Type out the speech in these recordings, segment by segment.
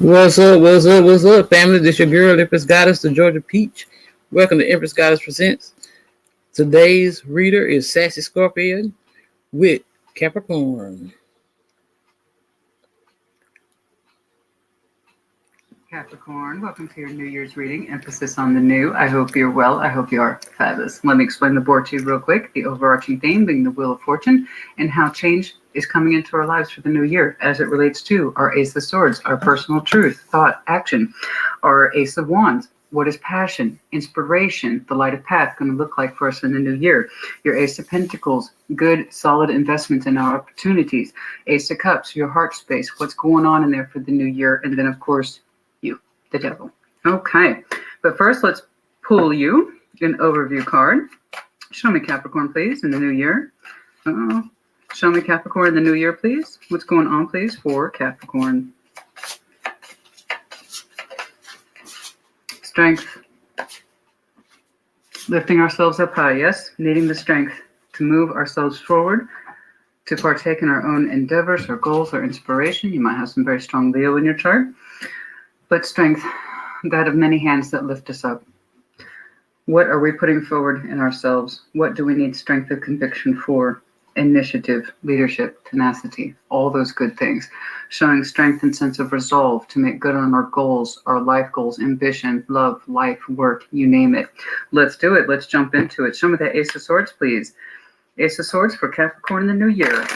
What's up? What's up? What's up, family? This your girl, Empress Goddess, the Georgia Peach. Welcome to Empress Goddess Presents. Today's reader is Sassy Scorpion with Capricorn. Capricorn, welcome to your New Year's reading. Emphasis on the new. I hope you're well. I hope you are fabulous. Let me explain the board to you real quick. The overarching theme being the Wheel of Fortune and how change is coming into our lives for the new year as it relates to our Ace of Swords, our personal truth, thought, action, our Ace of Wands. What is passion, inspiration, the light of path going to look like for us in the new year? Your Ace of Pentacles, good, solid investments in our opportunities. Ace of Cups, your heart space, what's going on in there for the new year? And then, of course, the devil. Okay, but first let's pull you an overview card. Show me Capricorn, please, in the new year. Show me Capricorn in the new year, please. What's going on, please, for Capricorn? Strength. Lifting ourselves up high, yes? Needing the strength to move ourselves forward, to partake in our own endeavors, our goals, our inspiration. You might have some very strong Leo in your chart. But strength, that of many hands that lift us up. What are we putting forward in ourselves? What do we need strength of conviction for? Initiative, leadership, tenacity, all those good things. Showing strength and sense of resolve to make good on our goals, our life goals, ambition, love, life, work, you name it. Let's do it. Let's jump into it. Show me that Ace of Swords, please. Ace of Swords for Capricorn in the new year.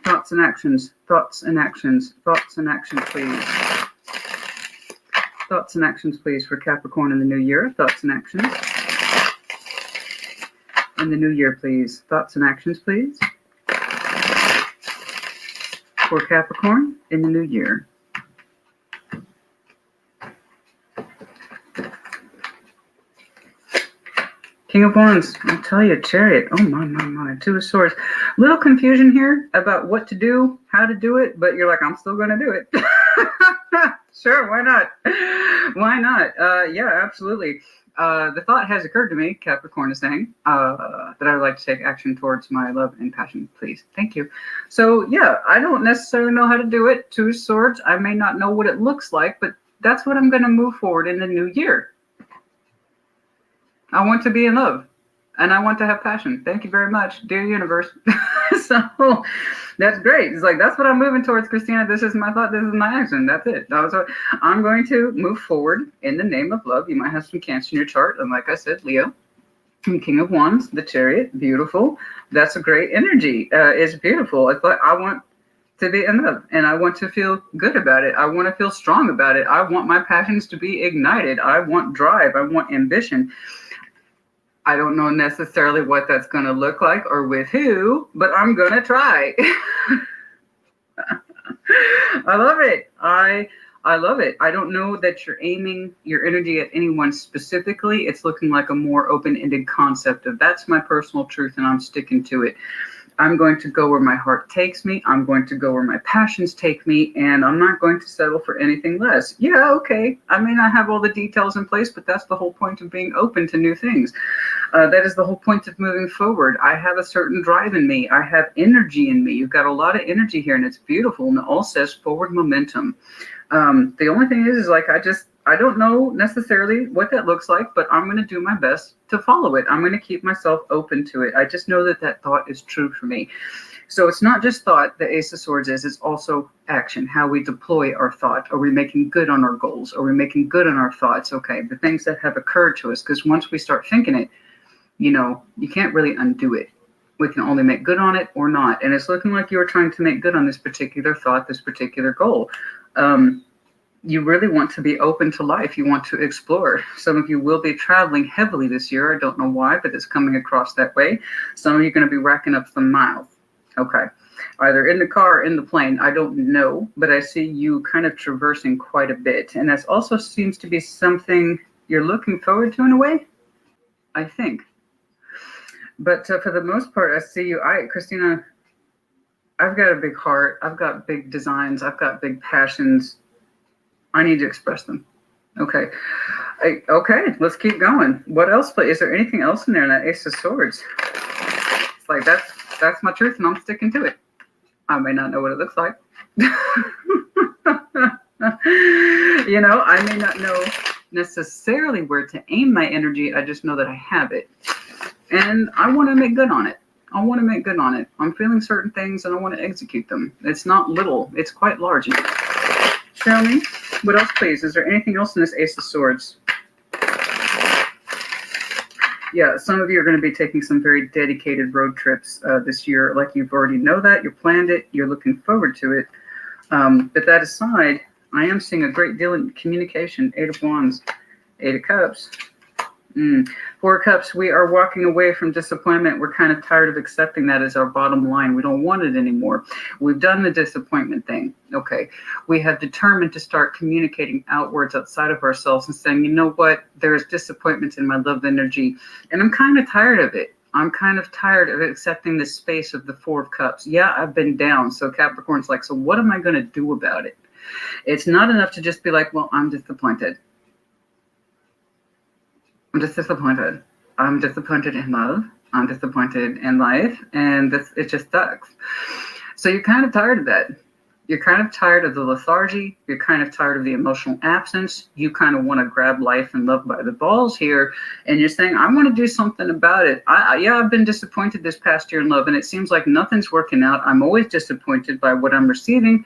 Thoughts and actions, thoughts and actions, thoughts and actions, please. Thoughts and actions, please, for Capricorn in the new year. Thoughts and actions. In the new year, please. Thoughts and actions, please. For Capricorn in the new year. King of Wands, I tell you, Chariot. Oh, my. Two of Swords. Little confusion here about what to do, how to do it, but you're like, I'm still going to do it. Sure, why not? Why not? Yeah, absolutely. The thought has occurred to me, Capricorn is saying, that I would like to take action towards my love and passion, please. Thank you. So, yeah, I don't necessarily know how to do it. Two of Swords, I may not know what it looks like, but that's what I'm going to move forward in the new year. I want to be in love, and I want to have passion. Thank you very much, dear universe. So that's great. It's like, that's what I'm moving towards, Christina. This is my thought. This is my action. That's it. I'm going to move forward in the name of love. You might have some Cancer in your chart. And like I said, Leo, King of Wands, the Chariot, beautiful. That's a great energy. It's beautiful. It's like, I want to be in love, and I want to feel good about it. I want to feel strong about it. I want my passions to be ignited. I want drive. I want ambition. I don't know necessarily what that's going to look like or with who, but I'm going to try. I love it. I love it. I don't know that you're aiming your energy at anyone specifically. It's looking like a more open-ended concept of that's my personal truth and I'm sticking to it. I'm going to go where my heart takes me. I'm going to go where my passions take me, and I'm not going to settle for anything less. Yeah, okay. I may not have all the details in place, but that's the whole point of being open to new things. That is the whole point of moving forward. I have a certain drive in me. I have energy in me. You've got a lot of energy here, and it's beautiful, and it all says forward momentum. The only thing is like, I don't know necessarily what that looks like, but I'm going to do my best to follow it. I'm going to keep myself open to it. I just know that that thought is true for me. So it's not just thought, the Ace of Swords is, it's also action, how we deploy our thought. Are we making good on our goals? Are we making good on our thoughts? Okay, the things that have occurred to us, because once we start thinking it, you know, you can't really undo it. We can only make good on it or not. And it's looking like you were trying to make good on this particular thought, this particular goal. You really want to be open to life. You want to explore. Some of you will be traveling heavily this year. I don't know why, but it's coming across that way. Some of you are going to be racking up some miles. Okay. Either in the car or in the plane. I don't know, but I see you kind of traversing quite a bit. And that also seems to be something you're looking forward to in a way, I think. But for the most part, I see you. Christina, I've got a big heart. I've got big designs. I've got big passions. I need to express them. Okay. Okay, let's keep going. What else? Is there anything else in there in that Ace of Swords? It's like, that's my truth, and I'm sticking to it. I may not know what it looks like. You know, I may not know necessarily where to aim my energy. I just know that I have it. And I want to make good on it. I want to make good on it. I'm feeling certain things and I want to execute them. It's not little, it's quite large. Show me. What else, please? Is there anything else in this Ace of Swords? Yeah, some of you are going to be taking some very dedicated road trips this year. Like you've already know that, you planned it, you're looking forward to it. But that aside, I am seeing a great deal in communication. Eight of Wands, Eight of Cups. Four of Cups, we are walking away from disappointment. We're kind of tired of accepting that as our bottom line. We don't want it anymore. We've done the disappointment thing. Okay. We have determined to start communicating outwards outside of ourselves and saying, you know what? There's disappointments in my love energy. And I'm kind of tired of it. I'm kind of tired of accepting the space of the Four of Cups. Yeah, I've been down. So Capricorn's like, so what am I going to do about it? It's not enough to just be like, well, I'm disappointed. I'm just disappointed. I'm disappointed in love. I'm disappointed in life. And it just sucks. So you're kind of tired of that. You're kind of tired of the lethargy. You're kind of tired of the emotional absence. You kind of want to grab life and love by the balls here. And you're saying, I want to do something about it. I've been disappointed this past year in love. And it seems like nothing's working out. I'm always disappointed by what I'm receiving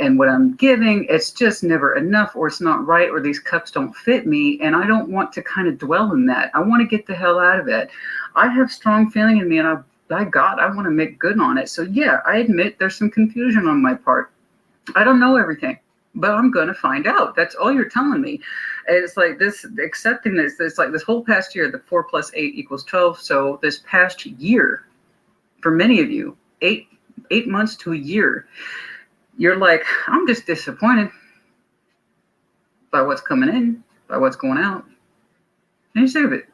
and what I'm giving. It's just never enough, or it's not right, or these cups don't fit me. And I don't want to kind of dwell in that. I want to get the hell out of it. I have strong feeling in me, and by God, I want to make good on it. So yeah, I admit there's some confusion on my part. I don't know everything, but I'm going to find out. That's all you're telling me. It's like this, accepting this, it's like this whole past year, the 4 + 8 = 12. So this past year, for many of you, eight months to a year, you're like, I'm just disappointed by what's coming in, by what's going out. And you're sick of it.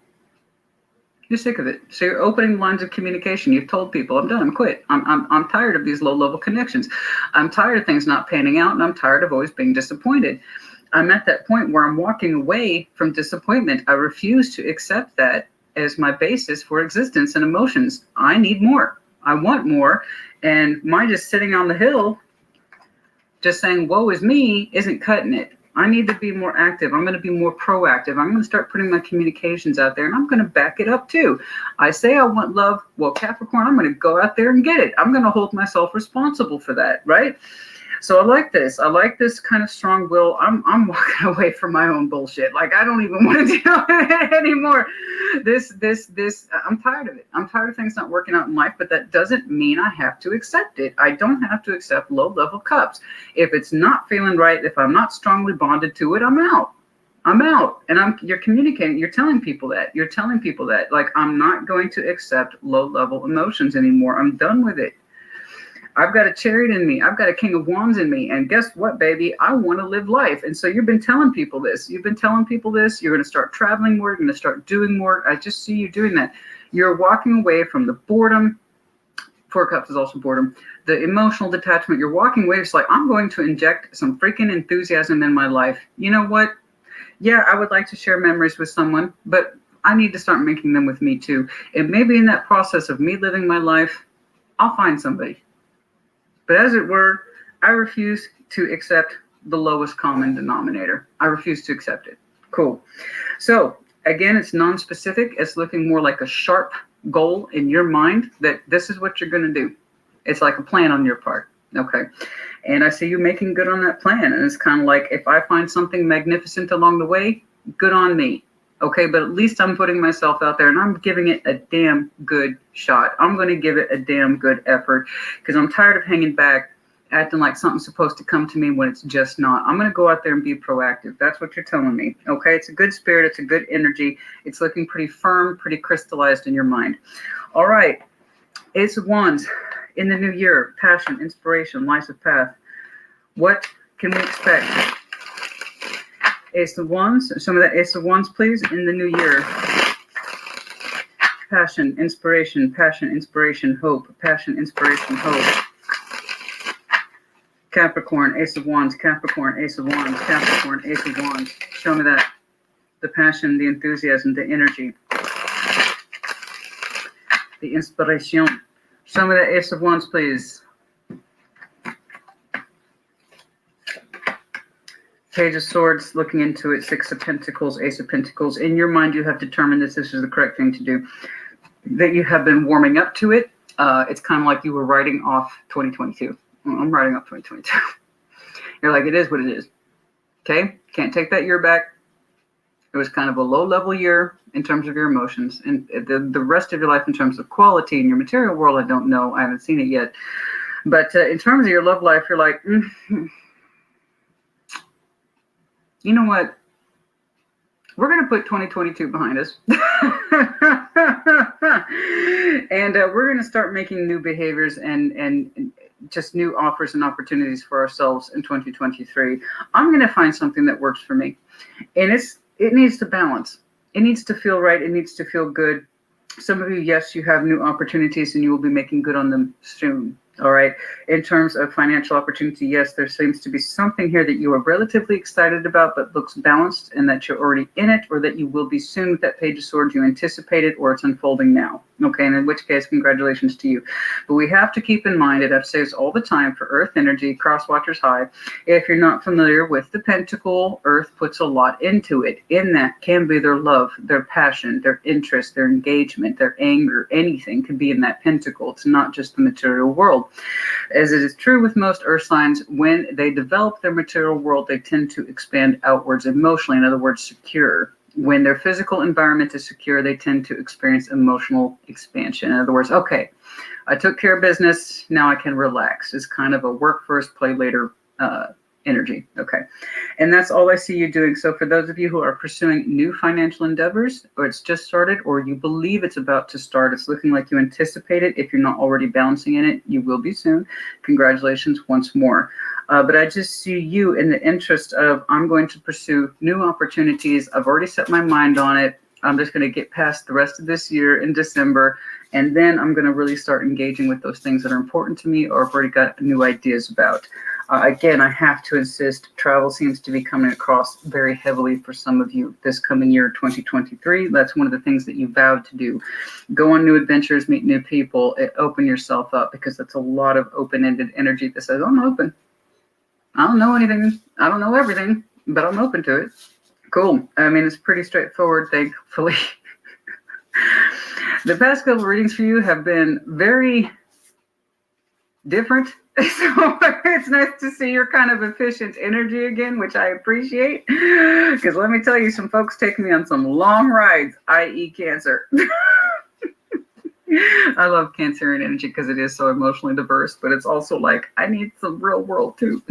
You're sick of it. So you're opening lines of communication. You've told people, I'm done, I'm quit. I'm tired of these low-level connections. I'm tired of things not panning out, and I'm tired of always being disappointed. I'm at that point where I'm walking away from disappointment. I refuse to accept that as my basis for existence and emotions. I need more. I want more. And my just sitting on the hill, just saying, woe is me, isn't cutting it. I need to be more active. I'm going to be more proactive. I'm going to start putting my communications out there, and I'm going to back it up too. I say I want love. Well, Capricorn, I'm going to go out there and get it. I'm going to hold myself responsible for that, right? So I like this. I like this kind of strong will. I'm walking away from my own bullshit. Like, I don't even want to deal with it anymore. I'm tired of it. I'm tired of things not working out in life, but that doesn't mean I have to accept it. I don't have to accept low-level cups. If it's not feeling right, if I'm not strongly bonded to it, I'm out. I'm out. And you're communicating. You're telling people that. You're telling people that. Like, I'm not going to accept low-level emotions anymore. I'm done with it. I've got a Chariot in me. I've got a King of Wands in me. And guess what, baby? I want to live life. And so you've been telling people this. You've been telling people this. You're going to start traveling more. You're going to start doing more. I just see you doing that. You're walking away from the boredom. Four of Cups is also boredom. The emotional detachment. You're walking away. It's like, I'm going to inject some freaking enthusiasm in my life. You know what? Yeah, I would like to share memories with someone, but I need to start making them with me too. And maybe in that process of me living my life, I'll find somebody. But as it were, I refuse to accept the lowest common denominator. I refuse to accept it. Cool. So again, it's non-specific. It's looking more like a sharp goal in your mind that this is what you're going to do. It's like a plan on your part. Okay. And I see you making good on that plan. And it's kind of like, if I find something magnificent along the way, good on me. Okay, but at least I'm putting myself out there and I'm giving it a damn good shot. I'm going to give it a damn good effort because I'm tired of hanging back, acting like something's supposed to come to me when it's just not. I'm going to go out there and be proactive. That's what you're telling me. Okay, it's a good spirit. It's a good energy. It's looking pretty firm, pretty crystallized in your mind. All right, Ace of Wands in the new year, passion, inspiration, life of path. What can we expect? Ace of Wands, some of that Ace of Wands, please, in the new year. Passion, inspiration, hope. Passion, inspiration, hope. Capricorn, Ace of Wands, Capricorn, Ace of Wands, Capricorn, Ace of Wands. Show me that. The passion, the enthusiasm, the energy. The inspiration. Show me that Ace of Wands, please. Page of Swords, looking into it, Six of Pentacles, Ace of Pentacles. In your mind, you have determined that this is the correct thing to do, that you have been warming up to it. It's kind of like you were writing off 2022. Well, I'm writing off 2022. You're like, it is what it is. Okay? Can't take that year back. It was kind of a low-level year in terms of your emotions. And the rest of your life in terms of quality in your material world, I don't know. I haven't seen it yet. But in terms of your love life, you're like, you know what? We're going to put 2022 behind us. And we're going to start making new behaviors and just new offers and opportunities for ourselves in 2023. I'm going to find something that works for me. And it needs to balance. It needs to feel right. It needs to feel good. Some of you, yes, you have new opportunities and you will be making good on them soon. All right. In terms of financial opportunity, yes, there seems to be something here that you are relatively excited about, but looks balanced, and that you're already in it, or that you will be soon with that Page of Swords. You anticipate it, or it's unfolding now. Okay. And in which case, congratulations to you. But we have to keep in mind, and I've said this all the time for Earth energy, cross watchers high. If you're not familiar with the Pentacle, Earth puts a lot into it. In that can be their love, their passion, their interest, their engagement, their anger, anything could be in that Pentacle. It's not just the material world. As it is true with most earth signs, when they develop their material world, they tend to expand outwards emotionally, in other words, secure. When their physical environment is secure, they tend to experience emotional expansion. In other words, okay, I took care of business, now I can relax. It's kind of a work first, play later energy. Okay. And that's all I see you doing. So for those of you who are pursuing new financial endeavors, or it's just started, or you believe it's about to start, it's looking like you anticipate it. If you're not already balancing in it, you will be soon. Congratulations once more. But I just see you in the interest of, I'm going to pursue new opportunities. I've already set my mind on it. I'm just going to get past the rest of this year in December, and then I'm going to really start engaging with those things that are important to me, or I've already got new ideas about. Again, I have to insist, travel seems to be coming across very heavily for some of you this coming year, 2023. That's one of the things that you vowed to do. Go on new adventures, meet new people, open yourself up, because that's a lot of open-ended energy that says, I'm open. I don't know anything. I don't know everything, but I'm open to it. Cool. I mean, it's pretty straightforward, thankfully. The past couple of readings for you have been very different. So it's nice to see your kind of efficient energy again, which I appreciate. Because let me tell you, some folks take me on some long rides, i.e. Cancer. I love Cancerian energy because it is so emotionally diverse, but it's also like, I need some real world too.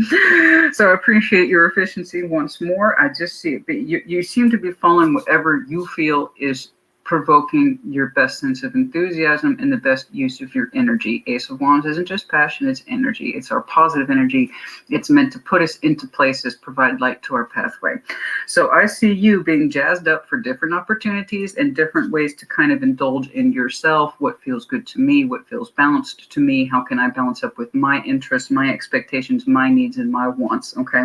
So I appreciate your efficiency once more. I just see it. You seem to be following whatever you feel is provoking your best sense of enthusiasm and the best use of your energy. Ace of Wands isn't just passion, it's energy. It's our positive energy. It's meant to put us into places, provide light to our pathway. So I see you being jazzed up for different opportunities and different ways to kind of indulge in yourself. What feels good to me? What feels balanced to me? How can I balance up with my interests, my expectations, my needs, and my wants? Okay.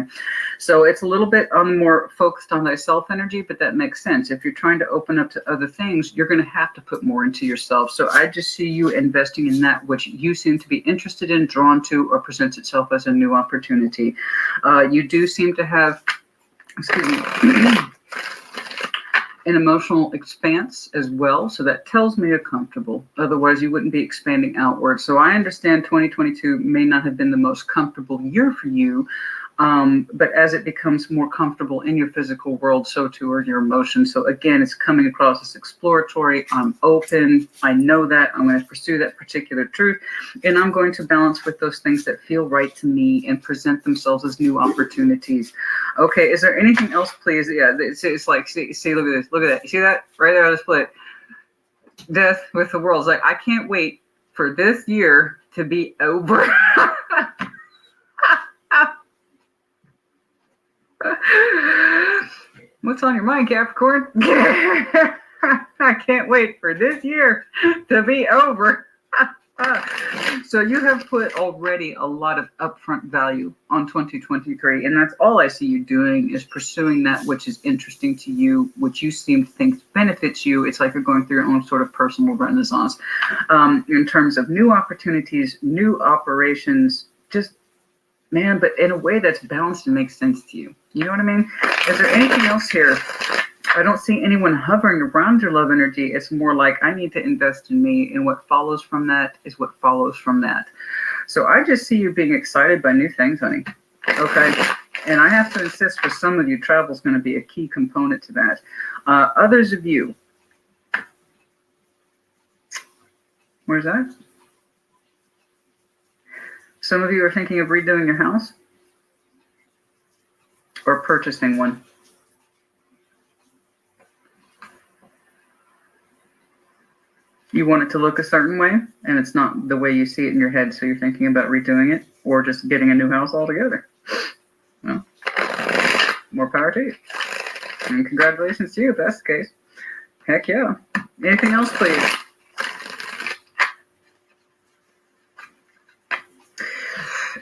So it's a little bit more focused on thyself energy, but that makes sense. If you're trying to open up to other things, you're going to have to put more into yourself. So I just see you investing in that which you seem to be interested in, drawn to, or presents itself as a new opportunity. You do seem to have, excuse me, an emotional expanse as well. So that tells me you're comfortable. Otherwise, you wouldn't be expanding outward. So I understand 2022 may not have been the most comfortable year for you. But as it becomes more comfortable in your physical world, so too are your emotions. So again, it's coming across as exploratory. I'm open. I know that. I'm going to pursue that particular truth. And I'm going to balance with those things that feel right to me and present themselves as new opportunities. Okay, is there anything else, please? Yeah, it's like, see, look at this. Look at that. You see that? Right there on the split. Death with the world. It's like, I can't wait for this year to be over. What's on your mind, Capricorn? I can't wait for this year to be over. So you have put already a lot of upfront value on 2023, and that's all I see you doing is pursuing that which is interesting to you, which you seem to think benefits you. It's like you're going through your own sort of personal renaissance in terms of new opportunities, new operations, just man, but in a way that's balanced and makes sense to you. You know what I mean? Is there anything else here? I don't see anyone hovering around your love energy. It's more like I need to invest in me, and what follows from that is what follows from that. So I just see you being excited by new things, honey. Okay. And I have to insist for some of you, travel is going to be a key component to that. Others of you, where's that? Some of you are thinking of redoing your house or purchasing one. You want it to look a certain way, and it's not the way you see it in your head, so you're thinking about redoing it or just getting a new house altogether. Well, more power to you. And congratulations to you if that's the case. Heck yeah. Anything else, please?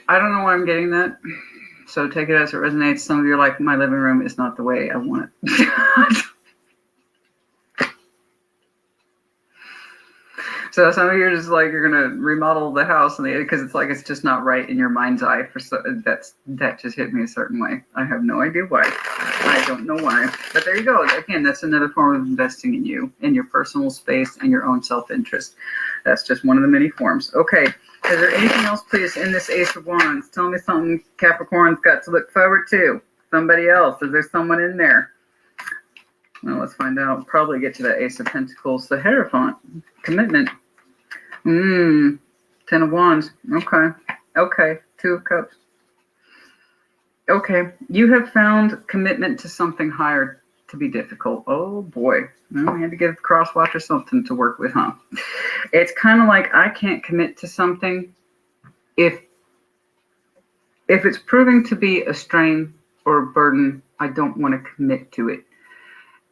I don't know why I'm getting that, so take it as it resonates. Some of you are like, my living room is not the way I want it. So some of you are just like, you're gonna remodel the house, and because it's like it's just not right in your mind's eye. That just hit me a certain way. I have no idea why. I don't know why. But there you go. Again, that's another form of investing in you, in your personal space, and your own self-interest. That's just one of the many forms. Okay. Is there anything else, please, in this Ace of Wands? Tell me something Capricorn's got to look forward to. Somebody else. Is there someone in there? Well, let's find out. Probably get to that Ace of Pentacles. The Hierophant. Commitment. 10 of Wands. Okay. Okay. 2 of Cups. Okay. You have found commitment to something higher to be difficult. Oh, boy. Well, we had to get a cross watch or something to work with, huh? It's kind of like I can't commit to something if it's proving to be a strain or a burden. I don't want to commit to it.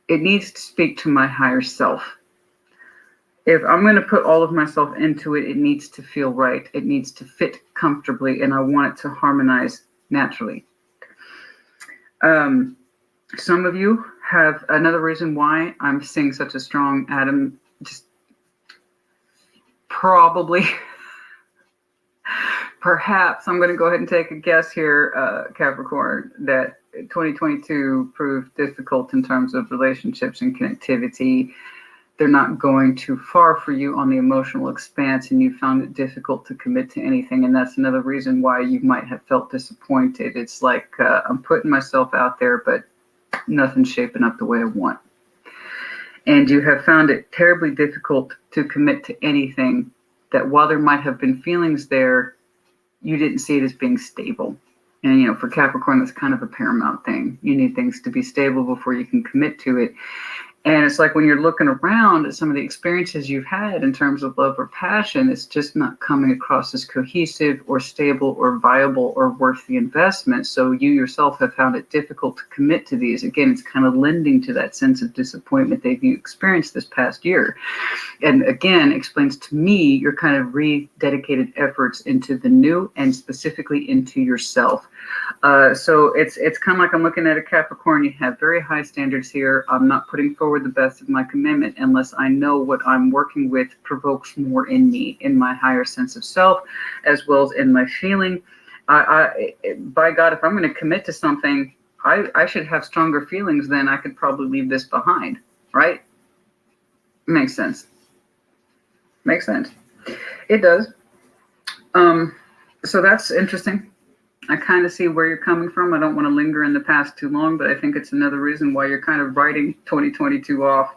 It needs to speak to my higher self. If I'm going to put all of myself into it, it needs to feel right. It needs to fit comfortably, and I want it to harmonize naturally. Some of you have another reason why I'm seeing such a strong Adam, just probably, perhaps, I'm going to go ahead and take a guess here, Capricorn, that 2022 proved difficult in terms of relationships and connectivity. They're not going too far for you on the emotional expanse, and you found it difficult to commit to anything. And that's another reason why you might have felt disappointed. It's like I'm putting myself out there, but nothing's shaping up the way I want. And you have found it terribly difficult to commit to anything that, while there might have been feelings there, you didn't see it as being stable. And, you know, for Capricorn, that's kind of a paramount thing. You need things to be stable before you can commit to it. And it's like when you're looking around at some of the experiences you've had in terms of love or passion, it's just not coming across as cohesive or stable or viable or worth the investment. So you yourself have found it difficult to commit to these. Again, it's kind of lending to that sense of disappointment that you experienced this past year. And again, explains to me your kind of rededicated efforts into the new and specifically into yourself. So it's kind of like I'm looking at a Capricorn. You have very high standards here. I'm not putting forward the best of my commitment unless I know what I'm working with provokes more in me, in my higher sense of self, as well as in my feeling. By God, if I'm going to commit to something, I should have stronger feelings than I could probably leave this behind, right? Makes sense. Makes sense. It does. So that's interesting. I kind of see where you're coming from. I don't want to linger in the past too long, but I think it's another reason why you're kind of writing 2022 off.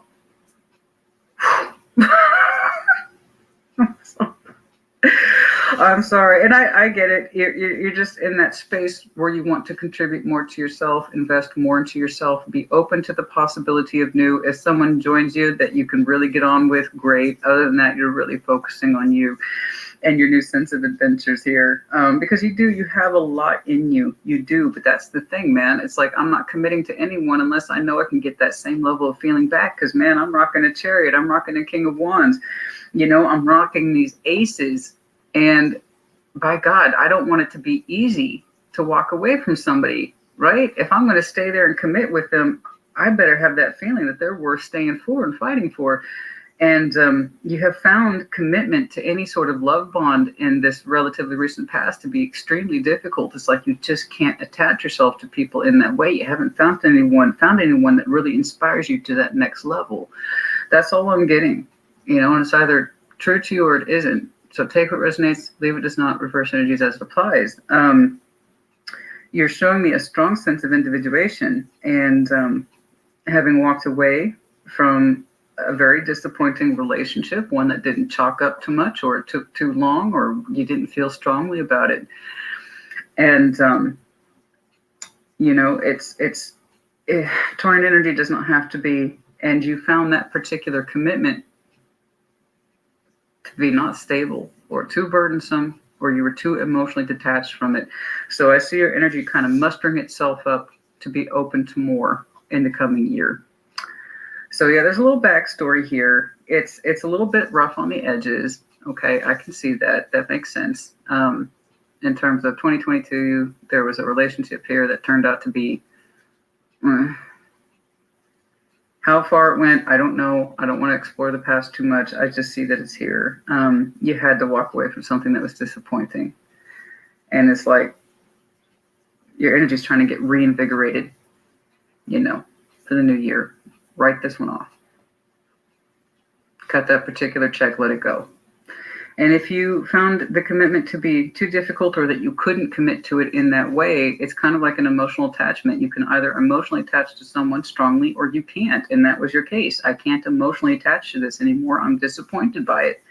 I'm sorry. And I get it. You're just in that space where you want to contribute more to yourself, invest more into yourself, be open to the possibility of new. If someone joins you that you can really get on with, great. Other than that, you're really focusing on you and your new sense of adventures here. Because you have a lot in you. You do, but that's the thing, man. It's like, I'm not committing to anyone unless I know I can get that same level of feeling back. Because, man, I'm rocking a Chariot. I'm rocking a King of Wands. You know, I'm rocking these aces. And by God, I don't want it to be easy to walk away from somebody, right? If I'm going to stay there and commit with them, I better have that feeling that they're worth staying for and fighting for. And you have found commitment to any sort of love bond in this relatively recent past to be extremely difficult. It's like you just can't attach yourself to people in that way. You haven't found anyone that really inspires you to that next level. That's all I'm getting, and it's either true to you or it isn't. So take what resonates, leave what does not, reverse energies as it applies. You're showing me a strong sense of individuation, and having walked away from a very disappointing relationship, one that didn't chalk up too much, or it took too long, or you didn't feel strongly about it. And torrent energy does not have to be, and you found that particular commitment to be not stable or too burdensome, or you were too emotionally detached from it. So I see your energy kind of mustering itself up to be open to more in the coming year. So yeah, there's a little backstory here. It's a little bit rough on the edges. Okay, I can see that. That makes sense. In terms of 2022, there was a relationship here that turned out to be, how far it went, I don't know. I don't want to explore the past too much. I just see that it's here. You had to walk away from something that was disappointing. And it's like your energy's trying to get reinvigorated, for the new year. Write this one off. Cut that particular check, let it go. And if you found the commitment to be too difficult, or that you couldn't commit to it in that way, it's kind of like an emotional attachment. You can either emotionally attach to someone strongly, or you can't. And that was your case. I can't emotionally attach to this anymore. I'm disappointed by it.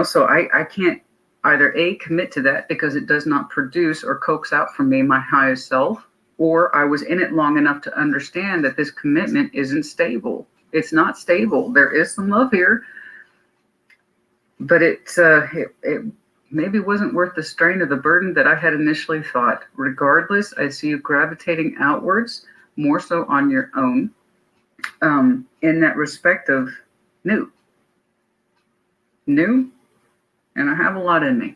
So I can't either A, commit to that because it does not produce or coax out from me my highest self, or I was in it long enough to understand that this commitment isn't stable. It's not stable. There is some love here, but it maybe wasn't worth the strain of the burden that I had initially thought. Regardless, I see you gravitating outwards, more so on your own, in that respect of new. And I have a lot in me.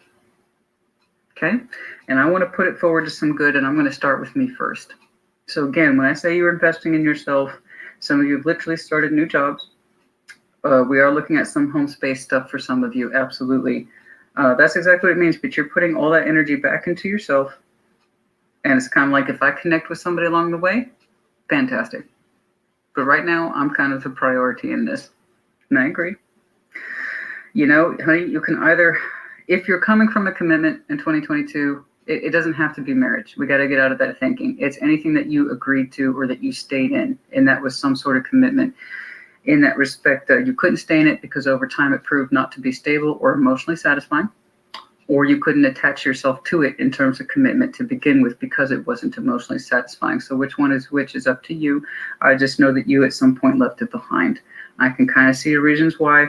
Okay? And I want to put it forward to some good, and I'm going to start with me first. So again, when I say you're investing in yourself, some of you have literally started new jobs. We are looking at some home space stuff for some of you, absolutely. That's exactly what it means, but you're putting all that energy back into yourself. And it's kind of like, if I connect with somebody along the way, fantastic. But right now, I'm kind of the priority in this. And I agree. Honey, you can either, if you're coming from a commitment in 2022, it doesn't have to be marriage. We got to get out of that thinking. It's anything that you agreed to or that you stayed in, and that was some sort of commitment. In that respect, you couldn't stay in it because over time it proved not to be stable or emotionally satisfying, or you couldn't attach yourself to it in terms of commitment to begin with because it wasn't emotionally satisfying. So which one is which is up to you. I just know that you at some point left it behind. I can kind of see the reasons why,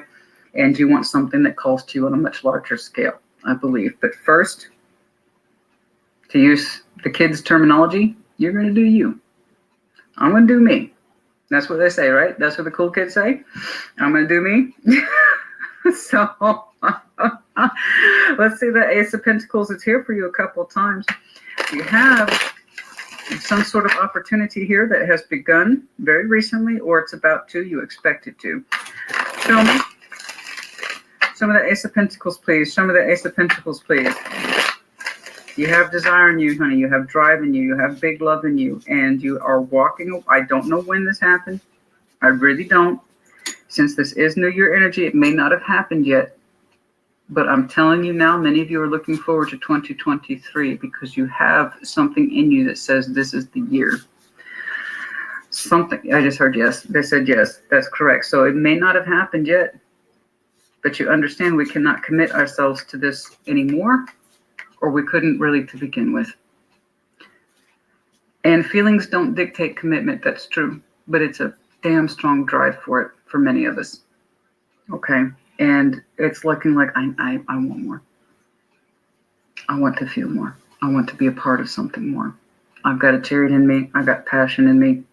and you want something that calls to you on a much larger scale, I believe. But first, to use the kids' terminology, you're going to do you. I'm going to do me. That's what they say, right? That's what the cool kids say. I'm going to do me. So let's see the Ace of Pentacles. It's here for you a couple of times. You have some sort of opportunity here that has begun very recently, or it's about to. You expect it to. Show me. Some of the Ace of Pentacles, please. Some of the Ace of Pentacles, please. You have desire in you, honey. You have drive in you. You have big love in you. And you are walking. I don't know when this happened. I really don't. Since this is New Year energy, it may not have happened yet. But I'm telling you now, many of you are looking forward to 2023 because you have something in you that says this is the year. Something. I just heard yes. They said yes. That's correct. So it may not have happened yet. But you understand we cannot commit ourselves to this anymore, or we couldn't really to begin with. And feelings don't dictate commitment, that's true, but it's a damn strong drive for it for many of us. Okay, and it's looking like I want more. I want to feel more. I want to be a part of something more. I've got a chariot in me. I've got passion in me.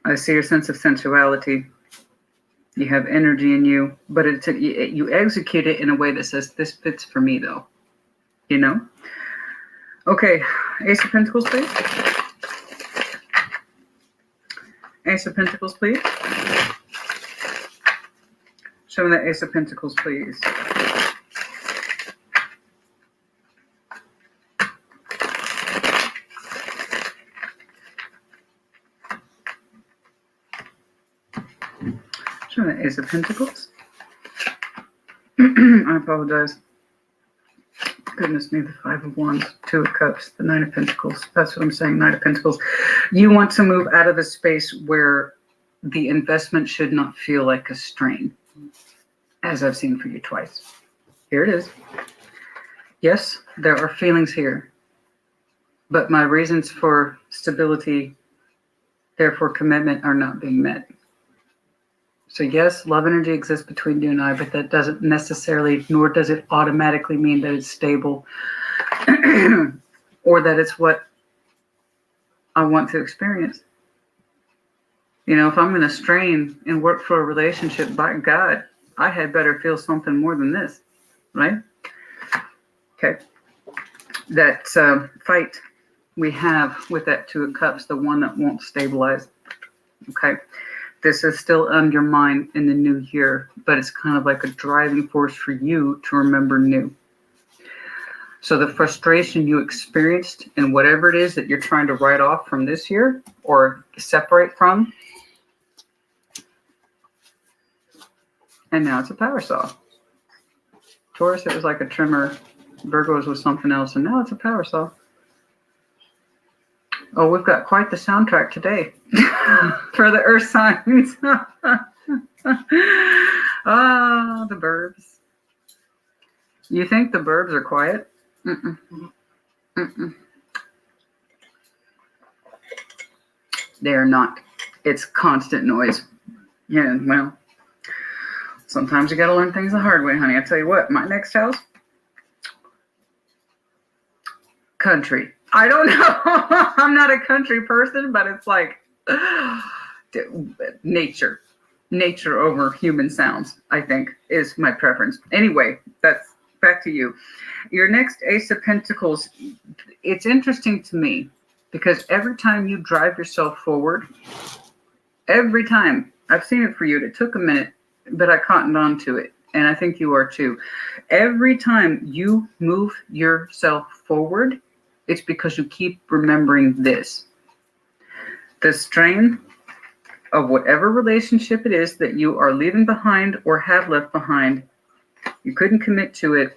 I see your sense of sensuality. You have energy in you, but you execute it in a way that says, this fits for me, though. Okay, Ace of Pentacles, please. Ace of Pentacles, please. Show me that Ace of Pentacles, please. Show me that Ace of Pentacles. I apologize. Goodness me, the Five of Wands, Two of Cups, the Nine of Pentacles. That's what I'm saying, Nine of Pentacles. You want to move out of the space where the investment should not feel like a strain, as I've seen for you twice. Here it is. Yes, there are feelings here, but my reasons for stability, therefore commitment, are not being met. So yes, love energy exists between you and I, but that doesn't necessarily, nor does it automatically mean that it's stable or that it's what I want to experience. You know, if I'm going to strain and work for a relationship, by God, I had better feel something more than this, right? Okay. That fight we have with that Two of Cups, the one that won't stabilize, okay? This is still on your mind in the new year, but it's kind of like a driving force for you to remember new. So the frustration you experienced in whatever it is that you're trying to write off from this year or separate from, and now it's a power saw. Taurus, it was like a trimmer. Virgos was something else, and now it's a power saw. Oh, we've got quite the soundtrack today for the earth signs. Ah, the burbs. You think the burbs are quiet? Mm-mm. Mm-mm. They are not. It's constant noise. Yeah, well, sometimes you got to learn things the hard way, honey. I tell you what, my next house, country. I don't know. I'm not a country person, but it's like nature. Nature over human sounds, I think, is my preference. Anyway, that's back to you. Your next Ace of Pentacles, it's interesting to me because every time you drive yourself forward, every time, I've seen it for you, it took a minute, but I cottoned on to it, and I think you are too. Every time you move yourself forward, it's because you keep remembering this. The strain of whatever relationship it is that you are leaving behind or have left behind, you couldn't commit to it.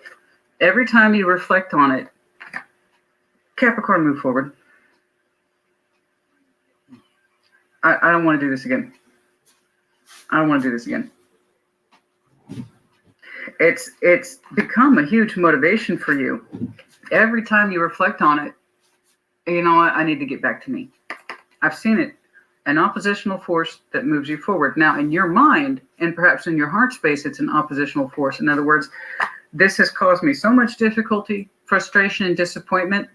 Every time you reflect on it, Capricorn, move forward. I don't want to do this again. I don't want to do this again. It's become a huge motivation for you. Every time you reflect on it, you know what? I need to get back to me. I've seen it. An oppositional force that moves you forward. Now, in your mind, and perhaps in your heart space, it's an oppositional force. In other words, this has caused me so much difficulty, frustration, and disappointment.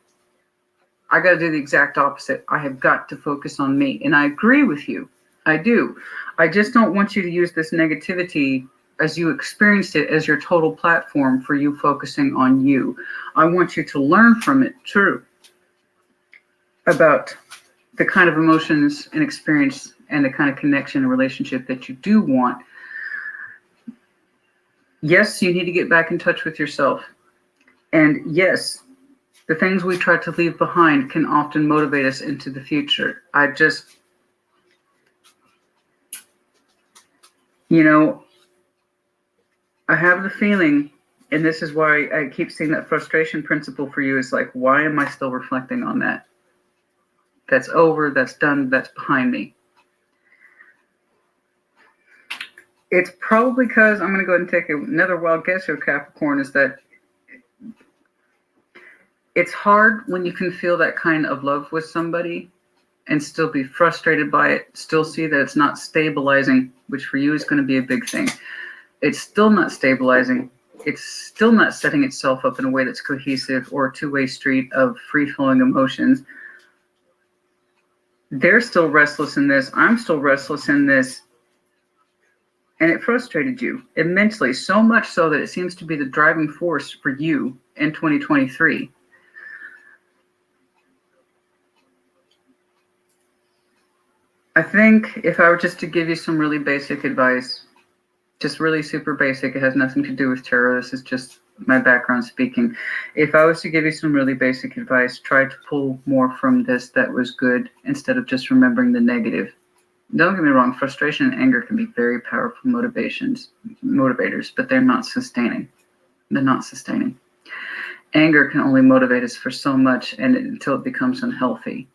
I got to do the exact opposite. I have got to focus on me. And I agree with you. I do. I just don't want you to use this negativity as you experienced it as your total platform for you focusing on you. I want you to learn from it, true, about the kind of emotions and experience and the kind of connection and relationship that you do want. Yes, you need to get back in touch with yourself. And yes, the things we try to leave behind can often motivate us into the future. I just, you know, I have the feeling, and this is why I keep seeing that frustration principle for you, is like, why am I still reflecting on that? That's over, that's done, that's behind me. It's probably because, I'm going to go ahead and take another wild guess here, Capricorn, is that it's hard when you can feel that kind of love with somebody and still be frustrated by it, still see that it's not stabilizing, which for you is going to be a big thing. It's still not stabilizing. It's still not setting itself up in a way that's cohesive or a two-way street of free-flowing emotions. They're still restless in this. I'm still restless in this. And it frustrated you immensely, so much so that it seems to be the driving force for you in 2023. I think if I were just to give you some really basic advice, Just really super basic. It has nothing to do with tarot. This is just my background speaking. If I was to give you some really basic advice, try to pull more from this that was good instead of just remembering the negative. Don't get me wrong, frustration and anger can be very powerful motivators, but they're not sustaining. They're not sustaining. Anger can only motivate us for so much until it becomes unhealthy.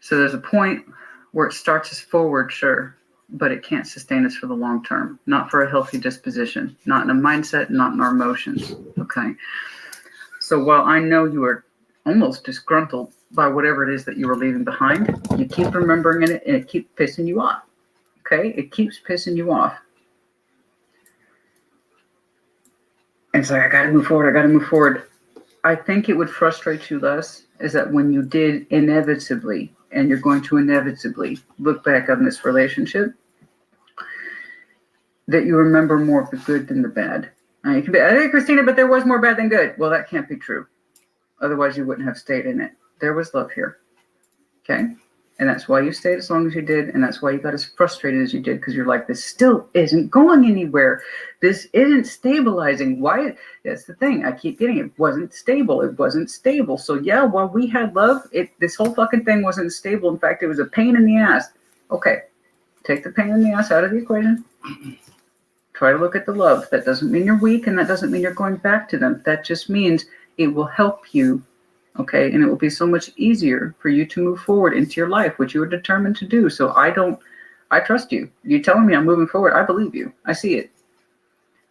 So there's a point where it starts us forward, sure, but it can't sustain us for the long term, not for a healthy disposition, not in a mindset, not in our emotions, okay? So while I know you are almost disgruntled by whatever it is that you are leaving behind, you keep remembering it and it keeps pissing you off, okay? It keeps pissing you off. And it's like, I gotta move forward. I think it would frustrate you less is that when you did inevitably, and you're going to inevitably look back on this relationship, that you remember more of the good than the bad. You can be, hey, Christina, but there was more bad than good. Well, that can't be true. Otherwise, you wouldn't have stayed in it. There was love here. Okay? And that's why you stayed as long as you did. And that's why you got as frustrated as you did, because you're like, this still isn't going anywhere. This isn't stabilizing. Why? That's the thing. I keep getting it. Wasn't stable. It wasn't stable. So yeah, while we had love, this whole fucking thing wasn't stable. In fact, it was a pain in the ass. Okay. Take the pain in the ass out of the equation. Try to look at the love. That doesn't mean you're weak, and that doesn't mean you're going back to them. That just means it will help you. Okay, and it will be so much easier for you to move forward into your life, which you are determined to do. So I trust you. You telling me I'm moving forward, I believe you. I see it.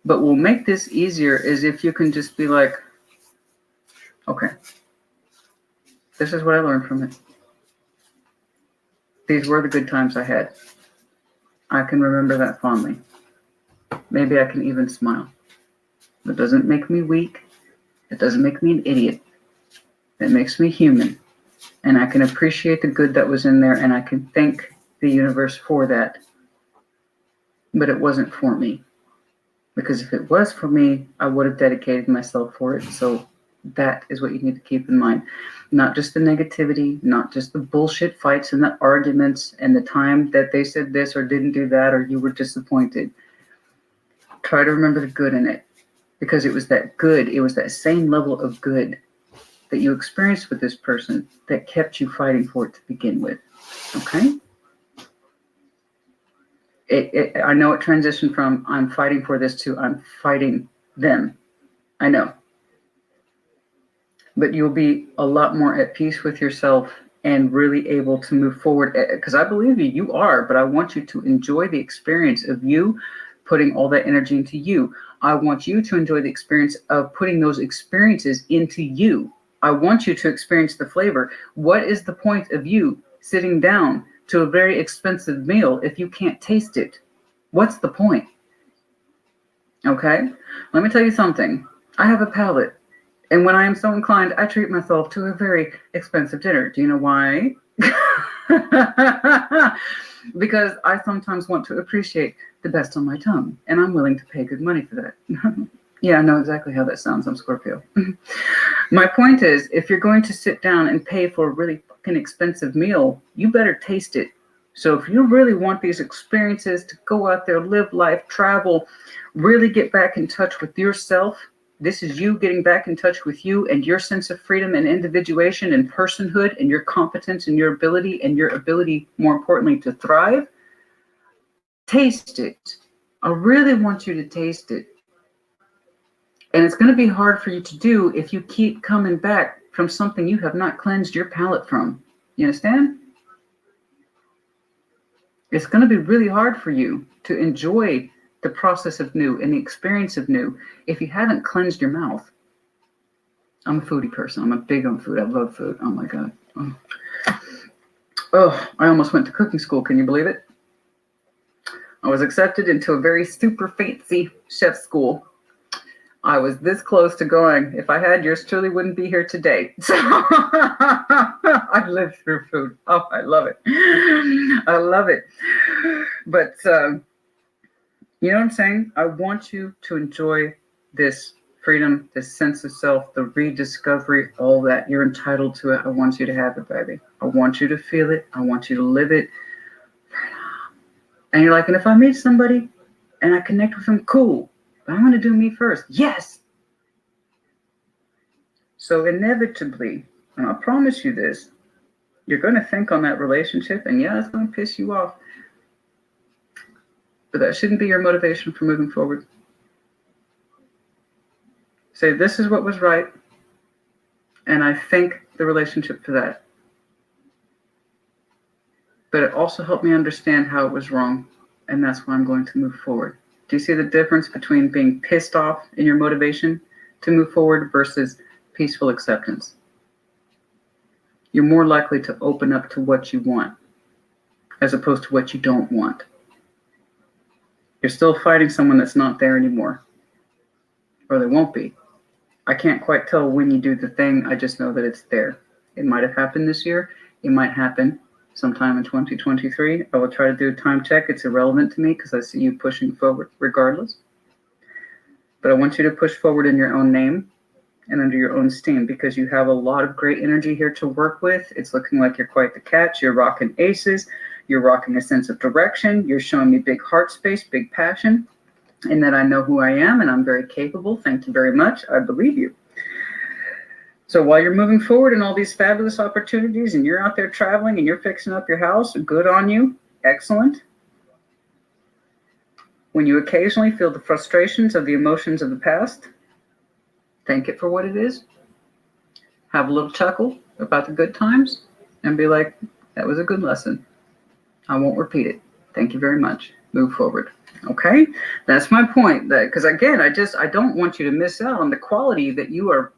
But what will make this easier is if you can just be like, okay, this is what I learned from it. These were the good times I had. I can remember that fondly. Maybe I can even smile. That doesn't make me weak. It doesn't make me an idiot. It makes me human, and I can appreciate the good that was in there, and I can thank the universe for that. But it wasn't for me, because if it was for me, I would have dedicated myself for it. So that is what you need to keep in mind. Not just the negativity, not just the bullshit fights and the arguments and the time that they said this or didn't do that or you were disappointed. Try to remember the good in it, because it was that good. It was that same level of good that you experienced with this person that kept you fighting for it to begin with. Okay? I know it transitioned from I'm fighting for this to I'm fighting them. I know. But you'll be a lot more at peace with yourself and really able to move forward, because I believe you are, but I want you to enjoy the experience of you putting all that energy into you. I want you to enjoy the experience of putting those experiences into you. I want you to experience the flavor. What is the point of you sitting down to a very expensive meal if you can't taste it? What's the point? Okay? Let me tell you something. I have a palate. And when I am so inclined, I treat myself to a very expensive dinner. Do you know why? Because I sometimes want to appreciate the best on my tongue. And I'm willing to pay good money for that. Yeah, I know exactly how that sounds. I'm Scorpio. My point is, if you're going to sit down and pay for a really fucking expensive meal, you better taste it. So if you really want these experiences to go out there, live life, travel, really get back in touch with yourself, this is you getting back in touch with you and your sense of freedom and individuation and personhood and your competence and your ability, more importantly, to thrive. Taste it. I really want you to taste it. And it's going to be hard for you to do if you keep coming back from something you have not cleansed your palate from. You understand? It's going to be really hard for you to enjoy the process of new and the experience of new if you haven't cleansed your mouth. I'm a foodie person. I'm a big on food. I love food. Oh my God. Oh, I almost went to cooking school. Can you believe it? I was accepted into a very super fancy chef school. I was this close to going. If I had, yours truly wouldn't be here today. So I lived through food. Oh, I love it. I love it. But you know what I'm saying? I want you to enjoy this freedom, this sense of self, the rediscovery, all that. You're entitled to it. I want you to have it, baby. I want you to feel it. I want you to live it. And you're like, and if I meet somebody and I connect with him, cool. But I'm going to do me first. Yes. So inevitably, and I promise you this, you're going to think on that relationship, and yeah, it's going to piss you off. But that shouldn't be your motivation for moving forward. Say, this is what was right, and I thank the relationship for that. But it also helped me understand how it was wrong, and that's why I'm going to move forward. Do you see the difference between being pissed off in your motivation to move forward versus peaceful acceptance? You're more likely to open up to what you want as opposed to what you don't want. You're still fighting someone that's not there anymore, or they won't be. I can't quite tell when you do the thing. I just know that it's there. It might have happened this year. It might happen sometime in 2023. I will try to do a time check. It's irrelevant to me because I see you pushing forward regardless. But I want you to push forward in your own name and under your own steam, because you have a lot of great energy here to work with. It's looking like you're quite the catch. You're rocking aces. You're rocking a sense of direction. You're showing me big heart space, big passion, and that I know who I am and I'm very capable. Thank you very much. I believe you. So while you're moving forward in all these fabulous opportunities and you're out there traveling and you're fixing up your house, good on you. Excellent. When you occasionally feel the frustrations of the emotions of the past, thank it for what it is. Have a little chuckle about the good times and be like, that was a good lesson. I won't repeat it. Thank you very much. Move forward. Okay? That's my point. That because again, I don't want you to miss out on the quality that you are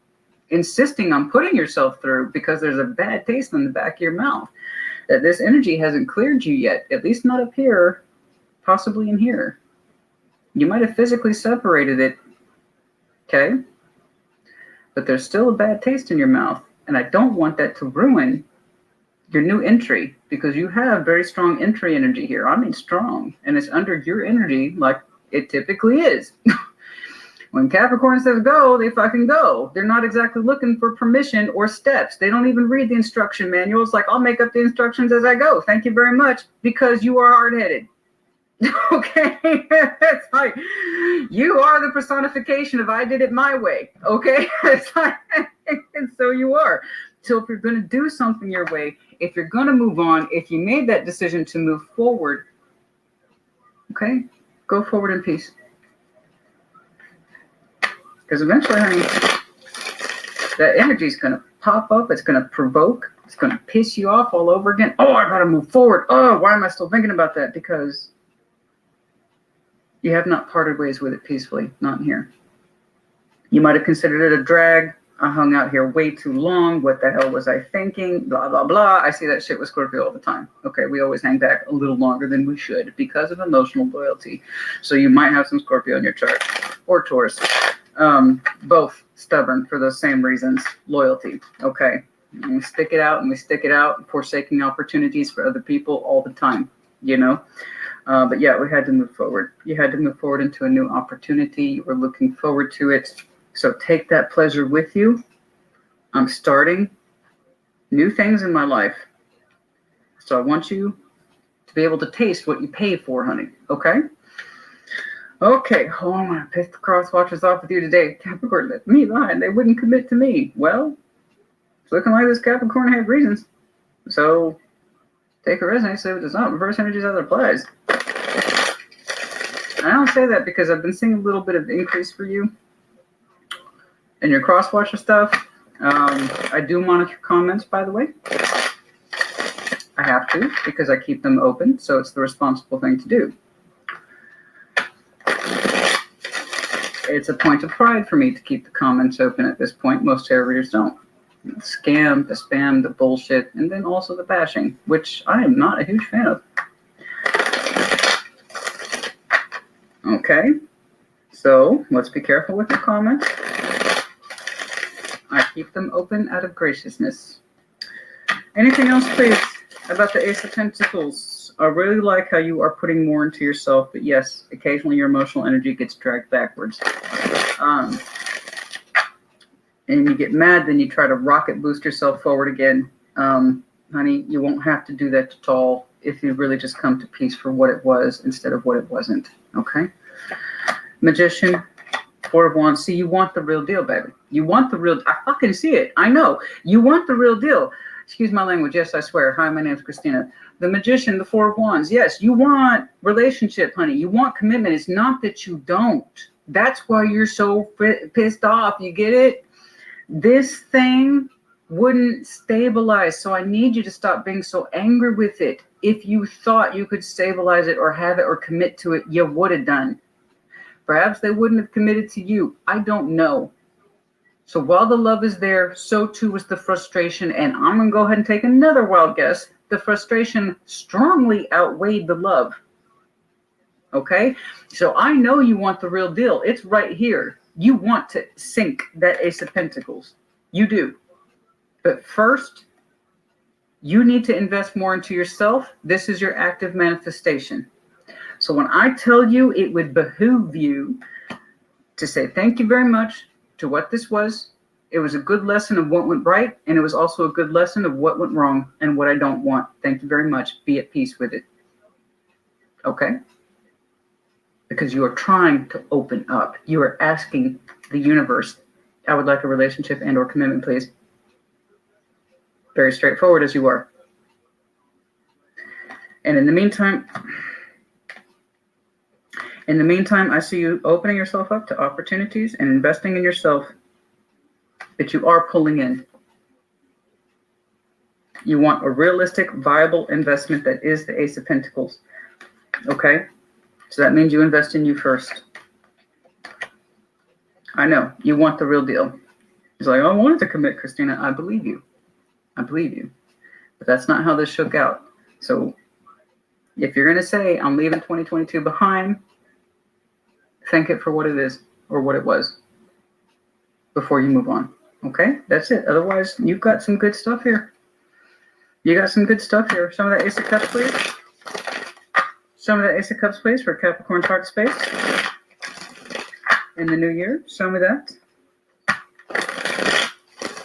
insisting on putting yourself through, because there's a bad taste in the back of your mouth. That this energy hasn't cleared you yet, at least not up here, possibly in here. You might have physically separated it. Okay? But there's still a bad taste in your mouth, and I don't want that to ruin your new entry, because you have very strong entry energy here. I mean strong, and it's under your energy like it typically is. When Capricorn says go, they fucking go. They're not exactly looking for permission or steps. They don't even read the instruction manual. It's like, I'll make up the instructions as I go. Thank you very much, because you are hard-headed. Okay, it's like you are the personification of I did it my way. Okay, it's like, and so you are. So if you're going to do something your way, if you're going to move on, if you made that decision to move forward, okay, go forward in peace. Because eventually, honey, that energy is going to pop up. It's going to provoke. It's going to piss you off all over again. Oh, I got to move forward. Oh, why am I still thinking about that? Because you have not parted ways with it peacefully, not in here. You might have considered it a drag. I hung out here way too long. What the hell was I thinking? Blah, blah, blah. I see that shit with Scorpio all the time. Okay, we always hang back a little longer than we should because of emotional loyalty. So you might have some Scorpio in your chart, or Taurus. Both stubborn for those same reasons. Loyalty. Okay, and we stick it out and we stick it out, forsaking opportunities for other people all the time, you know? But yeah, we had to move forward. You had to move forward into a new opportunity. You were looking forward to it. So take that pleasure with you. I'm starting new things in my life. So I want you to be able to taste what you pay for, honey. Okay? Okay. Oh, I'm going to piss the cross watchers off with you today. Capricorn left me behind. They wouldn't commit to me. Well, it's looking like this Capricorn had reasons. So take a resonance. So it does not reverse energies as it applies. And I don't say that because I've been seeing a little bit of increase for you in your cross-watcher stuff. I do monitor comments, by the way. I have to, because I keep them open, so it's the responsible thing to do. It's a point of pride for me to keep the comments open at this point. Most tarot readers don't. The scam, the spam, the bullshit, and then also the bashing, which I am not a huge fan of. Okay, so let's be careful with the comments. I keep them open out of graciousness. Anything else, please, about the Ace of Pentacles? I really like how you are putting more into yourself, but yes, occasionally your emotional energy gets dragged backwards. And you get mad, then you try to rocket boost yourself forward again. Honey, you won't have to do that at all if you really just come to peace for what it was instead of what it wasn't, okay? Magician, Four of Wands. See, you want the real deal, baby. You want the real. I fucking see it. I know. You want the real deal. Excuse my language. Yes, I swear. Hi, my name is Christina. The Magician, the Four of Wands. Yes, you want relationship, honey. You want commitment. It's not that you don't. That's why you're so pissed off. You get it? This thing wouldn't stabilize. So I need you to stop being so angry with it. If you thought you could stabilize it or have it or commit to it, you would have done. Perhaps they wouldn't have committed to you. I don't know. So while the love is there, so too is the frustration. And I'm going to go ahead and take another wild guess. The frustration strongly outweighed the love. Okay? So I know you want the real deal. It's right here. You want to sink that Ace of Pentacles. You do. But first, you need to invest more into yourself. This is your active manifestation. So when I tell you, it would behoove you to say thank you very much to what this was. It was a good lesson of what went right, and it was also a good lesson of what went wrong and what I don't want. Thank you very much. Be at peace with it. Okay? Because you are trying to open up. You are asking the universe, I would like a relationship and or commitment, please. Very straightforward as you are. And in the meantime, I see you opening yourself up to opportunities and investing in yourself that you are pulling in. You want a realistic, viable investment that is the Ace of Pentacles. Okay? So that means you invest in you first. I know. You want the real deal. He's like, I wanted to commit, Christina. I believe you. I believe you. But that's not how this shook out. So if you're going to say, I'm leaving 2022 behind, thank it for what it is or what it was before you move on. Okay? That's it. Otherwise, you've got some good stuff here. You got some good stuff here. Some of that Ace of Cups, please. Some of that Ace of Cups, please, for Capricorn heart space. In the new year, show me that.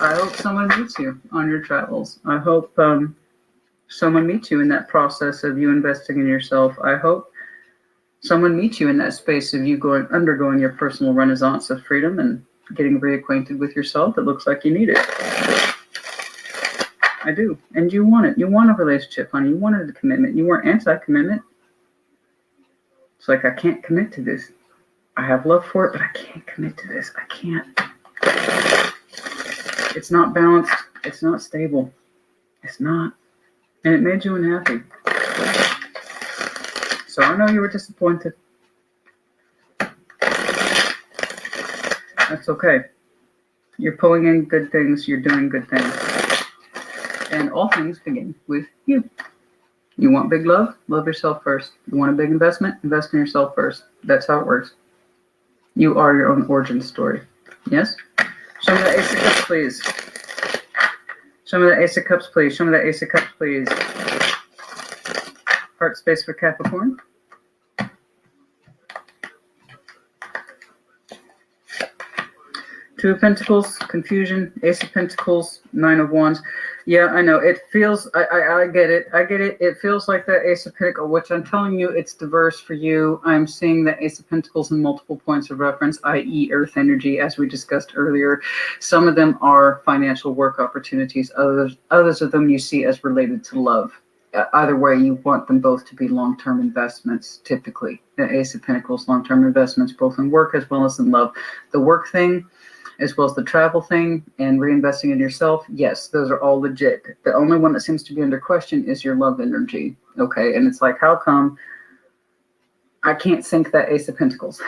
I hope someone meets you on your travels. I hope someone meets you in that process of you investing in yourself. I hope someone meets you in that space of you undergoing your personal renaissance of freedom and getting reacquainted with yourself. It looks like you need it. I do. And you want it. You want a relationship, honey. You wanted a commitment. You weren't anti-commitment. It's like, I can't commit to this. I have love for it, but I can't commit to this. I can't. It's not balanced. It's not stable. It's not. And it made you unhappy. So I know you were disappointed. That's okay. You're pulling in good things. You're doing good things. And all things begin with you. You want big love? Love yourself first. You want a big investment? Invest in yourself first. That's how it works. You are your own origin story. Yes? Show me the Ace of Cups, please. Show me the Ace of Cups, please. Show me the Ace of Cups, please. Heart space for Capricorn. Two of Pentacles, confusion, Ace of Pentacles, Nine of Wands. Yeah, I know. It feels, I get it. I get it. It feels like that Ace of Pentacles, which I'm telling you, it's diverse for you. I'm seeing the Ace of Pentacles in multiple points of reference, i.e. Earth energy, as we discussed earlier. Some of them are financial work opportunities. Others of them you see as related to love. Either way, you want them both to be long-term investments, typically. The Ace of Pentacles, long-term investments, both in work as well as in love. The work thing, as well as the travel thing and reinvesting in yourself, yes, those are all legit. The only one that seems to be under question is your love energy, okay? And it's like, how come I can't sink that Ace of Pentacles,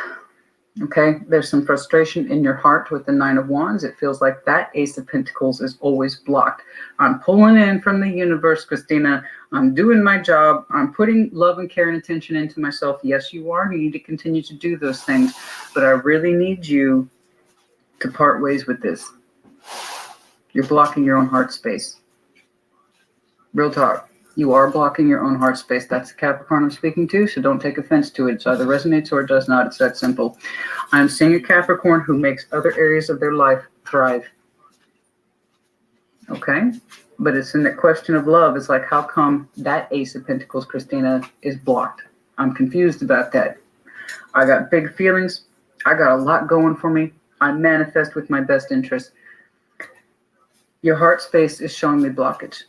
okay? There's some frustration in your heart with the Nine of Wands. It feels like that Ace of Pentacles is always blocked. I'm pulling in from the universe, Christina. I'm doing my job. I'm putting love and care and attention into myself. Yes, you are. You need to continue to do those things, but I really need you to part ways with this. You're blocking your own heart space. Real talk. You are blocking your own heart space. That's the Capricorn I'm speaking to, so don't take offense to it. It either resonates or it does not. It's that simple. I'm seeing a Capricorn who makes other areas of their life thrive. Okay? But it's in the question of love. It's like, how come that Ace of Pentacles, Christina, is blocked? I'm confused about that. I got big feelings. I got a lot going for me. I manifest with my best interest. Your heart space is showing me blockage.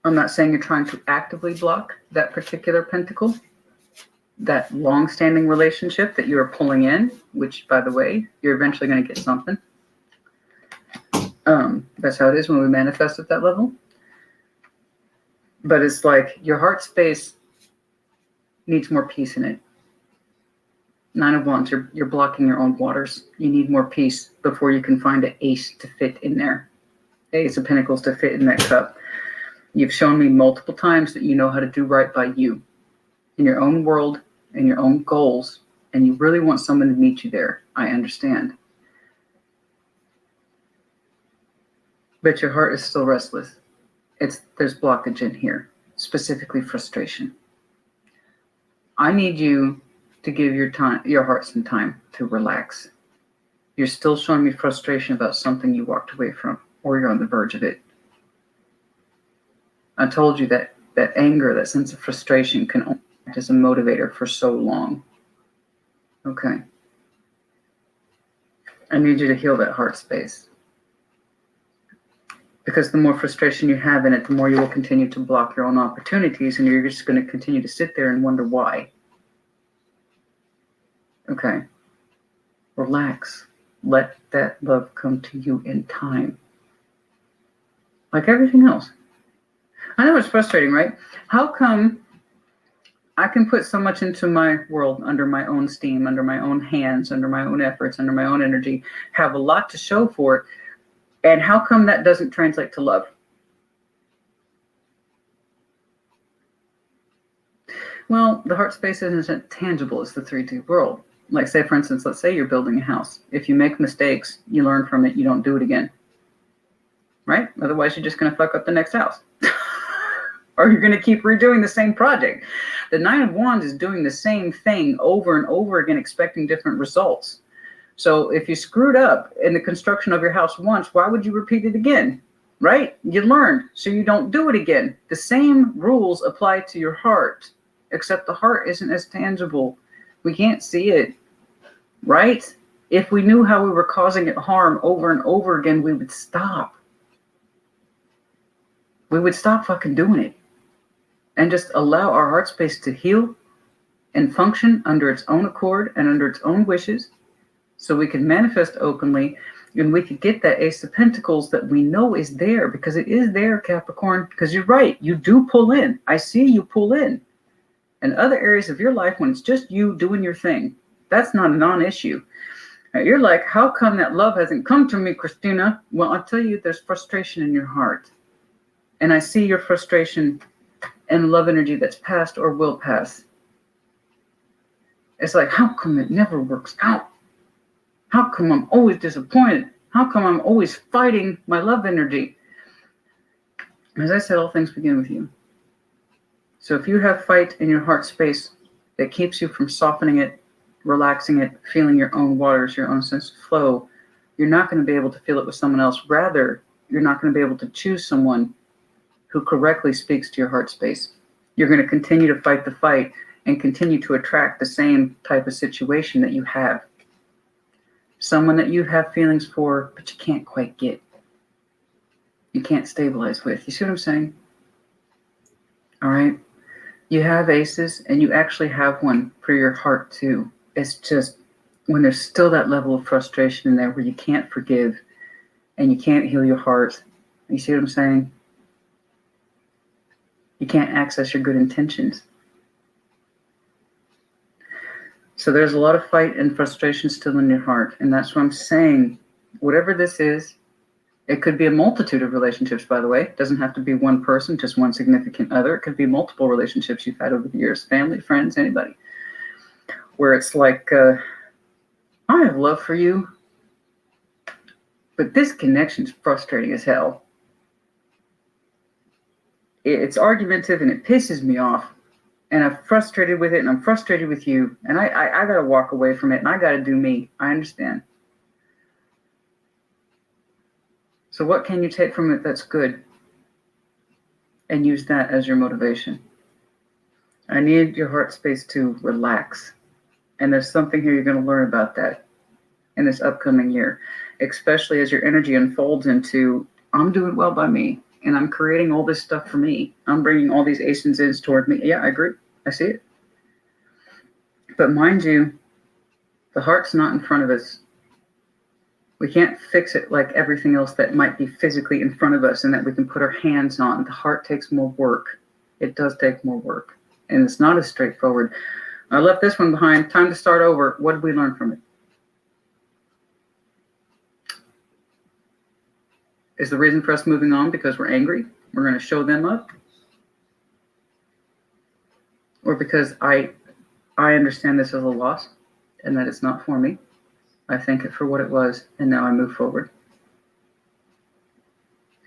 I'm not saying you're trying to actively block that particular pentacle, that long-standing relationship that you are pulling in, which, by the way, you're eventually going to get something. That's how it is when we manifest at that level. But it's like your heart space needs more peace in it. 9 of Wands, you're blocking your own waters. You need more peace before you can find an ace to fit in there. Ace of Pentacles to fit in that cup. You've shown me multiple times that you know how to do right by you in your own world and your own goals, and you really want someone to meet you there. I understand. But your heart is still restless. There's blockage in here, specifically frustration. I need you to give your heart some time to relax. You're still showing me frustration about something you walked away from, or you're on the verge of it. I told you that anger, that sense of frustration can only act as a motivator for so long. Okay. I need you to heal that heart space. Because the more frustration you have in it, the more you will continue to block your own opportunities, and you're just going to continue to sit there and wonder why. Okay. Relax. Let that love come to you in time. Like everything else. I know it's frustrating, right? How come I can put so much into my world under my own steam, under my own hands, under my own efforts, under my own energy, have a lot to show for it, and how come that doesn't translate to love? Well, the heart space isn't tangible as the 3D world. Like, say, for instance, let's say you're building a house. If you make mistakes, you learn from it, you don't do it again. Right? Otherwise, you're just going to fuck up the next house. Or you're going to keep redoing the same project. The 9 of Wands is doing the same thing over and over again, expecting different results. So if you screwed up in the construction of your house once, why would you repeat it again? Right? You learned, so you don't do it again. The same rules apply to your heart, except the heart isn't as tangible. We can't see it. Right? If we knew how we were causing it harm over and over again, we would stop. We would stop fucking doing it. And just allow our heart space to heal and function under its own accord and under its own wishes, so we can manifest openly, and we could get that Ace of Pentacles that we know is there, because it is there, Capricorn. Because you're right, you do pull in. I see you pull in. In other areas of your life, when it's just you doing your thing, that's not a non-issue. Now, you're like, how come that love hasn't come to me, Christina? Well, I'll tell you, there's frustration in your heart. And I see your frustration and love energy that's passed or will pass. It's like, how come it never works out? How come I'm always disappointed? How come I'm always fighting my love energy? As I said, all things begin with you. So if you have fight in your heart space that keeps you from softening it, relaxing it, feeling your own waters, your own sense of flow, you're not going to be able to feel it with someone else. Rather, you're not going to be able to choose someone who correctly speaks to your heart space. You're going to continue to fight the fight and continue to attract the same type of situation that you have. Someone that you have feelings for, but you can't quite get. You can't stabilize with. You see what I'm saying? All right? You have aces, and you actually have one for your heart too. It's just when there's still that level of frustration in there where you can't forgive and you can't heal your heart. You see what I'm saying? You can't access your good intentions. So there's a lot of fight and frustration still in your heart. And that's what I'm saying. Whatever this is, it could be a multitude of relationships, by the way. It doesn't have to be one person, just one significant other. It could be multiple relationships you've had over the years, family, friends, anybody. Where it's like, I have love for you, but this connection's frustrating as hell. It's argumentative and it pisses me off. And I'm frustrated with it, and I'm frustrated with you. And I got to walk away from it, and I got to do me. I understand. So what can you take from it that's good? And use that as your motivation. I need your heart space to relax. And there's something here you're going to learn about that in this upcoming year, especially as your energy unfolds into, I'm doing well by me, and I'm creating all this stuff for me. I'm bringing all these Asians in toward me. Yeah, I agree. I see it. But mind you, the heart's not in front of us. We can't fix it like everything else that might be physically in front of us and that we can put our hands on. The heart takes more work. It does take more work. And it's not as straightforward. I left this one behind. Time to start over. What did we learn from it? Is the reason for us moving on because we're angry? We're going to show them up? Or because I understand this as a loss and that it's not for me? I thank it for what it was, and now I move forward.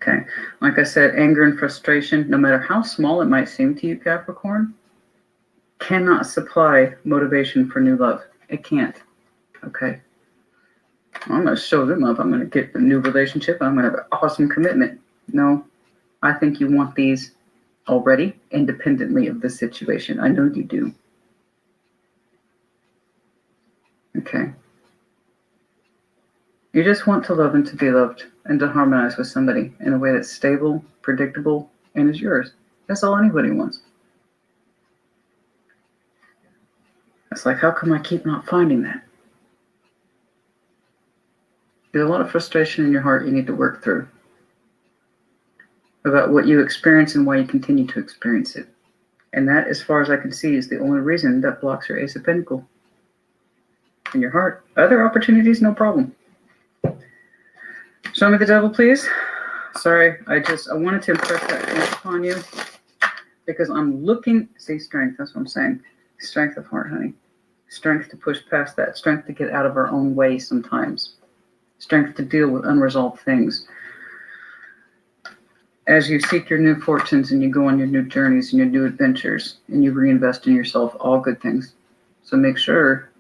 Okay. Like I said, anger and frustration, no matter how small it might seem to you, Capricorn, cannot supply motivation for new love. It can't. Okay. I'm going to show them up. I'm going to get a new relationship. I'm going to have an awesome commitment. No, I think you want these already, independently of the situation. I know you do. Okay. You just want to love and to be loved and to harmonize with somebody in a way that's stable, predictable, and is yours. That's all anybody wants. It's like, how come I keep not finding that? There's a lot of frustration in your heart you need to work through about what you experience and why you continue to experience it. And that, as far as I can see, is the only reason that blocks your Ace of Pentacles in your heart. Other opportunities, no problem. Show me the devil, please. Sorry, I wanted to impress that upon you because I'm looking, see, strength, that's what I'm saying. Strength of heart, honey. Strength to push past that. Strength to get out of our own way sometimes. Strength to deal with unresolved things. As you seek your new fortunes and you go on your new journeys and your new adventures and you reinvest in yourself, all good things. So make sure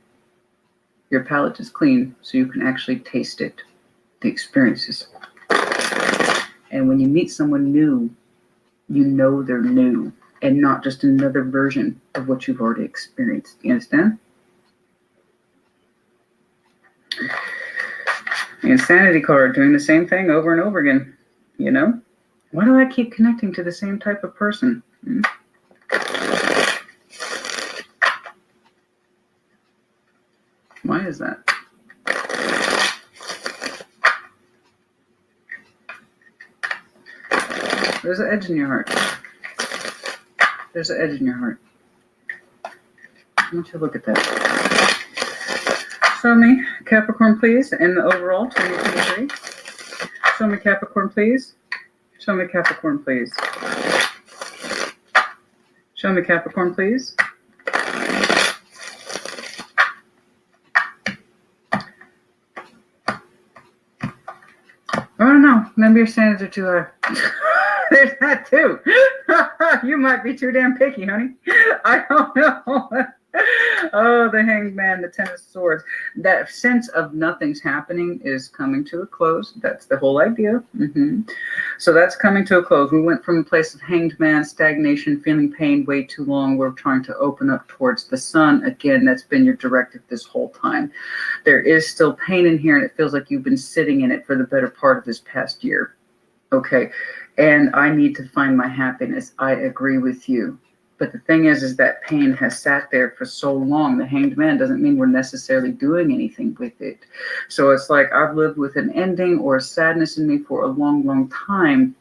your palate is clean so you can actually taste it. The experiences. And when you meet someone new, you know they're new and not just another version of what you've already experienced. You understand? The Insanity card, doing the same thing over and over again. You know? Why do I keep connecting to the same type of person? Why is that? There's an edge in your heart. There's an edge in your heart. I want you to look at that. Show me Capricorn, please, in the overall 2023. Show me Capricorn, please. Show me Capricorn, please. Show me Capricorn, please. Oh, no. Maybe your standards are too high. There's that too. You might be too damn picky, honey. I don't know. Oh, the Hanged Man, the Ten of Swords. That sense of nothing's happening is coming to a close. That's the whole idea. So that's coming to a close. We went from a place of Hanged Man, stagnation, feeling pain way too long. We're trying to open up towards the sun. Again, that's been your directive this whole time. There is still pain in here, and it feels like you've been sitting in it for the better part of this past year. Okay. And I need to find my happiness. I agree with you. But the thing is that pain has sat there for so long. The Hanged Man doesn't mean we're necessarily doing anything with it. So it's like I've lived with an ending or a sadness in me for a long, long time.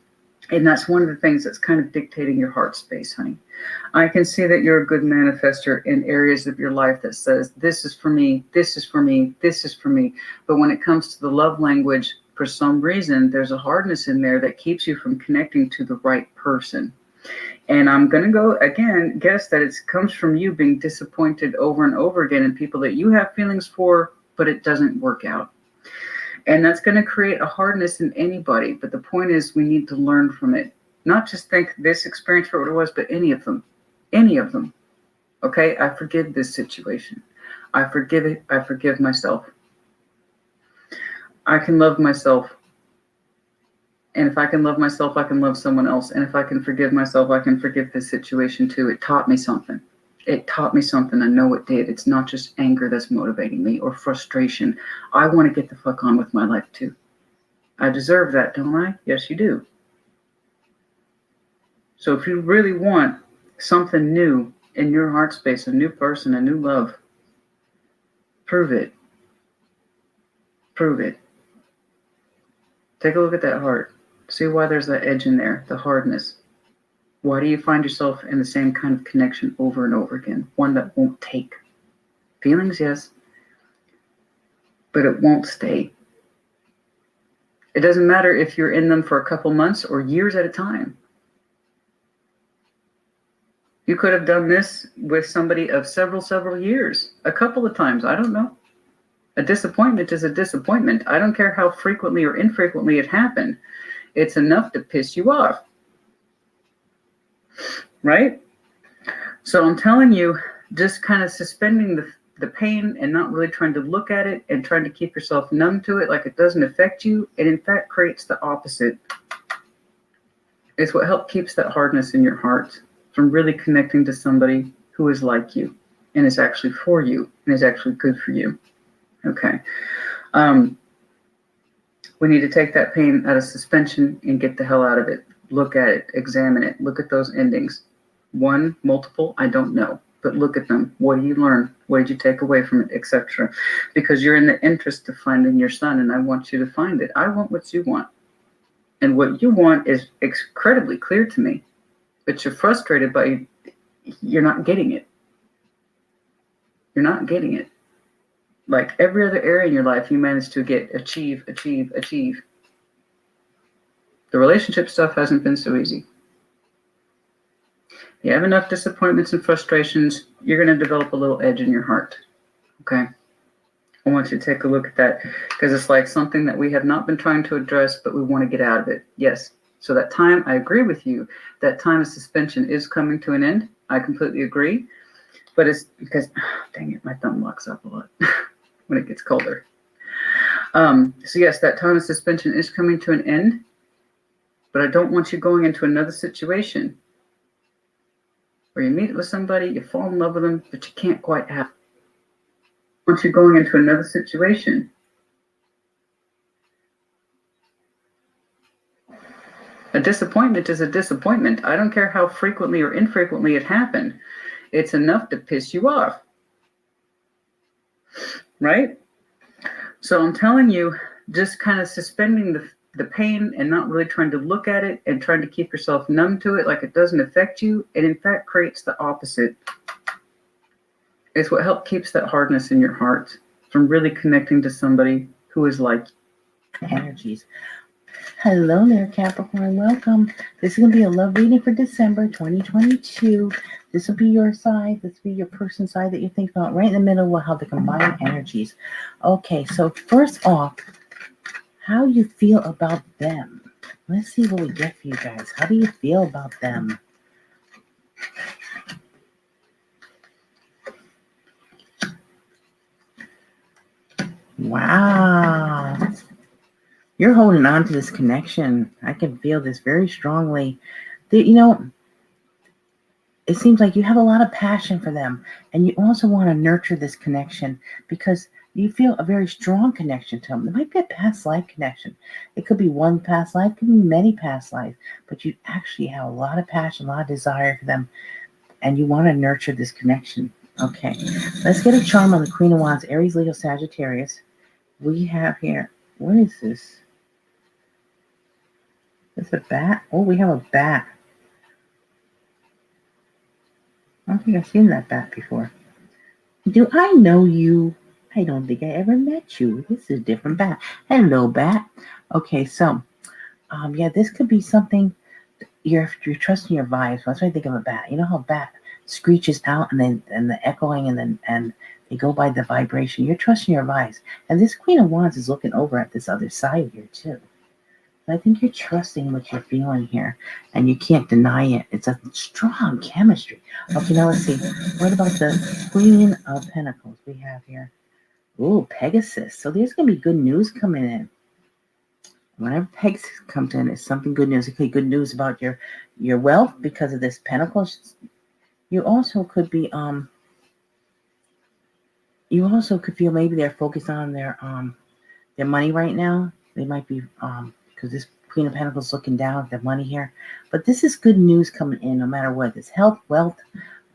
And that's one of the things that's kind of dictating your heart space, honey. I can see that you're a good manifester in areas of your life that says, this is for me, this is for me, this is for me. But when it comes to the love language, for some reason, there's a hardness in there that keeps you from connecting to the right person. And I'm going to go, again, guess that it comes from you being disappointed over and over again in people that you have feelings for, but it doesn't work out. And that's going to create a hardness in anybody. But the point is we need to learn from it. Not just think this experience for what it was, but any of them. Any of them. Okay? I forgive this situation. I forgive it. I forgive myself. I can love myself. And if I can love myself, I can love someone else. And if I can forgive myself, I can forgive this situation too. It taught me something. it taught me something. I know it did. It's not just anger that's motivating me or frustration. I want to get the fuck on with my life too. I deserve that, don't I? Yes, you do. So if you really want something new in your heart space, a new person, a new love, prove it. Prove it. Take a look at that heart. See why there's that edge in there, the hardness. Why do you find yourself in the same kind of connection over and over again? One that won't take. Feelings, yes, but it won't stay. It doesn't matter if you're in them for a couple months or years at a time. You could have done this with somebody of several years, a couple of times. I don't know. A disappointment is a disappointment. I don't care how frequently or infrequently it happened. It's enough to piss you off. Right? So I'm telling you, just kind of suspending the pain and not really trying to look at it and trying to keep yourself numb to it like it doesn't affect you. It in fact creates the opposite. It's what keeps that hardness in your heart from really connecting to somebody who is like you and is actually for you and is actually good for you. Okay. We need to take that pain out of suspension and get the hell out of it. Look at it, examine it, look at those endings. One, multiple, I don't know, but look at them. What do you learn? What did you take away from it, etc.? Because you're in the interest of finding your son, and I want you to find it. I want what you want. And what you want is incredibly clear to me, but you're frustrated by you're not getting it. You're not getting it. Like every other area in your life, you manage to achieve. The relationship stuff hasn't been so easy. You have enough disappointments and frustrations, you're going to develop a little edge in your heart. Okay? I want you to take a look at that because it's like something that we have not been trying to address, but we want to get out of it. Yes. So that time, I agree with you, that time of suspension is coming to an end. I completely agree. But it's because, dang it, my thumb locks up a lot when it gets colder. So yes, that time of suspension is coming to an end, but I don't want you going into another situation where you meet with somebody, you fall in love with them, but you can't quite have. Once you're going into another situation, a disappointment is a disappointment. I don't care how frequently or infrequently it happened. It's enough to piss you off. Right? So I'm telling you, just kind of suspending the pain and not really trying to look at it and trying to keep yourself numb to it like it doesn't affect you, it in fact creates the opposite. It's what keeps that hardness in your heart from really connecting to somebody who is like energies. Hello there, Capricorn. Welcome. This is going to be a love reading for December 2022. This will be your side. This will be your person side that you think about. Right in the middle, we'll have the combined energies. Okay, so first off, how you feel about them. Let's see what we get for you guys. How do you feel about them? Wow. You're holding on to this connection. I can feel this very strongly. It seems like you have a lot of passion for them, and you also want to nurture this connection because you feel a very strong connection to them. It might be a past life connection. It could be one past life, it could be many past lives, but you actually have a lot of passion, a lot of desire for them, and you want to nurture this connection. Okay, let's get a charm on the Queen of Wands, Aries, Leo, Sagittarius. We have here, what is this? Is it a bat? Oh, we have a bat. I don't think I've seen that bat before. Do I know you? I don't think I ever met you. This is a different bat. Hello, bat. Okay, so, yeah, this could be something. You're trusting your vibes. That's why I think of a bat. You know how a bat screeches out and the echoing and they go by the vibration. You're trusting your vibes. And this Queen of Wands is looking over at this other side here too. I think you're trusting what you're feeling here, and you can't deny it. It's a strong chemistry. Okay, now let's see. What about the Queen of Pentacles we have here? Ooh, Pegasus. So there's going to be good news coming in. Whenever Pegasus comes in, it's something good news. It could be good news about your wealth because of this Pentacles. You also could be you also could feel maybe they're focused on their money right now. They might be because this Queen of Pentacles looking down at their money here. But this is good news coming in no matter what. It's health, wealth,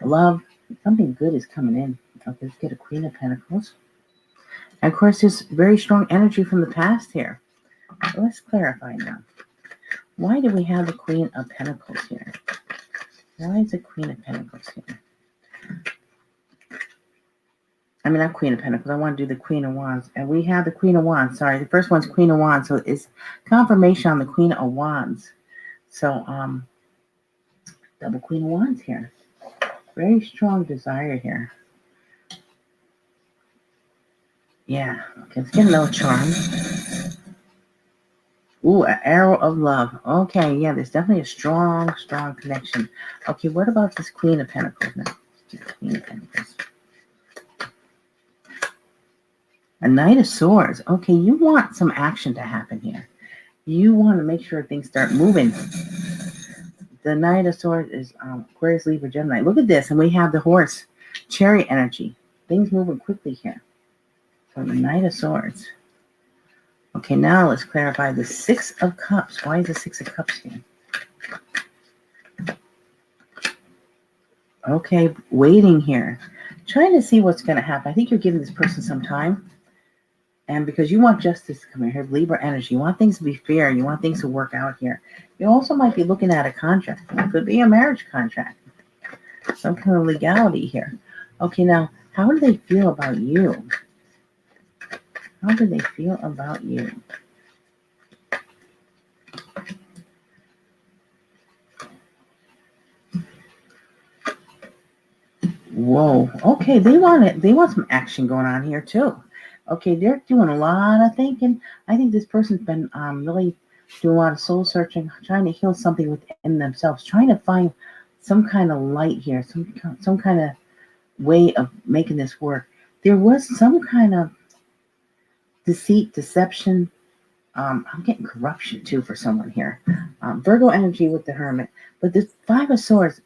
love. Something good is coming in. Okay, let's get a Queen of Pentacles. And of course, there's very strong energy from the past here. So let's clarify now. Why do we have the Queen of Pentacles here? Why is the Queen of Pentacles here? I mean, not Queen of Pentacles. I want to do the Queen of Wands. And we have the Queen of Wands. Sorry, the first one's Queen of Wands. So it's confirmation on the Queen of Wands. So, double Queen of Wands here. Very strong desire here. Yeah. Okay, let's get another charm. Ooh, an arrow of love. Okay, yeah, there's definitely a strong, strong connection. Okay, what about this Queen of Pentacles now? Queen of Pentacles. A Knight of Swords. Okay, you want some action to happen here. You want to make sure things start moving. The Knight of Swords is Aquarius, Libra, Gemini. Look at this, and we have the horse. Chariot energy. Things moving quickly here. So the Knight of Swords. Okay, now let's clarify the Six of Cups. Why is the Six of Cups here? Okay, waiting here. Trying to see what's going to happen. I think you're giving this person some time. And because you want justice to come in here, Libra energy. You want things to be fair. You want things to work out here. You also might be looking at a contract. It could be a marriage contract. Some kind of legality here. Okay, now, how do they feel about you? How do they feel about you? Whoa. Okay, they want it. They want some action going on here too. Okay, they're doing a lot of thinking. I think this person's been really doing a lot of soul searching, trying to heal something within themselves, trying to find some kind of light here, some kind of way of making this work. There was some kind of deceit, deception. I'm getting corruption too for someone here. Virgo energy with the Hermit. But the Five of Swords,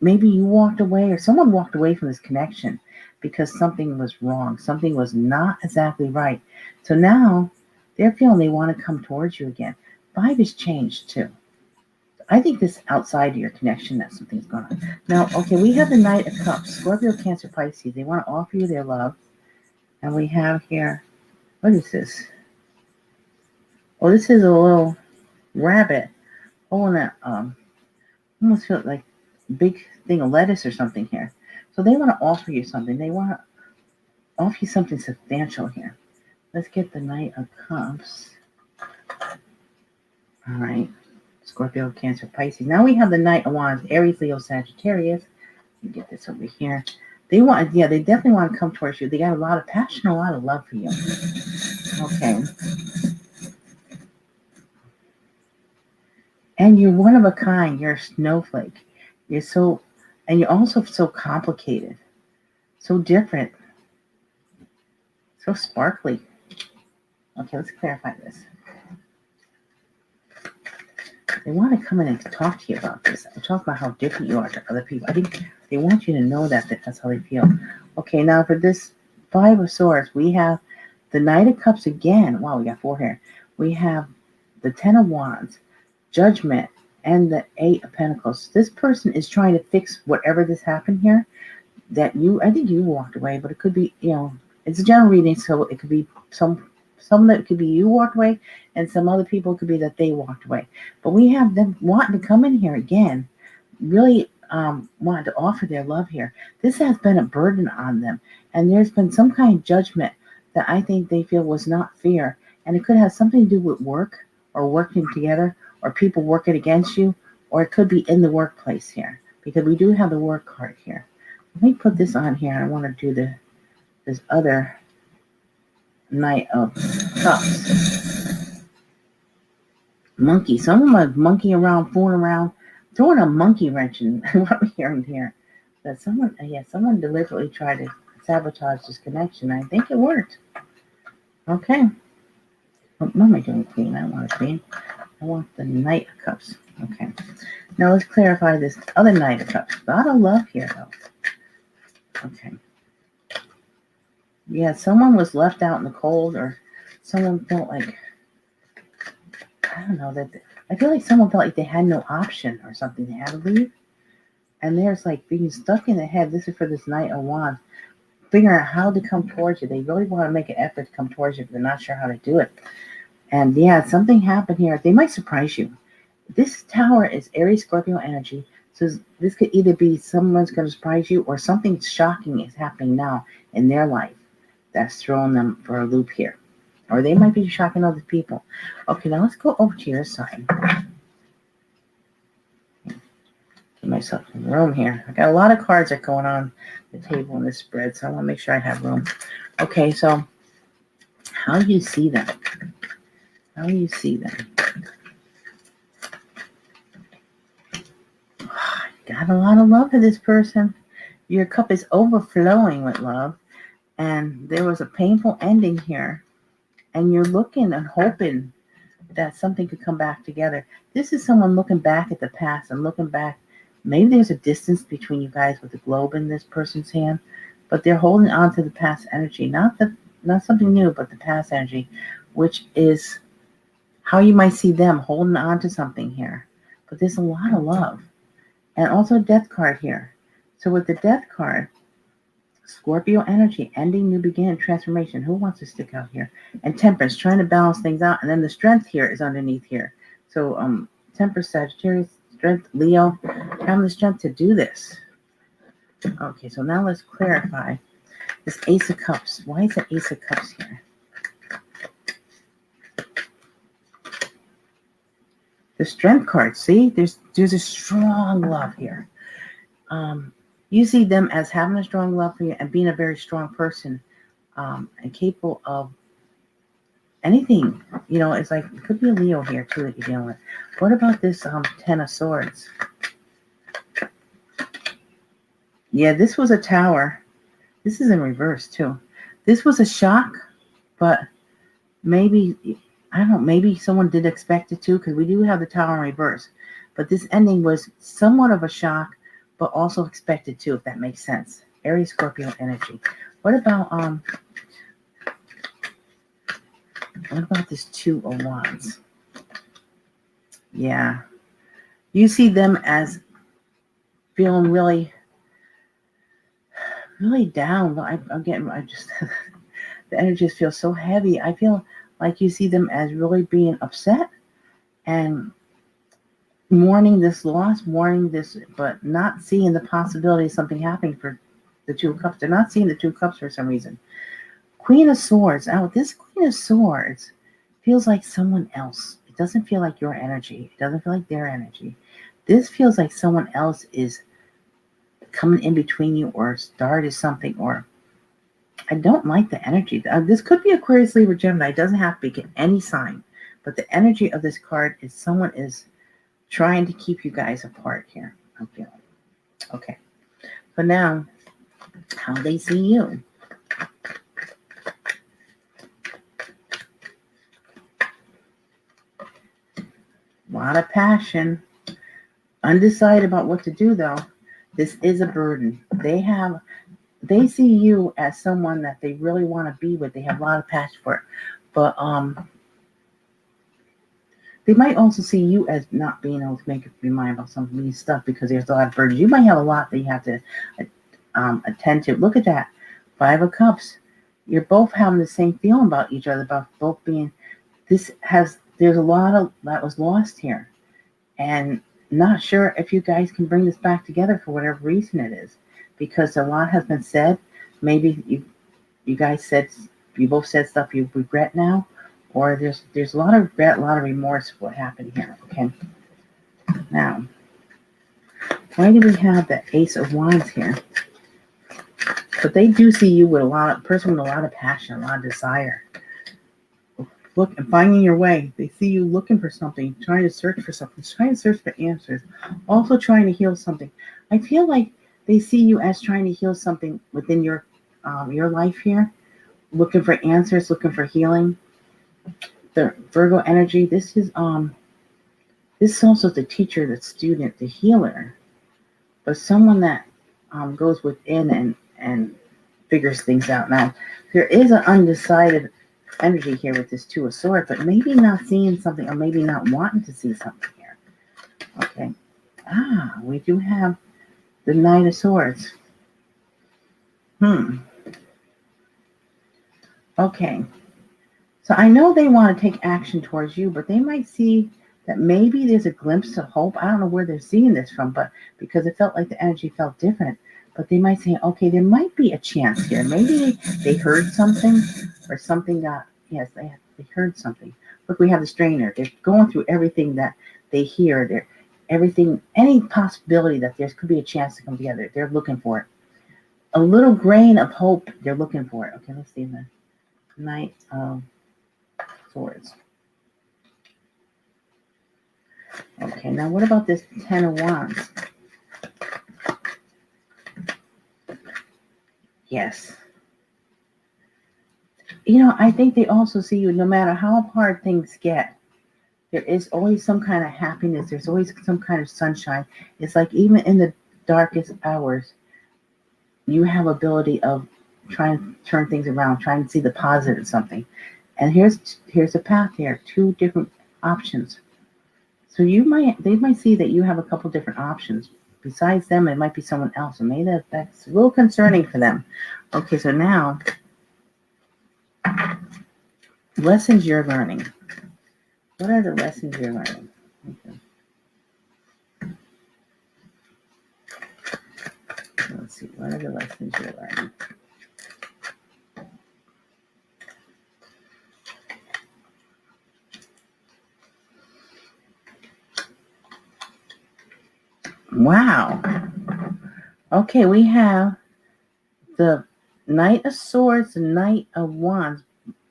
maybe you walked away or someone walked away from this connection because something was wrong. Something was not exactly right. So now they're feeling they want to come towards you again. Five has changed too. I think this outside of your connection that something's going on. Now, okay, we have the Knight of Cups. Scorpio, Cancer, Pisces. They want to offer you their love. And we have here, what is this? Oh, this is a little rabbit holding that, almost feel like a big thing of lettuce or something here. So they want to offer you something. They want to offer you something substantial here. Let's get the Knight of Cups. All right. Scorpio, Cancer, Pisces. Now we have the Knight of Wands, Aries, Leo, Sagittarius. Let me get this over here. They want, yeah, they definitely want to come towards you. They got a lot of passion, a lot of love for you. Okay. And you're one of a kind. You're a snowflake. You're so, and you're also so complicated, so different, so sparkly. Okay, let's clarify this. They want to come in and talk to you about this. Talk about how different you are to other people. I think they want you to know that that's how they feel. Okay, now for this Five of Swords, we have the Knight of Cups again. Wow, we got four here. We have the Ten of Wands, Judgment, and the Eight of Pentacles. This person is trying to fix whatever this happened here. That I think you walked away, but it could be, it's a general reading, so it could be some that could be you walked away, and some other people could be that they walked away. But we have them wanting to come in here again, really wanting to offer their love here. This has been a burden on them, and there's been some kind of judgment that I think they feel was not fair, and it could have something to do with work or working together or people working against you, or it could be in the workplace here, because we do have the work card here. Let me put this on here. I want to do this other Knight of Cups. Monkey. Some of them are monkeying around, fooling around, throwing a monkey wrench in what I'm hearing here. That someone deliberately tried to sabotage this connection. I think it worked. Okay. What am I doing, Queen? I don't want a Queen. I want the Knight of Cups. Okay. Now let's clarify this other Knight of Cups. A lot of love here, though. Okay. Yeah, someone was left out in the cold, or someone felt like, I don't know, I feel like someone felt like they had no option or something. They had to leave. And there's like being stuck in the head. This is for this Knight of Wands. Figuring out how to come towards you. They really want to make an effort to come towards you, but they're not sure how to do it. And yeah, something happened here. They might surprise you. This Tower is Aries Scorpio energy. So this could either be someone's going to surprise you, or something shocking is happening now in their life that's throwing them for a loop here. Or they might be shocking other people. Okay, now let's go over to your side. Give myself some room here. I got a lot of cards that are going on the table in this spread, so I want to make sure I have room. Okay, so how do you see them? How do you see them? Got a lot of love for this person. Your cup is overflowing with love, and there was a painful ending here, and you're looking and hoping that something could come back together. This is someone looking back at the past and looking back. Maybe there's a distance between you guys with the globe in this person's hand, but they're holding on to the past energy, not something new, but the past energy, which is how you might see them holding on to something here. But there's a lot of love. And also a Death card here. So with the Death card, Scorpio energy, ending, new beginning, transformation. Who wants to stick out here? And Temperance, trying to balance things out. And then the Strength here is underneath here. So Temperance, Sagittarius, Strength, Leo, having the strength to do this. Okay, so now let's clarify this Ace of Cups. Why is the Ace of Cups here? The Strength card, see? There's a strong love here. You see them as having a strong love for you and being a very strong person, and capable of anything. You know, it's like, it could be a Leo here too that you're dealing with. What about this Ten of Swords? Yeah, this was a Tower. This is in reverse too. This was a shock, but maybe, I don't know, maybe someone did expect it too, because we do have the Tower in reverse. But this ending was somewhat of a shock, but also expected too, if that makes sense. Aries Scorpio energy. What about this Two of Wands? Yeah. You see them as feeling really down. The energy just feels so heavy. I feel like you see them as really being upset and mourning this loss, mourning this, but not seeing the possibility of something happening for the Two of Cups. They're not seeing the Two of Cups for some reason. Queen of Swords. Now, this Queen of Swords feels like someone else. It doesn't feel like your energy. It doesn't feel like their energy. This feels like someone else is coming in between you, or started something, or I don't like the energy. This could be Aquarius, Libra, Gemini. It doesn't have to be any sign, but the energy of this card is someone is trying to keep you guys apart here. I'm feeling. Okay. But now, how they see you. A lot of passion. Undecided about what to do, though. This is a burden. They see you as someone that they really want to be with. They have a lot of passion for it. But they might also see you as not being able to make up your mind about some of these stuff, because there's a lot of burdens. You might have a lot that you have to attend to. Look at that. Five of Cups. You're both having the same feeling about each other, about both being, there's a lot of that was lost here. And not sure if you guys can bring this back together for whatever reason it is, because a lot has been said. Maybe you guys both said stuff you regret now, or there's a lot of regret, a lot of remorse for what happened here. Okay. Now, why do we have the Ace of Wands here? But they do see you with a person with a lot of passion, a lot of desire. Look and finding your way. They see you looking for something, trying to search for something, trying to search for answers, also trying to heal something. I feel like they see you as trying to heal something within your life here, looking for answers, looking for healing. The Virgo energy. This This is also the teacher, the student, the healer, but someone that goes within and figures things out. Now, there is an undecided energy here with this Two of Swords, but maybe not seeing something or maybe not wanting to see something here. Okay. We do have the Knight of Swords. Okay. So I know they want to take action towards you, but they might see that maybe there's a glimpse of hope. I don't know where they're seeing this from, but because it felt like the energy felt different. But they might say, okay, there might be a chance here. Maybe they heard something or something got, yes, they heard something. Look, we have the strainer. They're going through everything that they hear. They're everything, any possibility that there could be a chance to come together. They're looking for it. A little grain of hope, they're looking for it. Okay, let's see the Knight of Swords. Okay, now what about this Ten of Wands? Yes. I think they also see you no matter how hard things get. There is always some kind of happiness. There's always some kind of sunshine. It's like even in the darkest hours, you have ability of trying to turn things around, trying to see the positive in something. And here's a path here, two different options. So they might see that you have a couple different options. Besides them, it might be someone else. And maybe that's a little concerning for them. Okay, so now, lessons you're learning. What are the lessons you're learning? Okay. Let's see, what are the lessons you're learning? Wow. Okay, we have the Knight of Swords, the Knight of Wands,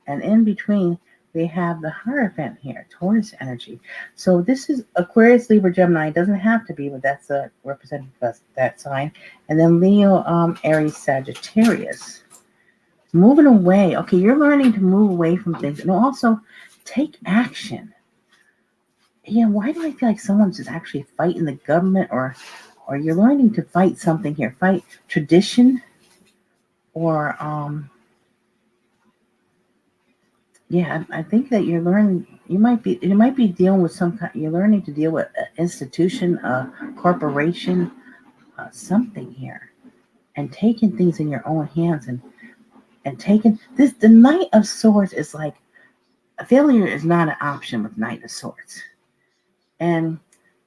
and in between we have the Hierophant here, Taurus energy. So this is Aquarius, Libra, Gemini. It doesn't have to be, but that's a representative of that sign. And then Leo, Aries, Sagittarius. Moving away. Okay, you're learning to move away from things and also take action. Yeah, why do I feel like someone's just actually fighting the government or you're learning to fight something here, fight tradition or yeah, I think that you're learning, you might be dealing with some kind, you're learning to deal with an institution, a corporation, something here and taking things in your own hands and taking this, the Knight of Swords is like, a failure is not an option with Knight of Swords. And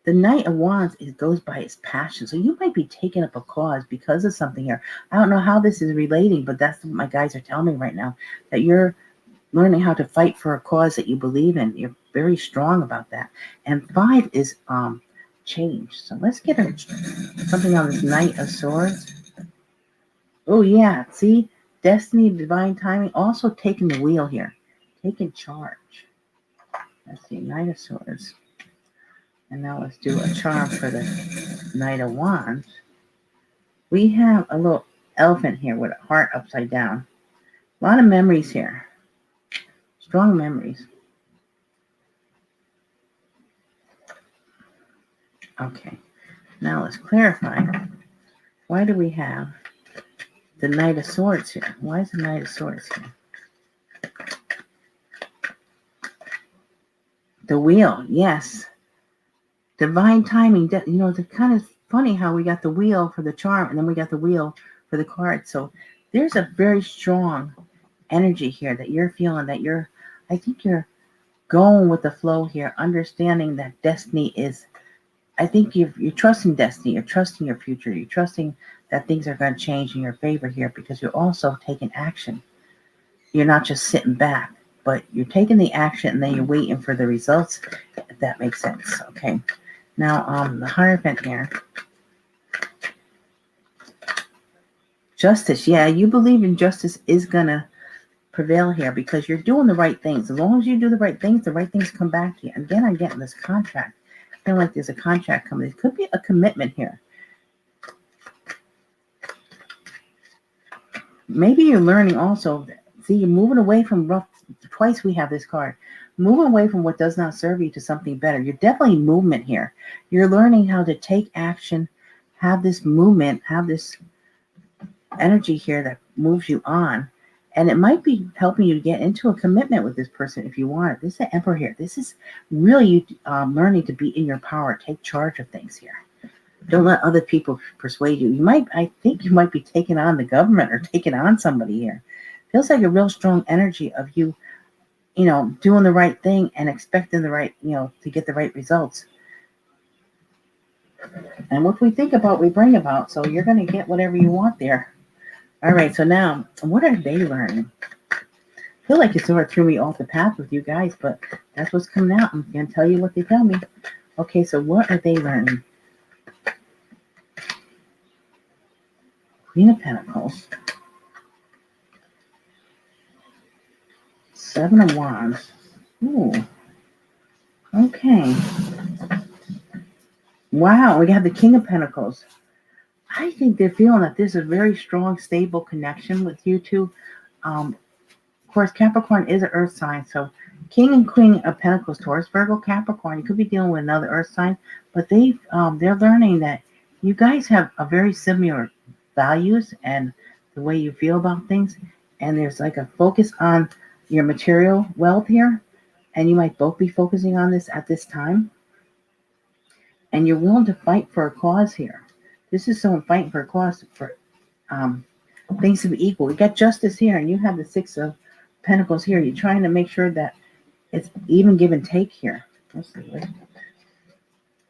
the Knight of Wands, it goes by its passion. So you might be taking up a cause because of something here. I don't know how this is relating, but that's what my guys are telling me right now, that you're learning how to fight for a cause that you believe in. You're very strong about that. And 5 is change. So let's get something on this Knight of Swords. Oh yeah, see, destiny, divine timing, also taking the wheel here, taking charge. Let's see, Knight of Swords. And now let's do a charm for the Knight of Wands. We have a little elephant here with a heart upside down. A lot of memories here. Strong memories. Okay. Now let's clarify. Why do we have the Knight of Swords here? Why is the Knight of Swords here? The wheel, yes. Divine timing. It's kind of funny how we got the wheel for the charm and then we got the wheel for the card. So there's a very strong energy here that you're feeling, that I think you're going with the flow here, understanding that destiny is, I think you're trusting destiny, you're trusting your future, you're trusting that things are going to change in your favor here because you're also taking action. You're not just sitting back, but you're taking the action and then you're waiting for the results, if that makes sense. Okay. Now, the Hierophant here. Justice. Yeah, you believe in justice is going to prevail here because you're doing the right things. As long as you do the right things come back to you. Again, I'm getting this contract. I feel like there's a contract coming. It could be a commitment here. Maybe you're learning also. See, you're moving away from rough. Twice we have this card. Move away from what does not serve you to something better. You're definitely movement here. You're learning how to take action, have this movement, have this energy here that moves you on. And it might be helping you to get into a commitment with this person if you want it. This is the Emperor here. This is really you learning to be in your power, take charge of things here. Don't let other people persuade you. I think you might be taking on the government or taking on somebody here. Feels like a real strong energy of you, doing the right thing and expecting the right, to get the right results. And what we think about, we bring about. So you're going to get whatever you want there. All right. So now, what are they learning? I feel like it sort of threw me off the path with you guys, but that's what's coming out. I'm going to tell you what they tell me. Okay. So what are they learning? Queen of Pentacles. 7 of Wands. Ooh. Okay. Wow, we have the King of Pentacles. I think they're feeling that there's a very strong, stable connection with you two. Of course, Capricorn is an earth sign, so King and Queen of Pentacles, Taurus, Virgo, Capricorn. You could be dealing with another earth sign, but they're learning that you guys have a very similar values and the way you feel about things, and there's like a focus on your material wealth here, and you might both be focusing on this at this time, and you're willing to fight for a cause here. This is someone fighting for a cause for things to be equal. We got justice here, and you have the 6 of Pentacles here. You're trying to make sure that it's even give and take here. Let's see.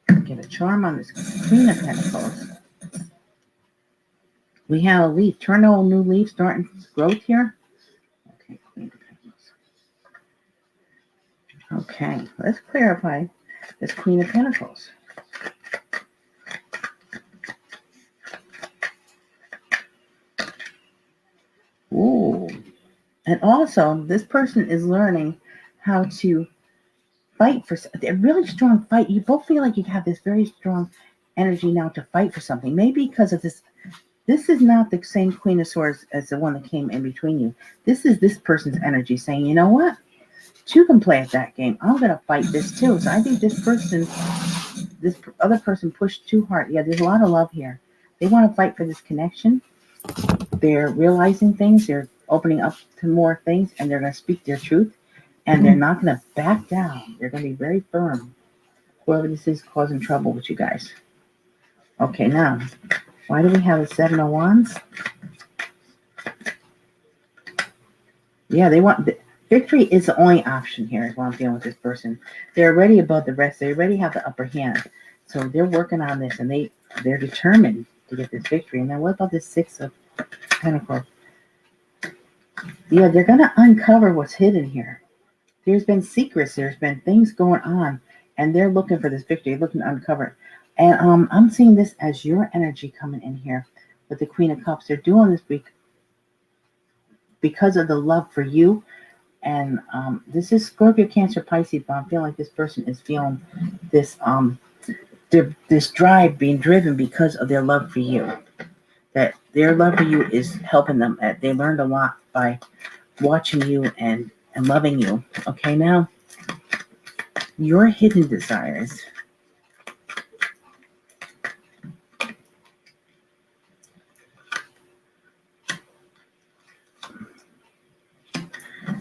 Let's get a charm on this Queen of Pentacles. We have a leaf, turn a new leaf, starting growth here. Okay, Queen of Pentacles. Okay, let's clarify this Queen of Pentacles. Ooh. And also, this person is learning how to fight for a really strong fight. You both feel like you have this very strong energy now to fight for something. Maybe because of this. This is not the same Queen of Swords as the one that came in between you. This is this person's energy saying, you know what? Two can play at that game. I'm going to fight this too. So I think this other person pushed too hard. Yeah, there's a lot of love here. They want to fight for this connection. They're realizing things. They're opening up to more things, and they're going to speak their truth, and they're not going to back down. They're going to be very firm. Whoever this is causing trouble with you guys. Okay, now, why do we have a 7 of Wands? Yeah, they want victory is the only option here is what I'm dealing with this person. They're already above the rest. They already have the upper hand. So they're working on this, and they're determined to get this victory. And then what about this 6 of Pentacles? Yeah, they're going to uncover what's hidden here. There's been secrets. There's been things going on, and they're looking for this victory. They're looking to uncover it. And I'm seeing this as your energy coming in here with the Queen of Cups. They're doing this because of the love for you. And this is Scorpio, Cancer, Pisces, but I'm feeling like this person is feeling this this drive being driven because of their love for you. That their love for you is helping them. They learned a lot by watching you and loving you. Okay, now your hidden desires.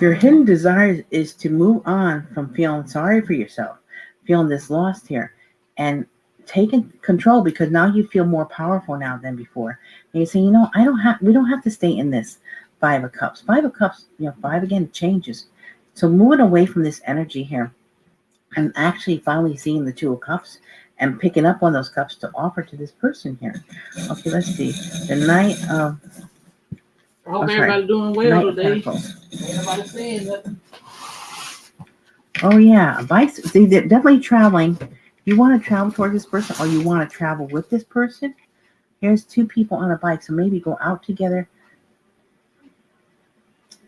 Your hidden desire is to move on from feeling sorry for yourself, feeling this lost here, and taking control because now you feel more powerful now than before. And you say, we don't have to stay in this 5 of Cups. 5 of Cups, 5 again changes. So moving away from this energy here and actually finally seeing the 2 of Cups and picking up on those cups to offer to this person here. Okay, let's see. The Knight of... I hope everybody's doing well today. Everybody's saying that. Oh yeah, bikes. See, they're definitely traveling. You want to travel towards this person, or you want to travel with this person. Here's 2 people on a bike, so maybe go out together.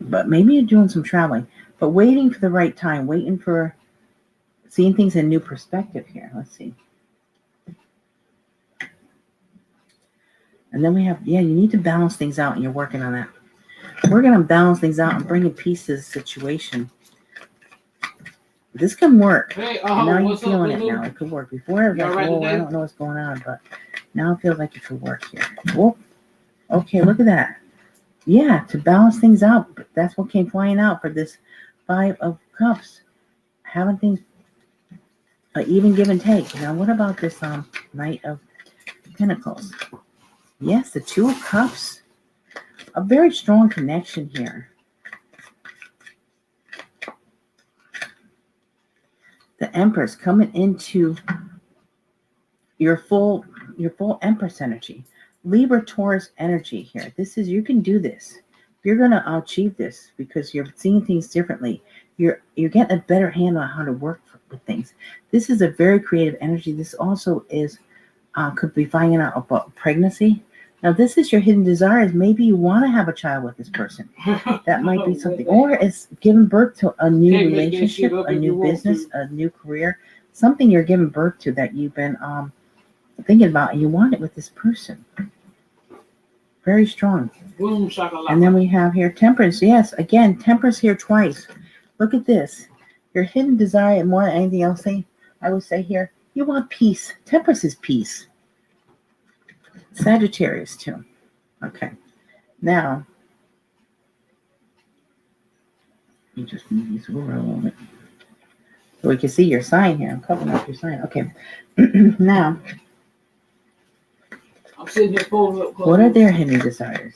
But maybe you're doing some traveling, but waiting for the right time, waiting for seeing things in a new perspective here. Let's see. And then we have, you need to balance things out, and you're working on that. We're going to balance things out and bring in peace to the situation. This can work. Hey, And now you're what's up, feeling it Lulu? now. It could work. Before it was You like, alright whoa, I today? don't know what's going on, but now it feels like it could work here. Whoa. Okay, look at that. Yeah, to balance things out. That's what came flying out for this 5 of Cups. Having things even give and take. Now, what about this Knight of Pentacles? Yes, the 2 of Cups. A very strong connection here. The Empress coming into your full Empress energy. Libra Taurus energy here. This is, you can do this. You're going to achieve this because you're seeing things differently. You're getting a better handle on how to work with things. This is a very creative energy. This also is could be finding out about pregnancy. Now, this is your hidden desires. Maybe you want to have a child with this person. That might be something. Or it's giving birth to a new relationship, a new business, a new career. Something you're giving birth to that you've been thinking about and you want it with this person. Very strong. And then we have here Temperance. Yes, again, Temperance here twice. Look at this. Your hidden desire, and more than anything else, I would say here, you want peace. Temperance is peace. Sagittarius too. Okay. Now, let me just move these over a little bit. So we can see your sign here. I'm covering up your sign. Okay. Now, I'm sitting here folding up. what are their hidden desires?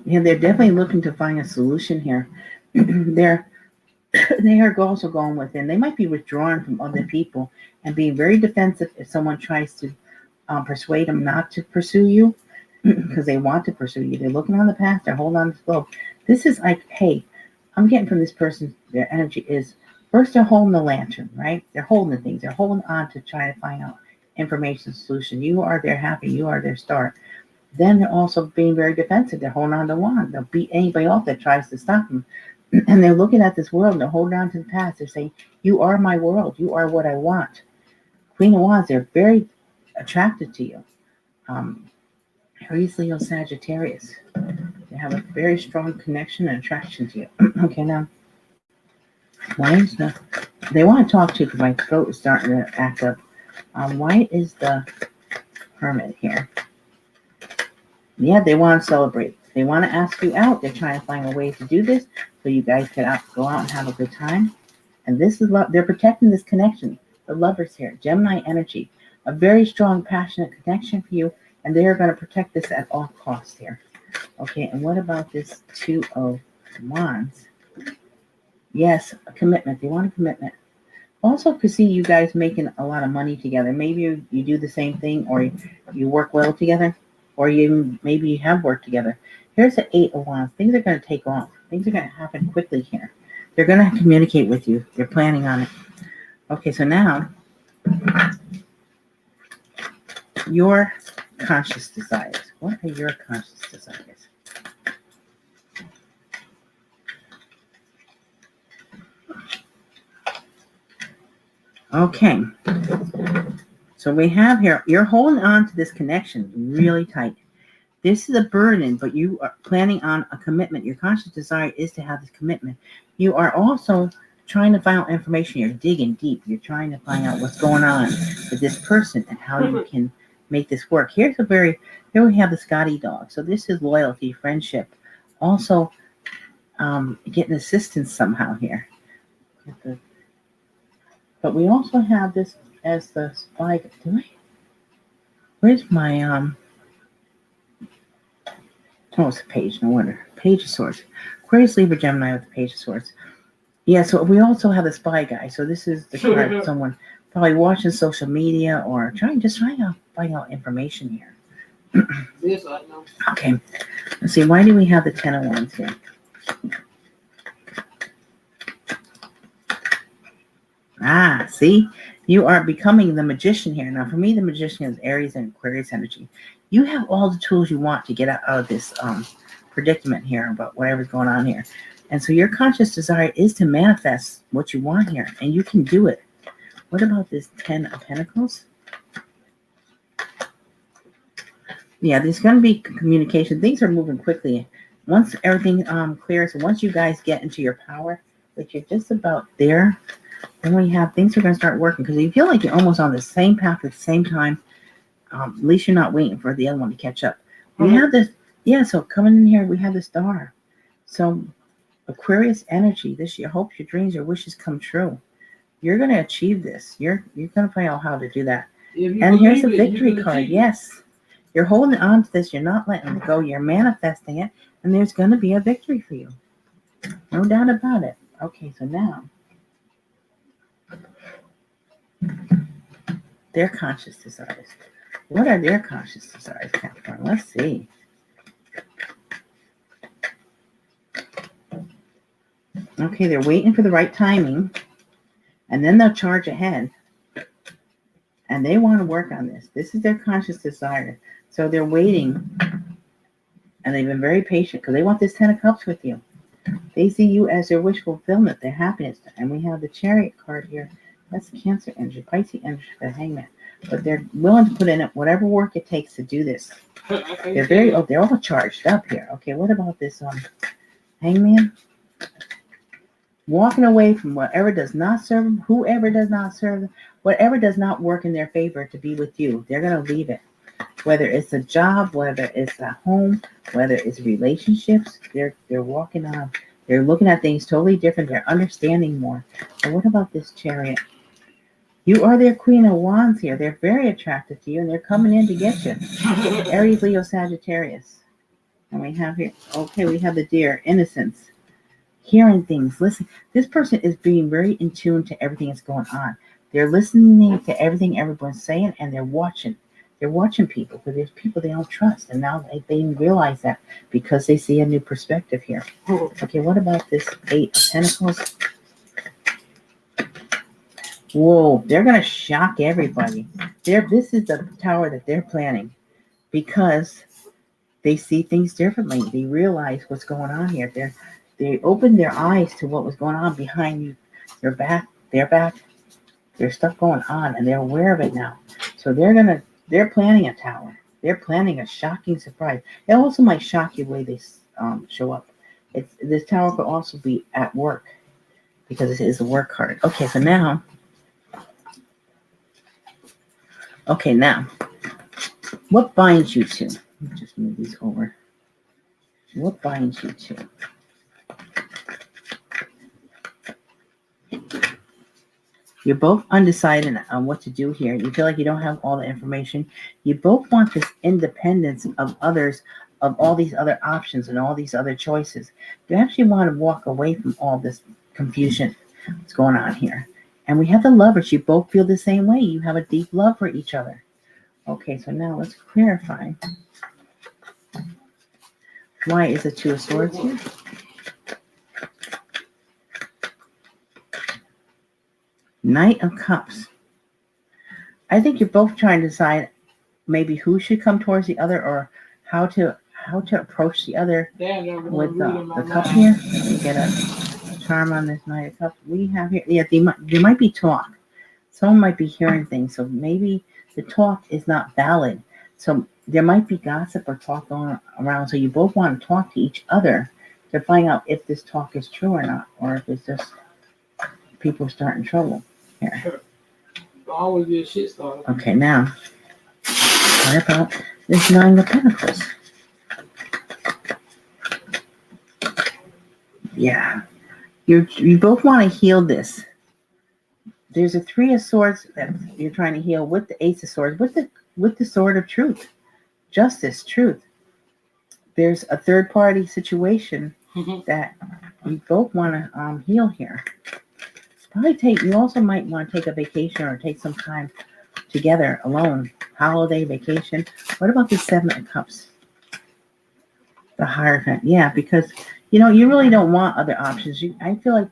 Yeah, they're definitely looking to find a solution here. They are also going within. They might be withdrawing from other people and being very defensive if someone tries to persuade them not to pursue you because they want to pursue you. They're looking on the past. They're holding on to the flow. This is like, hey, I'm getting from this person, their energy is, first they're holding the lantern, right? They're holding the things. They're holding on to try to find out information solution. You are their happy. You are their star. Then they're also being very defensive. They're holding on to one. They'll beat anybody else that tries to stop them. And they're looking at this world and they're holding on to the past. They're saying, you are my world. You are what I want. Queen of Wands, they're very attracted to you. Aries, Leo, Sagittarius. They have a very strong connection and attraction to you. Okay, now, why is they want to talk to you because my throat is starting to act up. Why is the Hermit here? Yeah, they want to celebrate. They want to ask you out. They're trying to find a way to do this so you guys can go out and have a good time. And this is love. They're protecting this connection. The Lovers here, Gemini energy, a very strong, passionate connection for you, and they are going to protect this at all costs here. Okay, and what about this 2 of Wands? Yes, a commitment. They want a commitment. Also, could see you guys making a lot of money together. Maybe you do the same thing, or you work well together. Or maybe you have worked together. Here's the 8 of Wands. Things are going to take off. Things are going to happen quickly here. They're going to communicate with you. They're planning on it. Okay, so now, your conscious desires. What are your conscious desires? Okay. So we have here, you're holding on to this connection really tight. This is a burden, but you are planning on a commitment. Your conscious desire is to have this commitment. You are also trying to find out information. You're digging deep. You're trying to find out what's going on with this person and how you can make this work. Here we have the Scotty dog. So this is loyalty, friendship. Also, getting assistance somehow here. But we also have this as the spy. Where's my oh, it's a page, no wonder. Page of Swords. Aquarius, Libra, Gemini with the Page of Swords. Yeah, so we also have the spy guy. So this is the card of someone probably watching social media or trying to find out information here. This I know. Okay, let's see. Why do we have the 10 of Wands here? See? You are becoming the magician here. Now, for me, the magician is Aries and Aquarius energy. You have all the tools you want to get out of this predicament here about whatever's going on here. And so your conscious desire is to manifest what you want here, and you can do it. What about this 10 of Pentacles? Yeah, there's going to be communication. Things are moving quickly. Once everything clears, once you guys get into your power, which you're just about there, then we have things are going to start working because you feel like you're almost on the same path at the same time. At least you're not waiting for the other one to catch up. We have this, yeah. So coming in here, we have the star. So Aquarius energy. This your hopes, your dreams, your wishes come true. You're going to achieve this. You're going to find out how to do that. And here's the victory card. Yes. You're holding on to this. You're not letting it go. You're manifesting it. And there's going to be a victory for you. No doubt about it. Okay, so now their conscious desires. What are their conscious desires, Capricorn? Let's see. Okay, they're waiting for the right timing. And then they'll charge ahead. And they want to work on this. This is their conscious desire. So they're waiting. And they've been very patient because they want this 10 of Cups with you. They see you as their wish fulfillment, their happiness. And we have the Chariot card here. That's Cancer energy, Pisces energy for the Hangman. But they're willing to put in whatever work it takes to do this. They're all charged up here. Okay, what about this Hangman? Walking away from whatever does not serve them, whoever does not serve them, whatever does not work in their favor to be with you. They're going to leave it. Whether it's a job, whether it's a home, whether it's relationships, they're walking on. They're looking at things totally different. They're understanding more. And what about this Chariot? You are their Queen of Wands here. They're very attracted to you, and they're coming in to get you. Aries, Leo, Sagittarius. And we have here, okay, we have the Deer, Innocence. Hearing things, listen. This person is being very in tune to everything that's going on. They're listening to everything everyone's saying, and they're watching. They're watching people, because there's people they don't trust, and now they realize that because they see a new perspective here. Okay, what about this 8 of Pentacles? Whoa, they're going to shock everybody. This is the tower that they're planning because they see things differently. They realize what's going on here. They opened their eyes to what was going on behind you, their back. There's stuff going on, and they're aware of it now. So they're planning a tower. They're planning a shocking surprise. It also might shock you the way they show up. This tower could also be at work because it is a work card. Okay, so now. Okay, now, what binds you to? Let me just move these over. What binds you to? You're both undecided on what to do here. You feel like you don't have all the information. You both want this independence of others, of all these other options and all these other choices. You actually want to walk away from all this confusion that's going on here. And we have the Lovers. You both feel the same way. You have a deep love for each other. Okay, so now let's clarify. Why is the 2 of Swords here? Knight of Cups. I think you're both trying to decide maybe who should come towards the other or how to approach the other with the cup here. Let me get a charm on this Knight of Cups. We have here, yeah, there might be talk. Someone might be hearing things, so maybe the talk is not valid. So there might be gossip or talk going around. So you both want to talk to each other to find out if this talk is true or not, or if it's just people starting trouble here. Always be a shit starter. Okay, now what about this 9 of Pentacles? Yeah, you both want to heal this. There's a 3 of Swords that you're trying to heal with the Ace of Swords, with the Sword of Truth, justice, truth. There's a third party situation that you both want to heal here. You also might want to take a vacation or take some time together alone. Holiday, vacation. What about the 7 of Cups? The Hierophant. Yeah, because you really don't want other options. I feel like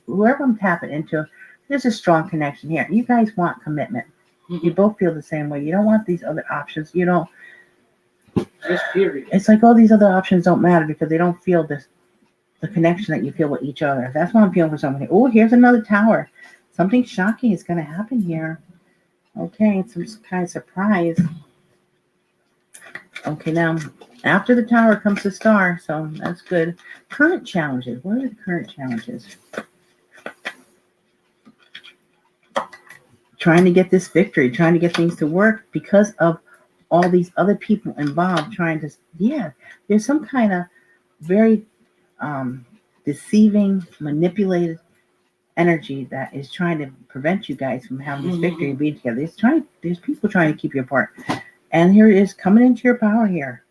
whoever I'm tapping into, there's a strong connection here. You guys want commitment. You both feel the same way. You don't want these other options. You don't. Just period. It's like all these other options don't matter because they don't feel the connection that you feel with each other. That's what I'm feeling for someone. Oh, here's another tower. Something shocking is going to happen here. Okay, it's some kind of surprise. Okay, now after the Tower comes the Star, so that's good. Current challenges. What are the current challenges? Trying to get this victory, trying to get things to work because of all these other people involved trying to, yeah, there's some kind of very deceiving, manipulated energy that is trying to prevent you guys from having this victory and being together. There's people trying to keep you apart. And here it is coming into your power here.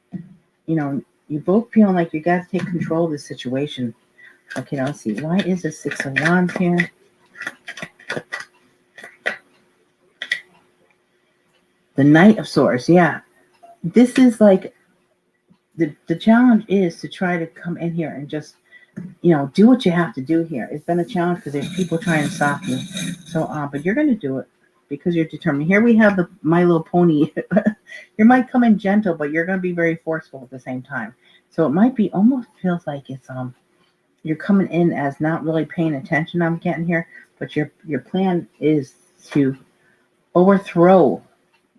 You know, you both feeling like you got to take control of this situation. Okay, now let's see. Why is the Six of Wands here? The Knight of Swords, yeah. This is like, the challenge is to try to come in here and just, you know, do what you have to do here. It's been a challenge because there's people trying to stop you. So, but you're going to do it because you're determined. Here we have the My Little Pony. You might come in gentle, but you're going to be very forceful at the same time. So it might be, almost feels like it's, you're coming in as not really paying attention, I'm getting here, but your plan is to overthrow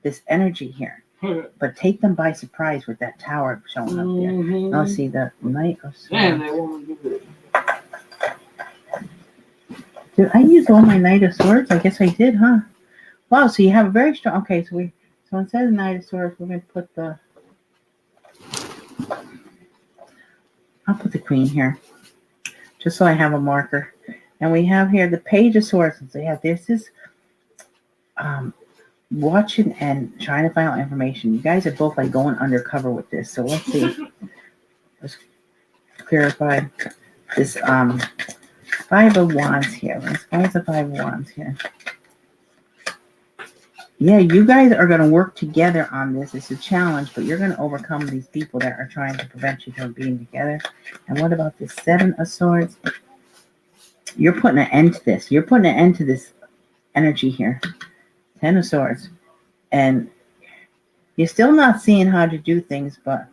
this energy here, but take them by surprise with that Tower showing up there. Now let's see, the Knight of Swords. Did I use all my Knight of Swords? I guess I did, huh? Wow, so you have a very strong, okay, so instead of Knight of Swords, we're going to put I'll put the Queen here, just so I have a marker. And we have here the Page of Swords. So yeah, this is watching and trying to find out information. You guys are both like going undercover with this. So let's see. Let's clarify this Five of Wands here. Why is the Five of Wands here? Yeah, you guys are going to work together on this. It's a challenge, but you're going to overcome these people that are trying to prevent you from being together. And what about the Seven of Swords? You're putting an end to this. You're putting an end to this energy here. Ten of Swords. And you're still not seeing how to do things, but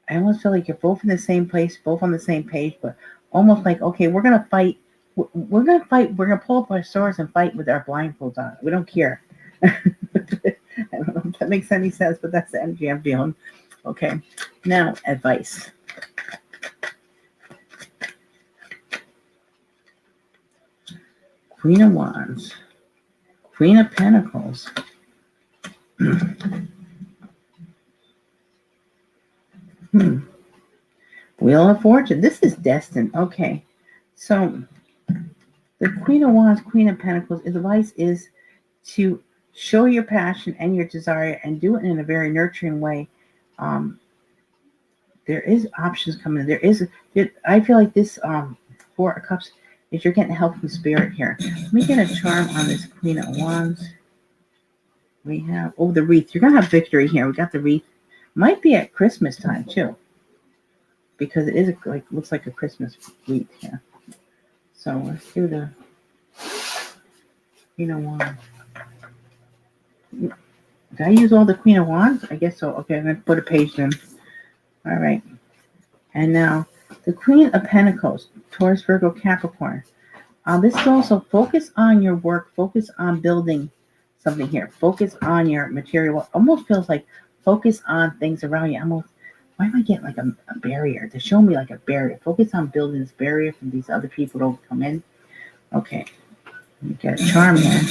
I almost feel like you're both in the same place, both on the same page, but almost like, okay, we're going to fight. We're going to fight. We're going to pull up our swords and fight with our blindfolds on. We don't care. I don't know if that makes any sense, but that's the energy I'm feeling. Okay, now advice. Queen of Wands, Queen of Pentacles. Wheel of Fortune. This is destined. Okay, so the Queen of Wands, Queen of Pentacles. Advice is to show your passion and your desire and do it in a very nurturing way. There is options coming. I feel like this Four of Cups is you're getting help from Spirit here. Let me get a charm on this Queen of Wands. We have, the wreath. You're going to have victory here. We got the wreath. Might be at Christmas time too, because it is looks like a Christmas wreath here. So let's do the Queen of Wands. Did I use all the Queen of Wands? I guess so. Okay, I'm going to put a page in. All right. And now the Queen of Pentacles, Taurus, Virgo, Capricorn. This is also focus on your work. Focus on building something here. Focus on your material. Almost feels like focus on things around you. Why am I getting like a barrier? To show me like a barrier. Focus on building this barrier from these other people who don't come in. Okay. Let me get a charm here.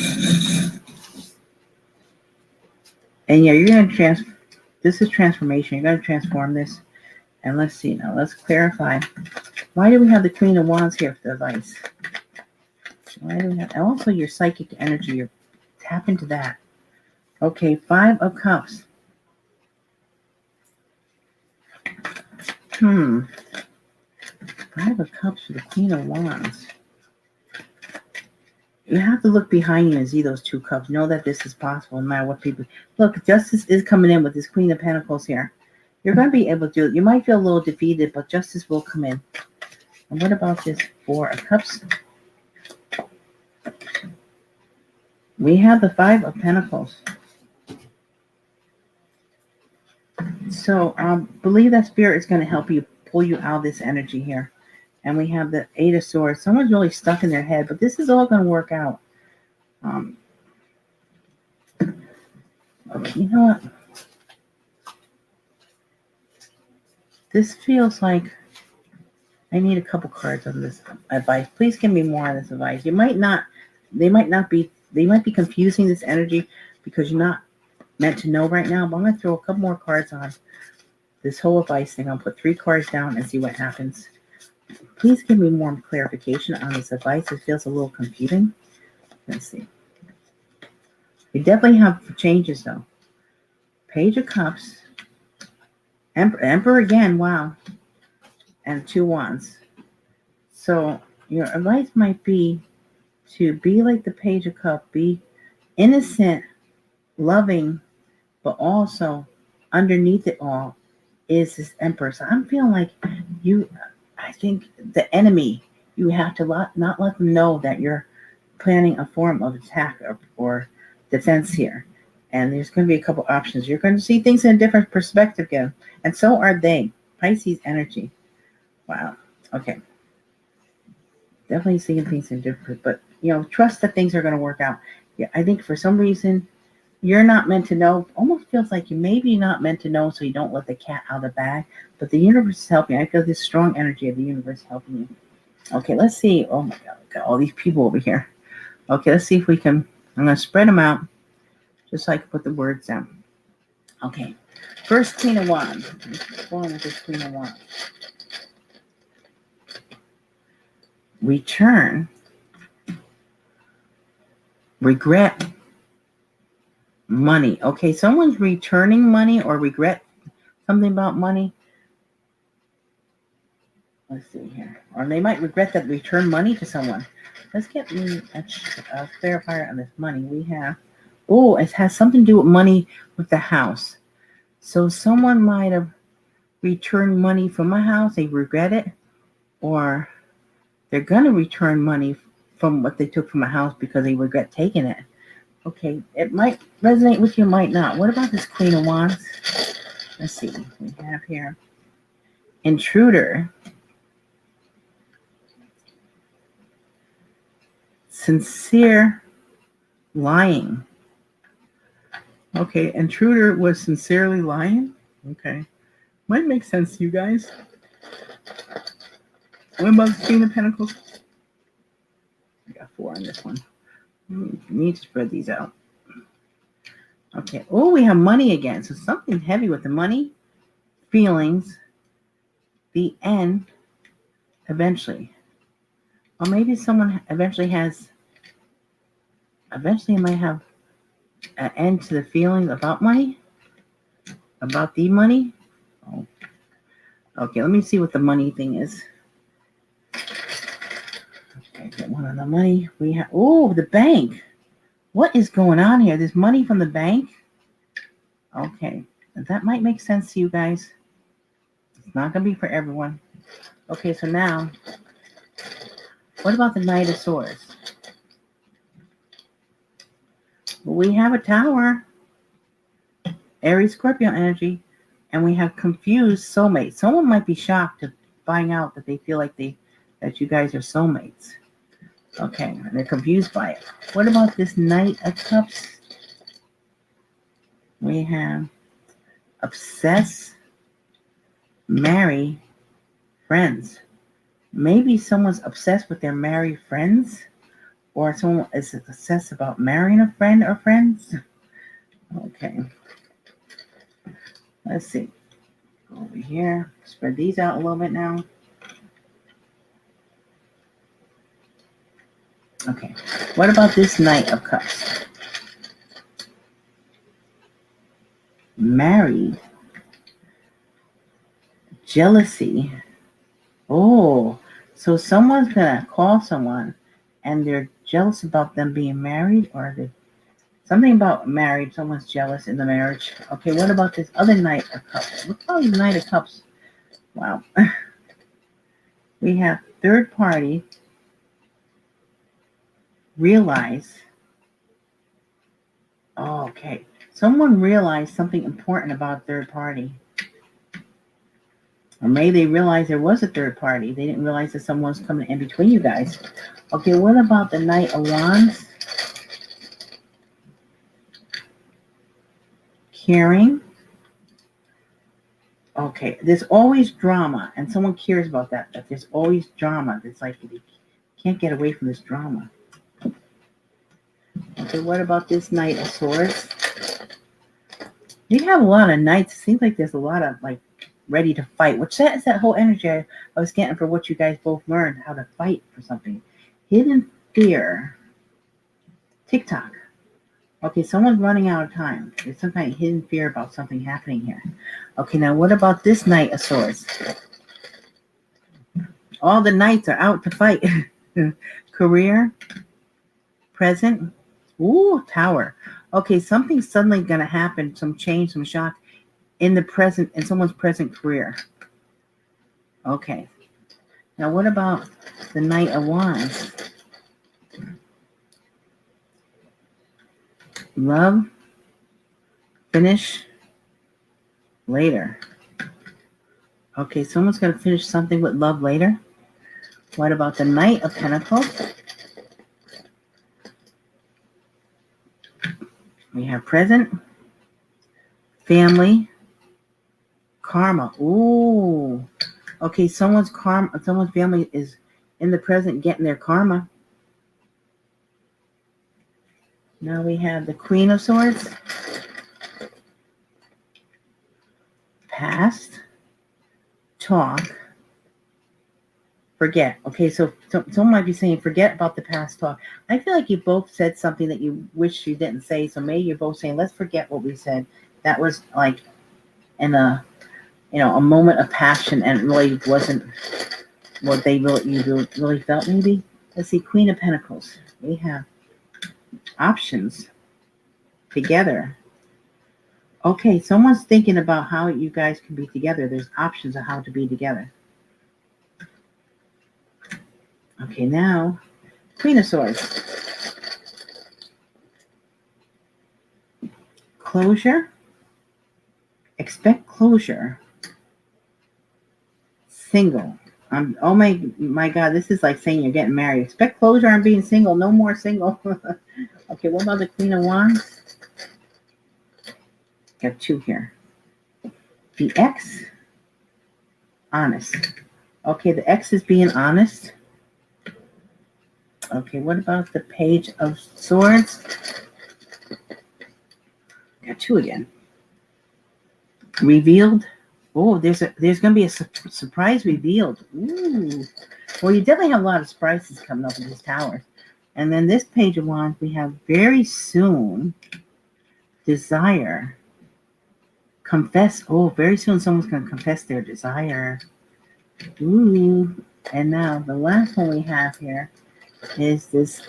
And yeah, you're going to this is transformation. You're going to transform this. And let's see now. Let's clarify. Why do we have the Queen of Wands here for the advice? Why do we have, and also your psychic energy. You're tap into that. Okay, Five of Cups. Five of Cups for the Queen of Wands. You have to look behind you and see those two cups. Know that this is possible no matter what people... Look, justice is coming in with this Queen of Pentacles here. You're going to be able to do it. You might feel a little defeated, but justice will come in. And what about this Four of Cups? We have the Five of Pentacles. So believe that Spirit is going to help you pull you out of this energy here. And we have the Eight of Swords. Someone's really stuck in their head, but this is all going to work out. Okay, you know what? This feels like I need a couple cards on this advice. Please give me more on this advice. They might be confusing this energy because you're not meant to know right now, but I'm going to throw a couple more cards on this whole advice thing. I'll put 3 cards down and see what happens. Please give me more clarification on this advice. It feels a little confusing. Let's see. We definitely have changes though. Page of Cups. Emperor again, wow. And 2 Wands. So your advice might be to be like the Page of Cups, be innocent, loving, but also underneath it all is this Emperor. So I'm feeling like I think the enemy, you have to not let them know that you're planning a form of attack or defense here. And there's going to be a couple options. You're going to see things in a different perspective again. And so are they. Pisces energy. Wow. Okay. Definitely seeing things in different, but trust that things are going to work out. Yeah, I think for some reason you're not meant to know. Almost feels like you maybe not meant to know, so you don't let the cat out of the bag. But the universe is helping. I feel this strong energy of the universe helping you. Okay, let's see. Oh my God, got all these people over here. Okay, let's see if we can. I'm going to spread them out just so I can put the words down. Okay, first Queen of Wands. What's going on with this Queen of Wands? Return, regret, money. Okay, someone's returning money or regret something about money. Let's see here. Or they might regret that return money to someone. Let's get me a clarifier on this money. We have, it has something to do with money with the house. So someone might have returned money from a house. They regret it. Or they're going to return money from what they took from a house because they regret taking it. Okay, it might resonate with you, might not. What about this Queen of Wands? Let's see. We have here intruder, sincere lying. Okay, intruder was sincerely lying. Okay, might make sense to you guys. What about the Queen of Pentacles? I got 4 on this one. Need to spread these out. Okay. Oh, we have money again. So something heavy with the money, feelings, the end, eventually. Or maybe someone eventually might have an end to the feelings about money, about the money. Oh. Okay, let me see what the money thing is. Okay, get one on the money. We have, the bank. What is going on here? There's money from the bank. Okay, that might make sense to you guys. It's not going to be for everyone. Okay, so now, what about the Knight of Swords? Well, we have a Tower, Aries Scorpio energy, and we have confused soulmates. Someone might be shocked to find out that they feel like that you guys are soulmates. Okay, and they're confused by it. What about this Knight of Cups? We have obsess, marry, friends. Maybe someone's obsessed with their married friends, or someone is obsessed about marrying a friend or friends. Okay. Let's see. Go over here. Spread these out a little bit now. Okay. What about this Knight of Cups? Married. Jealousy. Oh, so someone's going to call someone and they're jealous about them being married, or something about married, someone's jealous in the marriage. Okay, what about this other Knight of Cups? Look how these Knight of Cups. Wow. We have third party, realize. Oh, okay. Someone realized something important about third party. Or maybe they realized there was a third party. They didn't realize that someone was coming in between you guys. Okay, what about the Knight of Wands? Caring. Okay, there's always drama, and someone cares about that. That there's always drama. It's like you can't get away from this drama. Okay, what about this Knight of Swords? You have a lot of knights. It seems like there's a lot of like ready to fight, which that is that whole energy I was getting for what you guys both learned, how to fight for something. Hidden fear. TikTok. Okay, someone's running out of time. There's some kind of hidden fear about something happening here. Okay, now what about this Knight of Swords? All the knights are out to fight. Career. Present. Ooh, Tower. Okay, something's suddenly going to happen. Some change, some shock in the present, in someone's present career. Okay. Now what about the Knight of Wands? Love. Finish later. Okay, someone's going to finish something with love later. What about the Knight of Pentacles? We have present, family, karma. Ooh. Okay, someone's family is in the present getting their karma. Now we have the Queen of Swords. Past, talk, forget. Okay, so someone might be saying forget about the past talk. I feel like you both said something that you wish you didn't say. So maybe you're both saying, let's forget what we said. That was like in a moment of passion, and it really wasn't what you really felt. Maybe. Let's see, Queen of Pentacles. We have options together. Okay, someone's thinking about how you guys can be together. There's options of how to be together. Okay, now, Queen of Swords. Closure. Expect closure. Single. Oh my God, this is like saying you're getting married. Expect closure on being single. No more single. Okay, what about the Queen of Wands? Got two here. The X. Honest. Okay, the X is being honest. Okay, what about the Page of Swords? Got two again. Revealed. Oh, there's going to be a surprise revealed. Ooh. Well, you definitely have a lot of surprises coming up in this tower. And then this Page of Wands, we have very soon. Desire. Confess. Oh, very soon someone's going to confess their desire. Ooh. And now the last one we have here is this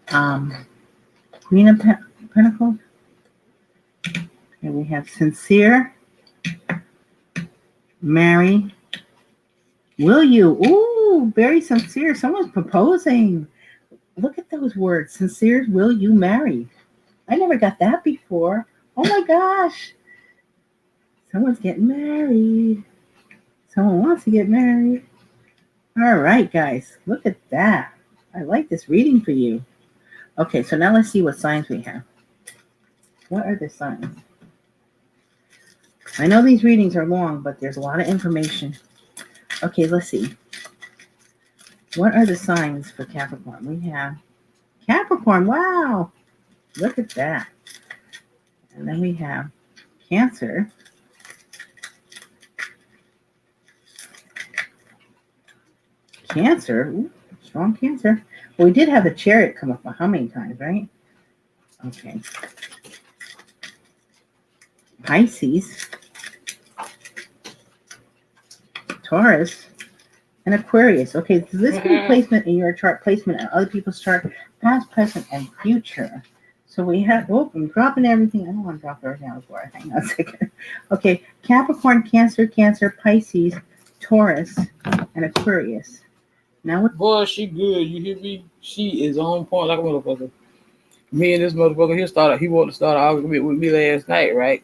Queen of Pentacles. And we have sincere. Marry. Will you? Ooh, very sincere. Someone's proposing. Look at those words. Sincere, will you marry? I never got that before. Oh my gosh. Someone's getting married. Someone wants to get married. All right, guys. Look at that. I like this reading for you. Okay, so now let's see what signs we have. What are the signs? I know these readings are long, but there's a lot of information. Okay, let's see. What are the signs for Capricorn? We have Capricorn. Wow. Look at that. And then we have Cancer. Cancer. Ooh, strong Cancer. Well, we did have the Chariot come up how many times, right? Okay. Pisces. Taurus, and Aquarius. Okay, so this can be placement in your chart, placement and other people's chart, past, present, and future. So we have, I'm dropping everything. I don't want to drop everything out before. Hang on a second. Okay, Capricorn, Cancer, Pisces, Taurus, and Aquarius. Now what? Boy, she good. You hear me? She is on point like a motherfucker. Me and this motherfucker, he wanted to start an argument with me last night, right?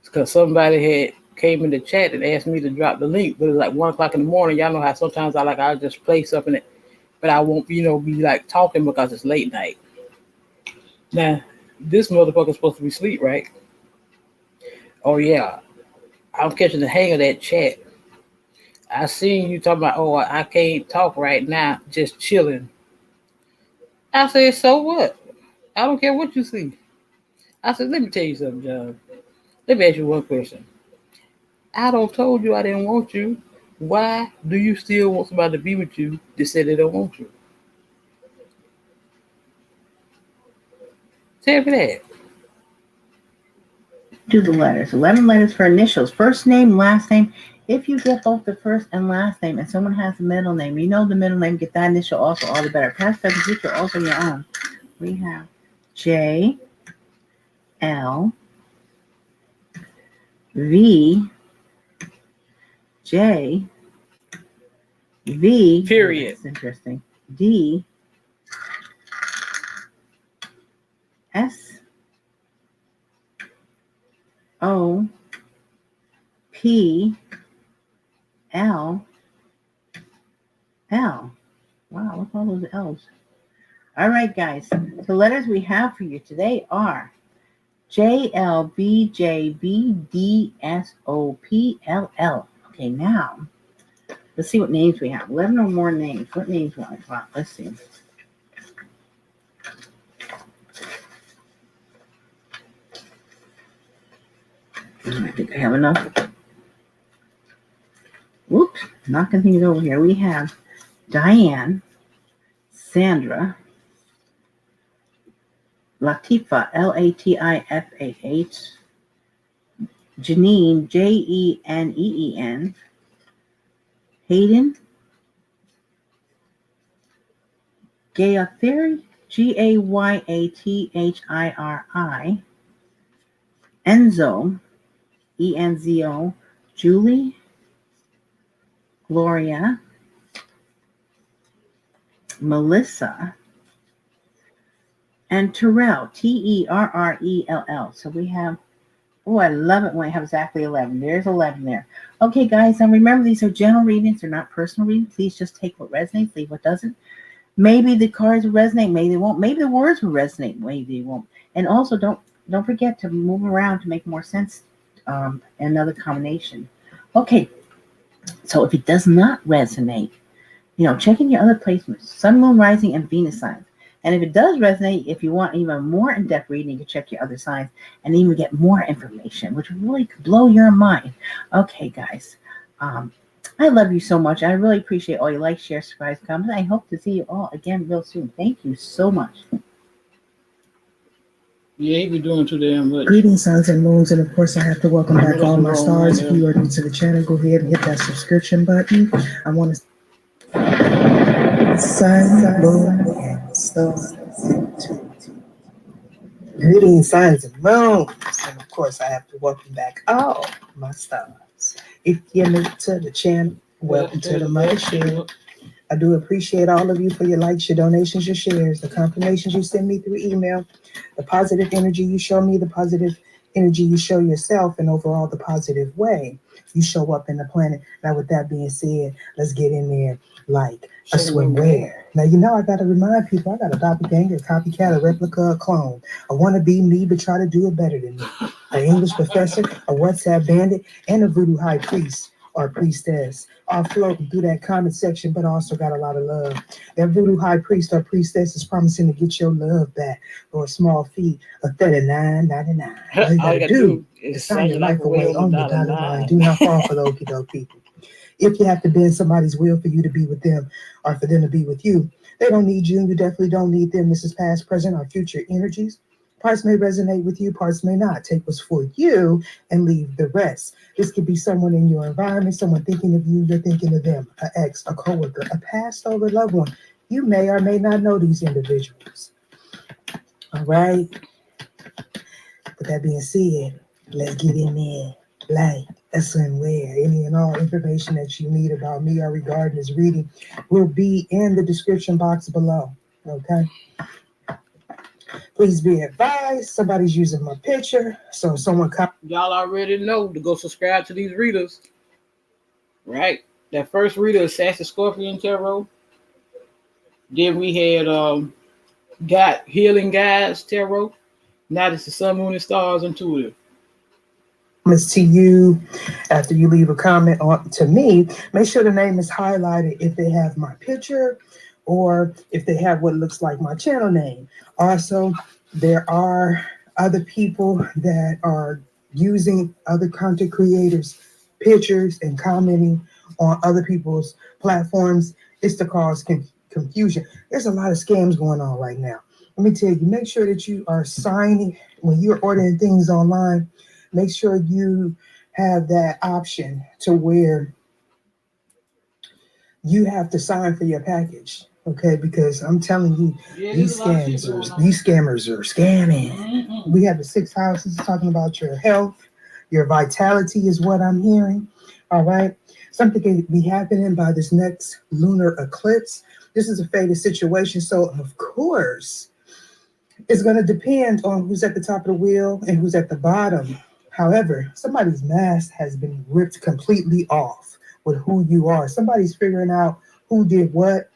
Because somebody had came in the chat and asked me to drop the link, but it's like 1 o'clock in the morning. Y'all know how sometimes I'll just play something, but I won't, be like talking because it's late night. Now, this motherfucker's supposed to be asleep, right? Oh yeah, I'm catching the hang of that chat. I seen you talking about, oh, I can't talk right now, just chilling. I said, so what? I don't care what you see. I said, let me tell you something, John. Let me ask you one question. I don't told you I didn't want you. Why do you still want somebody to be with you that said they don't want you? Tell me that. Do the letters. 11 letters for initials. First name, last name. If you get both the first and last name and someone has a middle name, you know the middle name, get that initial also, all the better. Past, present, future, also your own. We have J, L, V, J, V. Period. That's interesting. D, S, O, P, L, L. Wow, look at all those L's. All right, guys. The letters we have for you today are J, L, B, J, B, D, S, O, P, L, L. Okay, now, let's see what names we have. 11 or more names. What names will I got? Let's see. I think I have enough. Whoops, knocking things over here. We have Diane, Sandra, Latifa, Latifah, Janine, Jeneen, Hayden, Gayathiri, Gayatiri, Enzo, Enzo, Julie, Gloria, Melissa, and Terrell, Terrell. So we have, oh, I love it when I have exactly 11. There's 11 there. Okay, guys, and remember these are general readings. They're not personal readings. Please just take what resonates, leave what doesn't. Maybe the cards will resonate, maybe they won't. Maybe the words will resonate, maybe they won't. And also, don't forget to move around to make more sense. Another combination. Okay, so if it does not resonate, check in your other placements, Sun, Moon, Rising, and Venus signs. And if it does resonate, if you want even more in-depth reading, you can check your other signs and even get more information, which really could blow your mind. Okay, guys. I love you so much. I really appreciate all your likes, shares, subscribes, comments. I hope to see you all again real soon. Thank you so much. Yeah, he be doing too damn much. Greetings, suns and moons, and of course I have to welcome back all my stars. If you are new to the channel, go ahead and hit that subscription button. I want to sun, moon, and stars. Greetings, suns and moons, and of course I have to welcome back all my stars. If you're new to the channel, welcome to the mothership. I do appreciate all of you for your likes, your donations, your shares, the confirmations you send me through email, the positive energy you show me, the positive energy you show yourself, and overall the positive way you show up in the planet. Now, with that being said, let's get in there like a swimwear. Now, I got to remind people, I got a doppelganger, a copycat, a replica, a clone. I want to be me, but try to do it better than me. An English professor, a WhatsApp bandit, and a voodoo high priest or priestess, all floating through that comment section, but also got a lot of love. That voodoo high priest or priestess is promising to get your love back for a small fee of $39.99. All you gotta do is sign your life away on the dotted line. Do not fall for the okie doke people. If you have to bend somebody's will for you to be with them or for them to be with you, they don't need you and you definitely don't need them. This is past, present, or future energies. Parts may resonate with you, parts may not. Take what's for you and leave the rest. This could be someone in your environment, someone thinking of you, you're thinking of them, an ex, a coworker, a passed over loved one. You may or may not know these individuals. All right. With that being said, let's get in there like a swimwear. Any and all information that you need about me or regarding this reading will be in the description box below. Okay. Please be advised, somebody's using my picture, so someone y'all already know to go subscribe to these readers. Right? That first reader is Sassy Scorpion Tarot. Then we had got Healing Guides Tarot. Now this is Sun, Moon, and Stars Intuitive. comments to you after you leave a comment on to me. Make sure the name is highlighted if they have my picture or if they have what looks like my channel name. Also, there are other people that are using other content creators' pictures and commenting on other people's platforms. It's to cause confusion. There's a lot of scams going on right now. Let me tell you, make sure that you are signing when you're ordering things online. Make sure you have that option to where you have to sign for your package. Okay, because I'm telling you, these scammers are scamming. Mm-hmm. We have the 6 houses talking about your health, your vitality is what I'm hearing. All right. Something can be happening by this next lunar eclipse. This is a fated situation. So of course, it's going to depend on who's at the top of the wheel and who's at the bottom. However, somebody's mask has been ripped completely off with who you are. Somebody's figuring out who did what,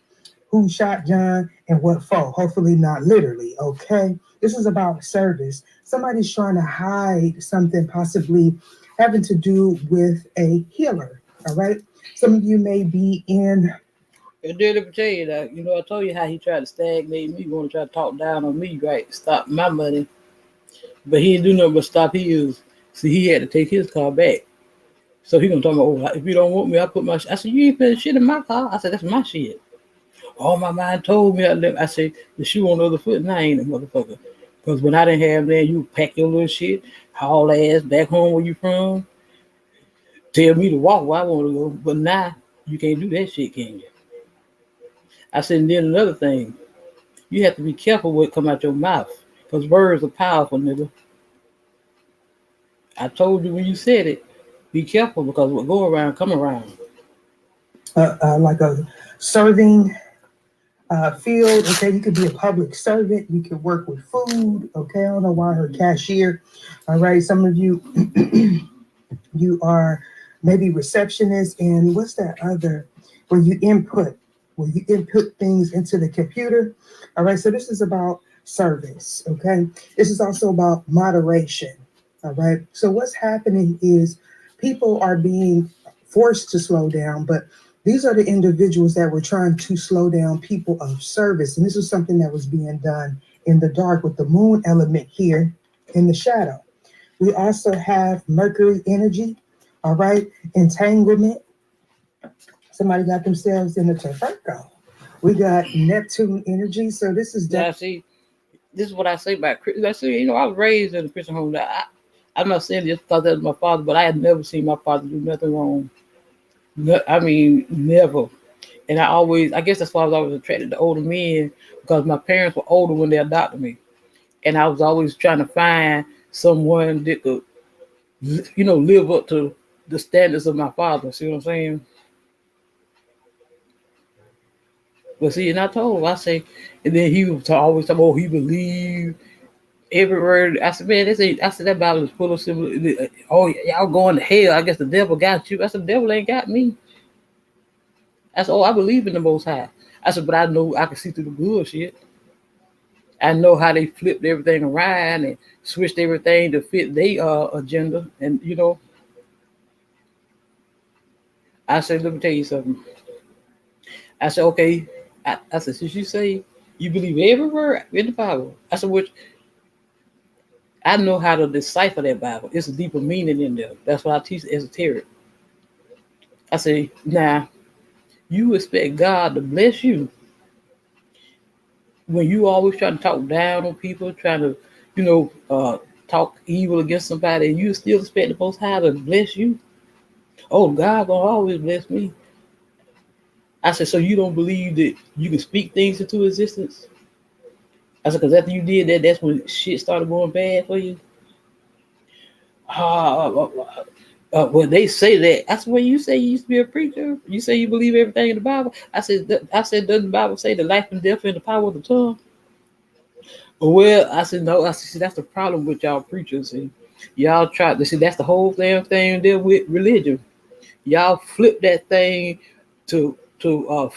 who shot John, and what for. Hopefully not literally, okay? This is about service. Somebody's trying to hide something possibly having to do with a healer, all right? Some of you may be in... And then let me tell you that, I told you how he tried to stagnate me, want to try to talk down on me, right? Stop my money. But he didn't do nothing but stop his. See, he had to take his car back. So he gonna talk about, if you don't want me, I put my I said, you ain't putting shit in my car. I said, that's my shit. Oh, my mind told me. I said, the shoe on the other foot, and I ain't a motherfucker. Because when I didn't have that, you pack your little shit, haul ass back home where you from, tell me to walk where I want to go. But now, you can't do that shit, can you? I said, and then another thing, you have to be careful what come out your mouth. Because words are powerful, nigga. I told you when you said it, be careful because what go around, come around. Like a serving field, okay? You could be a public servant. You could work with food, okay? I don't know why her cashier. All right, some of you, you are maybe receptionists, and what's that other, where you input things into the computer. All right, so this is about service, okay? This is also about moderation, all right? So what's happening is people are being forced to slow down, but these are the individuals that were trying to slow down people of service. And this is something that was being done in the dark with the moon element here in the shadow. We also have Mercury energy, all right? Entanglement. Somebody got themselves in the Virgo. We got Neptune energy. So this is... See, this is what I say about Christian. I say, I was raised in a Christian home. I'm not saying this because that was my father, but I had never seen my father do nothing wrong. I mean, never. And I guess that's why I was always attracted to older men, because my parents were older when they adopted me. And I was always trying to find someone that could, live up to the standards of my father. See what I'm saying? But see, and I told him, I say, and then he was always talking, he believed every word. I said, man, that Bible is full of symbols. Oh, y'all going to hell. I guess the devil got you. I said, the devil ain't got me. I said, I believe in the Most High. I said, but I know I can see through the bullshit. I know how they flipped everything around and switched everything to fit their agenda. And, I said, let me tell you something. I said, okay. I said, since you say you believe every word in the Bible, I said, which I know how to decipher that Bible. It's a deeper meaning in there. That's why I teach esoteric. I say, now, you expect God to bless you when you always try to talk down on people, trying to, talk evil against somebody, and you still expect the Most High to bless you? Oh, God gonna always bless me. I said, so you don't believe that you can speak things into existence? I said, because after you did that, that's when shit started going bad for you. Well, they say that. I said, well, you say you used to be a preacher. You say you believe everything in the Bible. I said, doesn't the Bible say the life and death and the power of the tongue? Well, I said, no. I said, see, that's the problem with y'all preachers. And y'all try to see, that's the whole damn thing there with religion. Y'all flip that thing to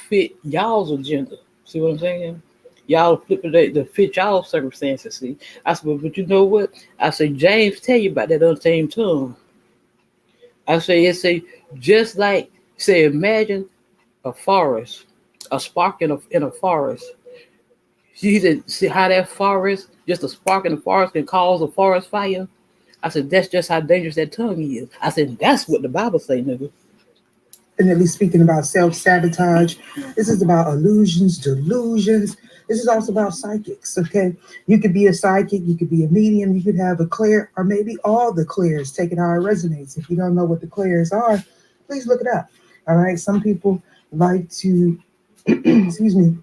fit y'all's agenda. See what I'm saying? Y'all flip it to fit y'all circumstances. See, I said, but you know what? I said, James tell you about that unseen tongue. I say it's a just like say imagine a forest, a spark in a forest. She said, see how that forest, just a spark in the forest can cause a forest fire. I said, that's just how dangerous that tongue is. I said, that's what the Bible say, nigga. Definitely speaking about self-sabotage. This is about illusions, delusions. This is also about psychics, okay? You could be a psychic, you could be a medium, you could have a clair, or maybe all the clairs. Take it how it resonates. If you don't know what the clairs are, please look it up. All right. Some people like to, excuse me,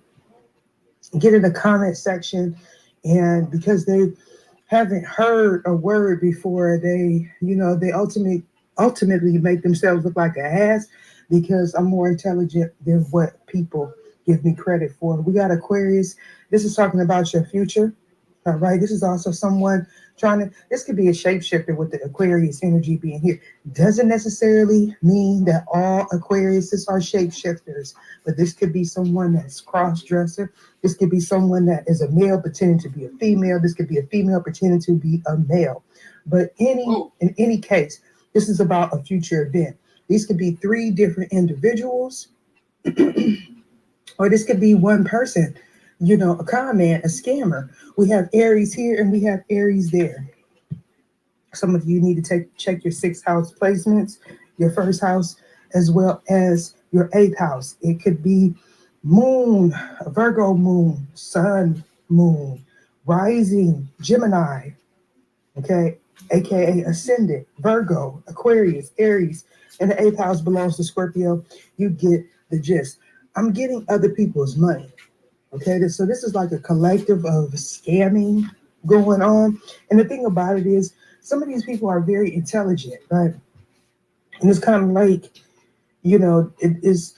get in the comment section, and because they haven't heard a word before, they ultimately make themselves look like an ass because I'm more intelligent than what people give me credit for. We got Aquarius. This is talking about your future. All right. This is also someone this could be a shapeshifter with the Aquarius energy being here. Doesn't necessarily mean that all Aquariuses are shapeshifters, but this could be someone that's cross-dresser. This could be someone that is a male pretending to be a female. This could be a female pretending to be a male. But in any case, this is about a future event. These could be 3 different individuals, or this could be one person, a con man, a scammer. We have Aries here and we have Aries there. Some of you need to check your 6th house placements, your 1st house, as well as your 8th house. It could be moon, Virgo moon, sun, moon, rising, Gemini, okay, aka ascendant, Virgo, Aquarius, Aries, and the 8th house belongs to Scorpio. You get the gist. I'm getting other people's money. Okay, so this is like a collective of scamming going on. And the thing about it is, some of these people are very intelligent, right? And it's kind of like, it is,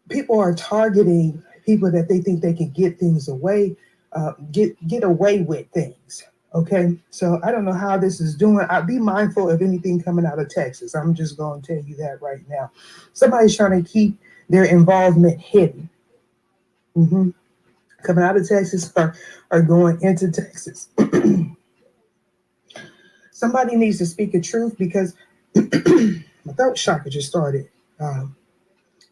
people are targeting people that they think they can get things away, get away with things. Okay, so I don't know how this is doing. I'd be mindful of anything coming out of Texas. I'm just going to tell you that right now. Somebody's trying to keep their involvement hidden. Coming out of Texas or going into Texas. Somebody needs to speak the truth because my throat chakra just started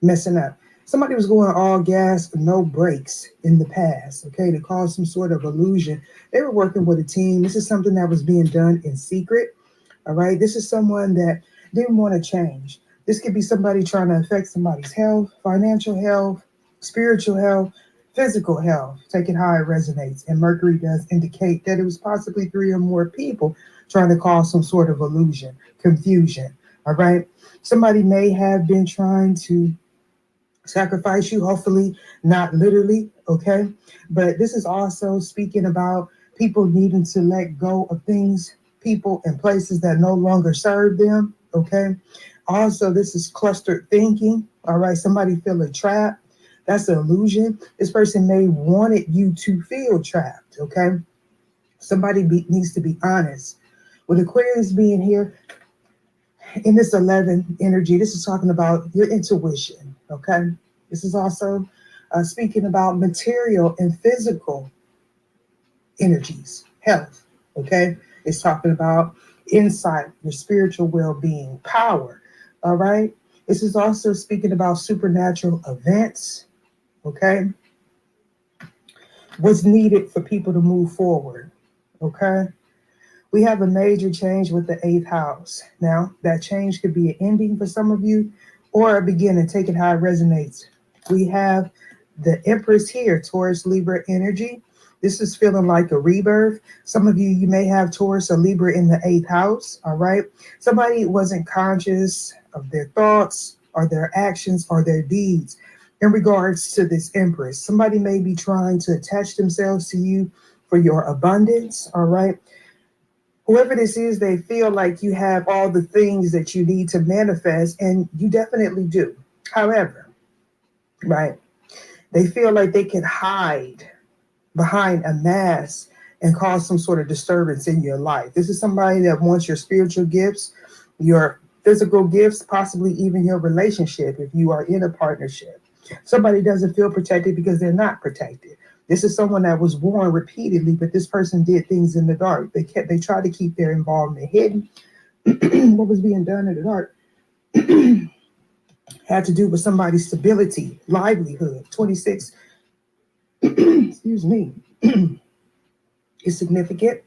messing up. Somebody was going all gas, no brakes in the past, okay, to cause some sort of illusion. They were working with a team. This is something that was being done in secret, all right? This is someone that didn't want to change. This could be somebody trying to affect somebody's health, financial health, spiritual health, physical health. Take it how it resonates. And Mercury does indicate that it was possibly 3 or more people trying to cause some sort of illusion, confusion, all right? Somebody may have been trying to sacrifice you, hopefully not literally, okay? But this is also speaking about people needing to let go of things, people, and places that no longer serve them, okay? Also, this is clustered thinking, all right? Somebody feeling trapped. That's an illusion. This person may wanted you to feel trapped, okay? Somebody needs to be honest. With Aquarius being here in this 11 energy, this is talking about your intuition, okay? This is also speaking about material and physical energies, health, okay? It's talking about insight, your spiritual well-being, power, all right? This is also speaking about supernatural events, okay? What's needed for people to move forward, okay? We have a major change with the 8th house. Now, that change could be an ending for some of you or a beginning. Take it how it resonates. We have the Empress here, Taurus, Libra energy. This is feeling like a rebirth. Some of you may have Taurus or Libra in the 8th house, all right? Somebody wasn't conscious of their thoughts or their actions or their deeds in regards to this Empress. Somebody may be trying to attach themselves to you for your abundance, all right? Whoever this is, they feel like you have all the things that you need to manifest, and you definitely do. However, right, they feel like they can hide behind a mask and cause some sort of disturbance in your life. This is somebody that wants your spiritual gifts, your physical gifts, possibly even your relationship if you are in a partnership. Somebody doesn't feel protected because they're not protected. This is someone that was warned repeatedly, but this person did things in the dark. They tried to keep their involvement hidden. What was being done in the dark had to do with somebody's stability, livelihood. 26, excuse me, is significant,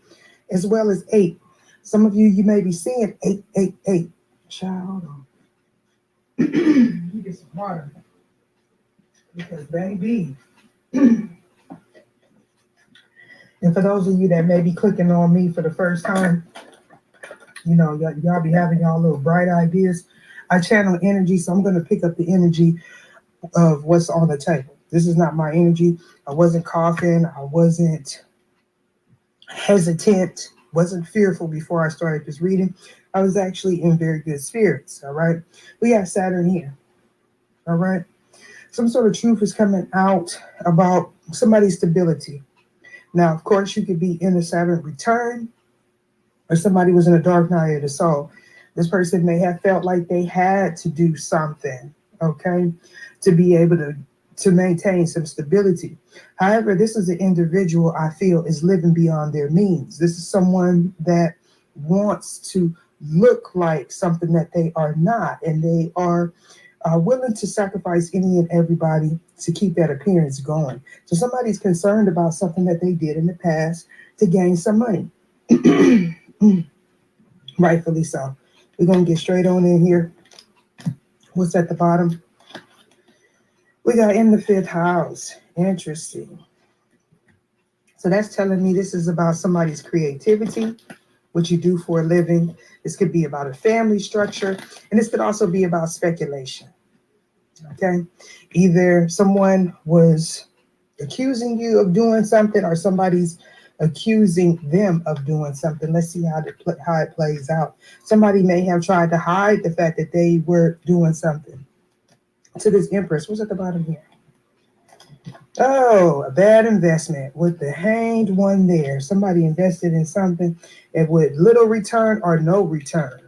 as well as 8. Some of you may be seeing 888. Child, you get some water. Because baby. And for those of you that may be clicking on me for the first time, you know, y'all be having y'all little bright ideas. I channel energy, so I'm going to pick up the energy of what's on the table. This is not my energy. I wasn't coughing. I wasn't hesitant, wasn't fearful before I started this reading. I was actually in very good spirits, all right? We got Saturn here, all right? Some sort of truth is coming out about somebody's stability. Now, of course, you could be in the Saturn return, or somebody was in a dark night of the soul. This person may have felt like they had to do something, okay, to be able to maintain some stability. However, this is an individual I feel is living beyond their means. This is someone that wants to look like something that they are not, and they are willing to sacrifice any and everybody to keep that appearance going. So somebody's concerned about something that they did in the past to gain some money. Rightfully so. We're going to get straight on in here. What's at the bottom? We got in the 5th house. Interesting. So that's telling me this is about somebody's creativity, what you do for a living. This could be about a family structure, and this could also be about speculation. Okay? Either someone was accusing you of doing something, or somebody's accusing them of doing something. Let's see how it plays out. Somebody may have tried to hide the fact that they were doing something. To this Empress, what's at the bottom here? Oh, a bad investment with the hanged one there. Somebody invested in something and with little return or no return.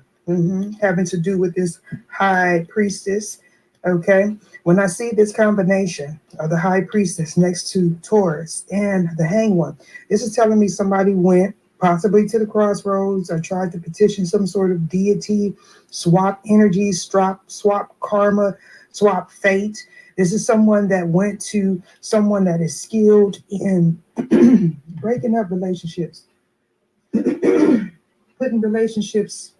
Having to do with this High Priestess. Okay, when I see this combination of the High Priestess next to Taurus and the Hanged One, this is telling me somebody went possibly to the crossroads or tried to petition some sort of deity, swap energies, swap karma, swap fate. This is someone that went to someone that is skilled in breaking up relationships, putting relationships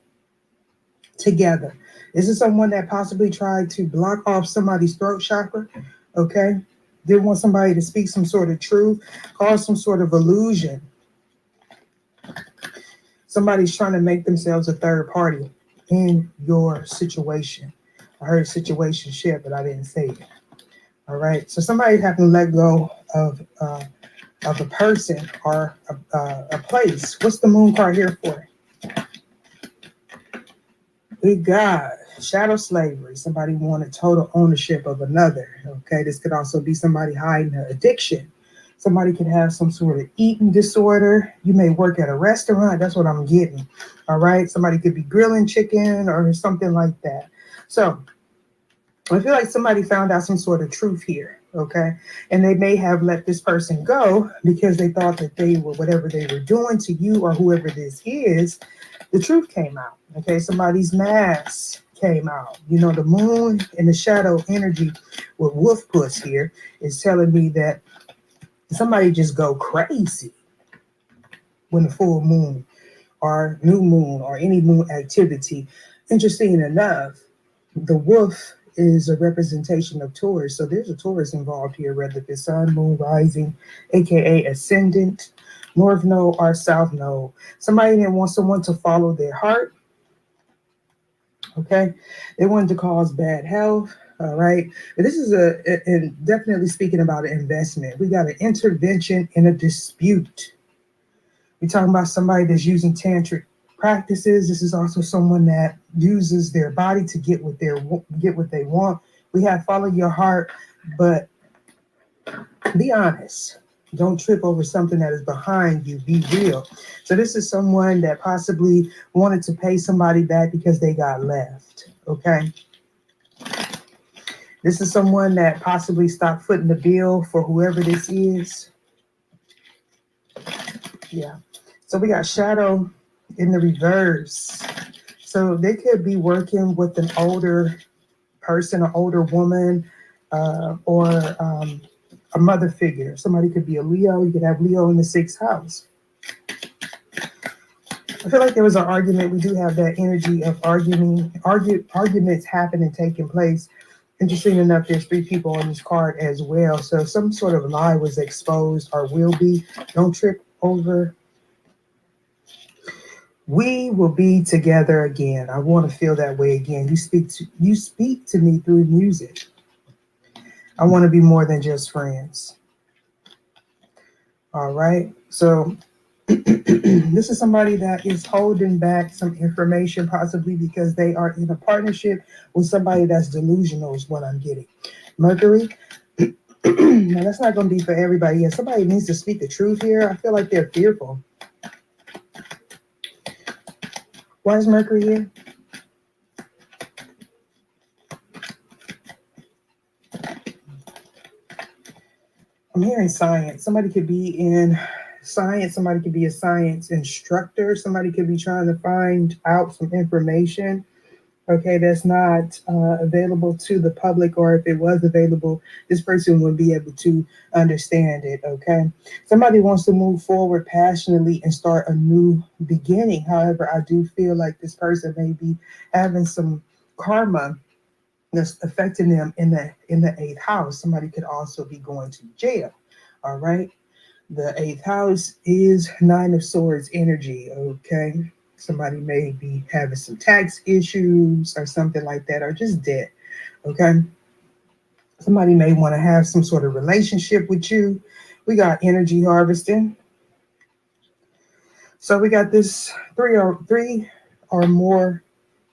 together. This is someone that possibly tried to block off somebody's throat chakra, okay? Didn't want somebody to speak some sort of truth, cause some sort of illusion. Somebody's trying to make themselves a third party in your situation. I heard situationship, but I didn't say it. All right, so somebody's having to let go of a person or a place. What's the moon card here for? Good God, shadow slavery. Somebody wanted total ownership of another. Okay, this could also be somebody hiding an addiction. Somebody could have some sort of eating disorder. You may work at a restaurant. That's what I'm getting. All right, somebody could be grilling chicken or something like that. So I feel like somebody found out some sort of truth here. Okay, and they may have let this person go because they thought that they were, whatever they were doing to you or whoever this is, the truth came out. Okay, somebody's mask came out. You know, the moon and the shadow energy with wolf puss here is telling me that somebody just go crazy when the full moon or new moon or any moon activity. Interesting enough, the wolf is a representation of Taurus. So there's a Taurus involved here, whether it's sun, moon, rising, aka ascendant, north node or south node. Somebody didn't want someone to follow their heart. Okay, they wanted to cause bad health. All right, but this is and definitely speaking about an investment. We got an intervention in a dispute. We're talking about somebody that's using tantric practices. This is also someone that uses their body to get what they want. We have follow your heart, but be honest. Don't trip over something that is behind you. Be real. So this is someone that possibly wanted to pay somebody back because they got left. Okay. This is someone that possibly stopped footing the bill for whoever this is. Yeah. So we got shadow in the reverse. So they could be working with an older person, an older woman, or a mother figure. Somebody could be a Leo. You could have Leo in the 6th house. I feel like there was an argument. We do have that energy of arguments happening, taking place. Interesting enough, there's 3 people on this card as well. So some sort of lie was exposed or will be. Don't trip over. We will be together again. I want to feel that way again. You speak to me through music. I want to be more than just friends. All right. So this is somebody that is holding back some information, possibly because they are in a partnership with somebody that's delusional, is what I'm getting. Mercury. Now, that's not going to be for everybody. Yeah, somebody needs to speak the truth here. I feel like they're fearful. Why is Mercury here? I'm hearing science. Somebody could be in science. Somebody could be a science instructor. Somebody could be trying to find out some information, okay, that's not available to the public, or if it was available, this person would be able to understand it, okay? Somebody wants to move forward passionately and start a new beginning. However, I do feel like this person may be having some karma that's affecting them in the 8th house. Somebody could also be going to jail. All right. The 8th house is 9 of Swords energy. Okay. Somebody may be having some tax issues or something like that, or just debt. Okay. Somebody may want to have some sort of relationship with you. We got energy harvesting. So we got this three or more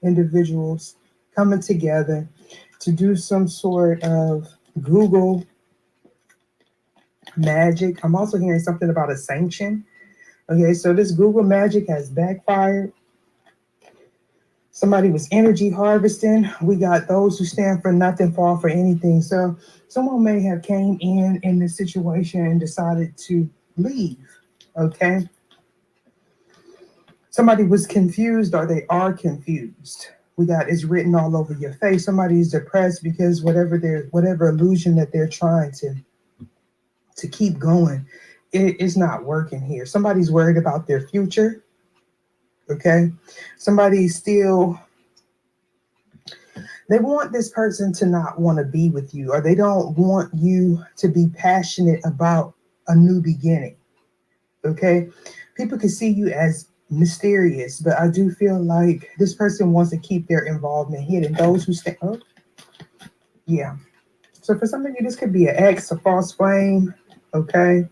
individuals coming together to do some sort of Google magic. I'm also hearing something about a sanction. Okay, so this Google magic has backfired. Somebody was energy harvesting. We got those who stand for nothing, fall for anything. So someone may have came in this situation and decided to leave. Okay. Somebody was confused, or they are confused. We got it's written all over your face. Somebody's depressed because whatever illusion that they're trying to keep going, it is not working here. Somebody's worried about their future. Okay. Somebody's still, they want this person to not want to be with you, or they don't want you to be passionate about a new beginning. Okay. People can see you as mysterious, but I do feel like this person wants to keep their involvement hidden. Those who stay, oh, yeah. So for some of you, this could be an ex, a false flame. Okay.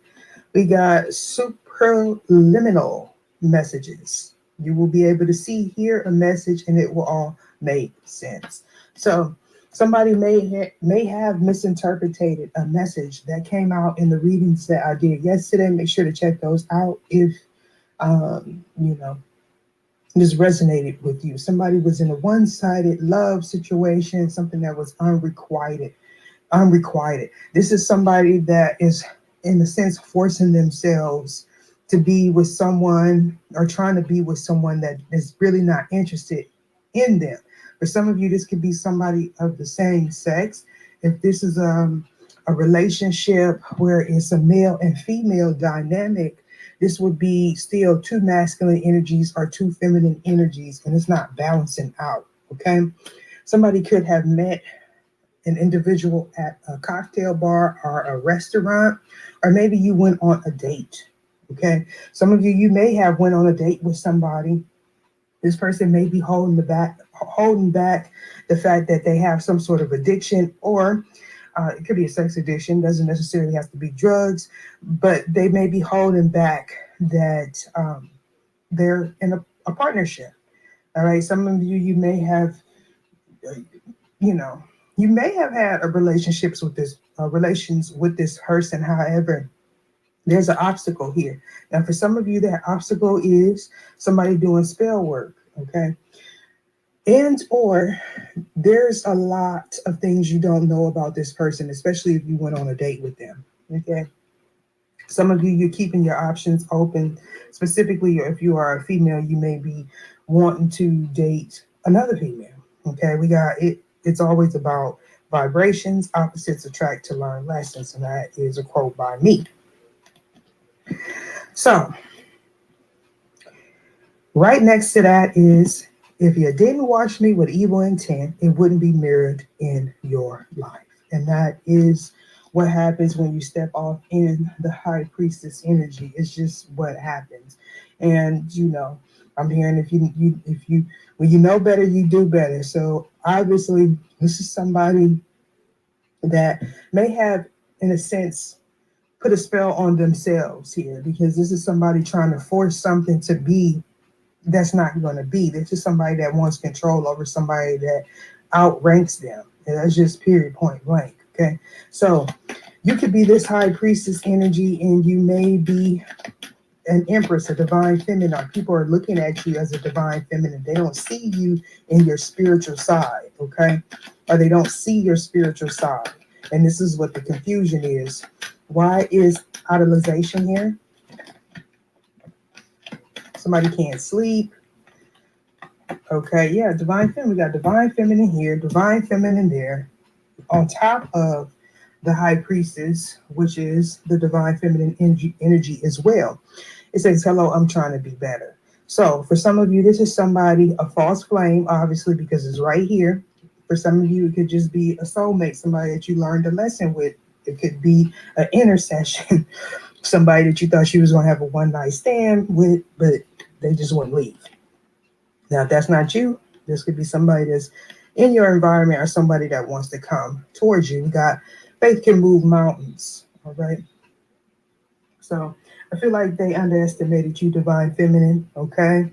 We got supraliminal messages. You will be able to see, hear a message, and it will all make sense. So somebody may have misinterpreted a message that came out in the readings that I did yesterday. Make sure to check those out if this resonated with you. Somebody was in a one-sided love situation, something that was unrequited. This is somebody that is, in a sense, forcing themselves to be with someone, or trying to be with someone that is really not interested in them. For some of you, this could be somebody of the same sex. If this is a relationship where it's a male and female dynamic, this would be still 2 masculine energies or 2 feminine energies, and it's not balancing out, okay? Somebody could have met an individual at a cocktail bar or a restaurant, or maybe you went on a date, okay? Some of you may have went on a date with somebody. This person may be holding back the fact that they have some sort of addiction, or it could be a sex addiction, doesn't necessarily have to be drugs, but they may be holding back that they're in a partnership. All right. Some of you may have, you may have had a relations with this person. However, there's an obstacle here. Now, for some of you, that obstacle is somebody doing spell work. Okay. And or there's a lot of things you don't know about this person, especially if you went on a date with them. Okay. Some of you, you're keeping your options open. Specifically, if you are a female, you may be wanting to date another female. Okay, we got it. It's always about vibrations. Opposites attract to learn lessons, and that is a quote by me. So, right next to that is, if you didn't watch me with evil intent, it wouldn't be mirrored in your life. And that is what happens when you step off in the high priestess energy. It's just what happens. And I'm hearing if you when you know better, you do better. So obviously this is somebody that may have, in a sense, put a spell on themselves here, because this is somebody trying to force something to be that's not going to be. This is somebody that wants control over somebody that outranks them. And that's just period, point blank. Okay. So you could be this high priestess energy, and you may be an empress, a divine feminine. People are looking at you as a divine feminine. They don't see you in your spiritual side. Okay. Or they don't see your spiritual side. And this is what the confusion is. Why is idolization here? Somebody can't sleep. Okay, yeah, divine feminine. We got divine feminine here, divine feminine there. On top of the high priestess, which is the divine feminine energy as well. It says, hello, I'm trying to be better. So for some of you, this is somebody, a false flame, obviously, because it's right here. For some of you, it could just be a soulmate, somebody that you learned a lesson with. It could be an intercession, somebody that you thought you was going to have a one-night stand with, but they just wouldn't leave. Now, if that's not you, this could be somebody that's in your environment or somebody that wants to come towards you. We got faith can move mountains, all right? So I feel like they underestimated you, divine feminine, okay?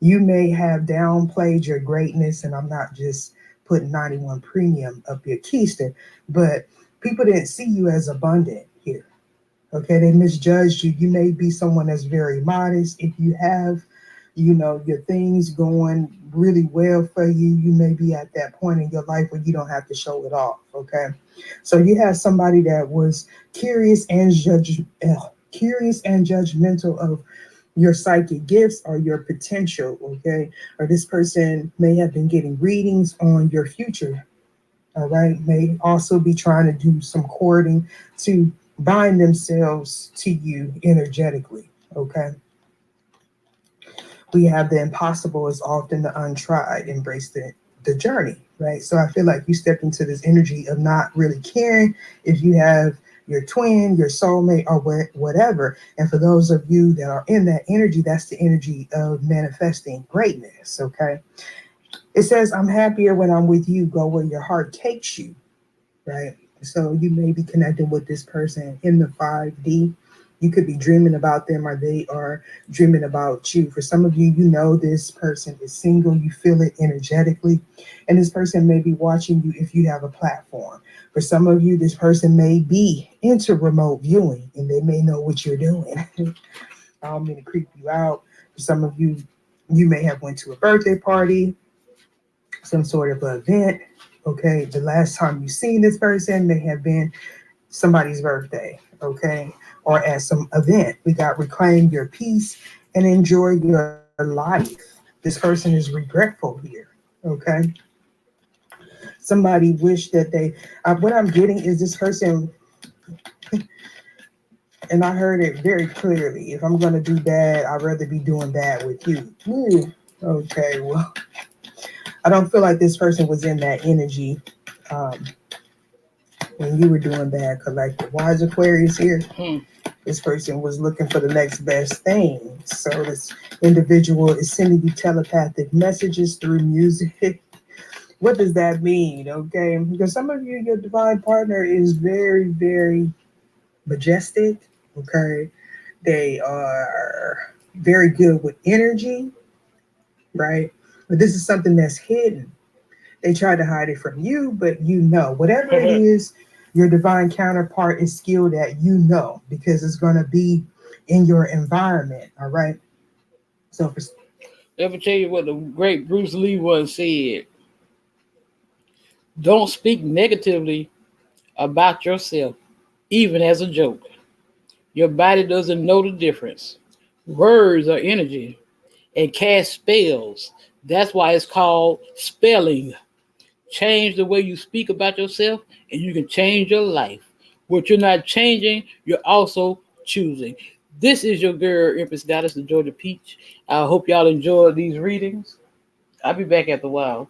You may have downplayed your greatness, and I'm not just putting 91 premium up your keister, but people didn't see you as abundant here, okay? They misjudged you. You may be someone that's very modest. If you have your things going really well for you, you may be at that point in your life where you don't have to show it off, okay? So you have somebody that was curious and judgmental of your psychic gifts or your potential, okay? Or this person may have been getting readings on your future, all right? May also be trying to do some courting to bind themselves to you energetically, okay? We have the impossible is often the untried. Embrace the journey, right? So I feel like you step into this energy of not really caring if you have your twin, your soulmate, or whatever. And for those of you that are in that energy, that's the energy of manifesting greatness, okay? It says, I'm happier when I'm with you. Go where your heart takes you, right? So you may be connected with this person in the 5D. You could be dreaming about them, or they are dreaming about you. For some of you, this person is single. You feel it energetically. And this person may be watching you if you have a platform. For some of you, this person may be into remote viewing, and they may know what you're doing. I don't mean to creep you out. For some of you, you may have went to a birthday party, some sort of event. Okay, the last time you seen this person may have been somebody's birthday, okay, or at some event. We got reclaim your peace and enjoy your life. This person is regretful here, okay? Somebody wish that what I'm getting is this person, and I heard it very clearly, if I'm going to do bad, I'd rather be doing bad with you. Ooh, okay, well, I don't feel like this person was in that energy when you were doing bad, collective. Why is Aquarius here? This person was looking for the next best thing. So this individual is sending you telepathic messages through music. What does that mean? Okay, because some of you, your divine partner is very, very majestic. Okay, they are very good with energy, right? But this is something that's hidden. They try to hide it from you, but whatever it is, your divine counterpart is skilled at, because it's going to be in your environment, all right? So Let me tell you what the great Bruce Lee once said. Don't speak negatively about yourself, even as a joke. Your body doesn't know the difference. Words are energy, and cast spells. That's why it's called spelling. Change the way you speak about yourself, and you can change your life. What you're not changing, you're also choosing. This is your girl, Empress Goddess, the Georgia Peach. I hope y'all enjoy these readings. I'll be back after a while.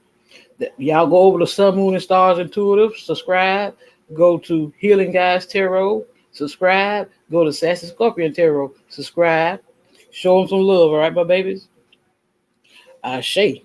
Y'all go over to Sun, Moon, and Stars Intuitive, subscribe. Go to Healing Guys Tarot, subscribe. Go to Sassy Scorpion Tarot, subscribe. Show them some love, all right, my babies? Ashe.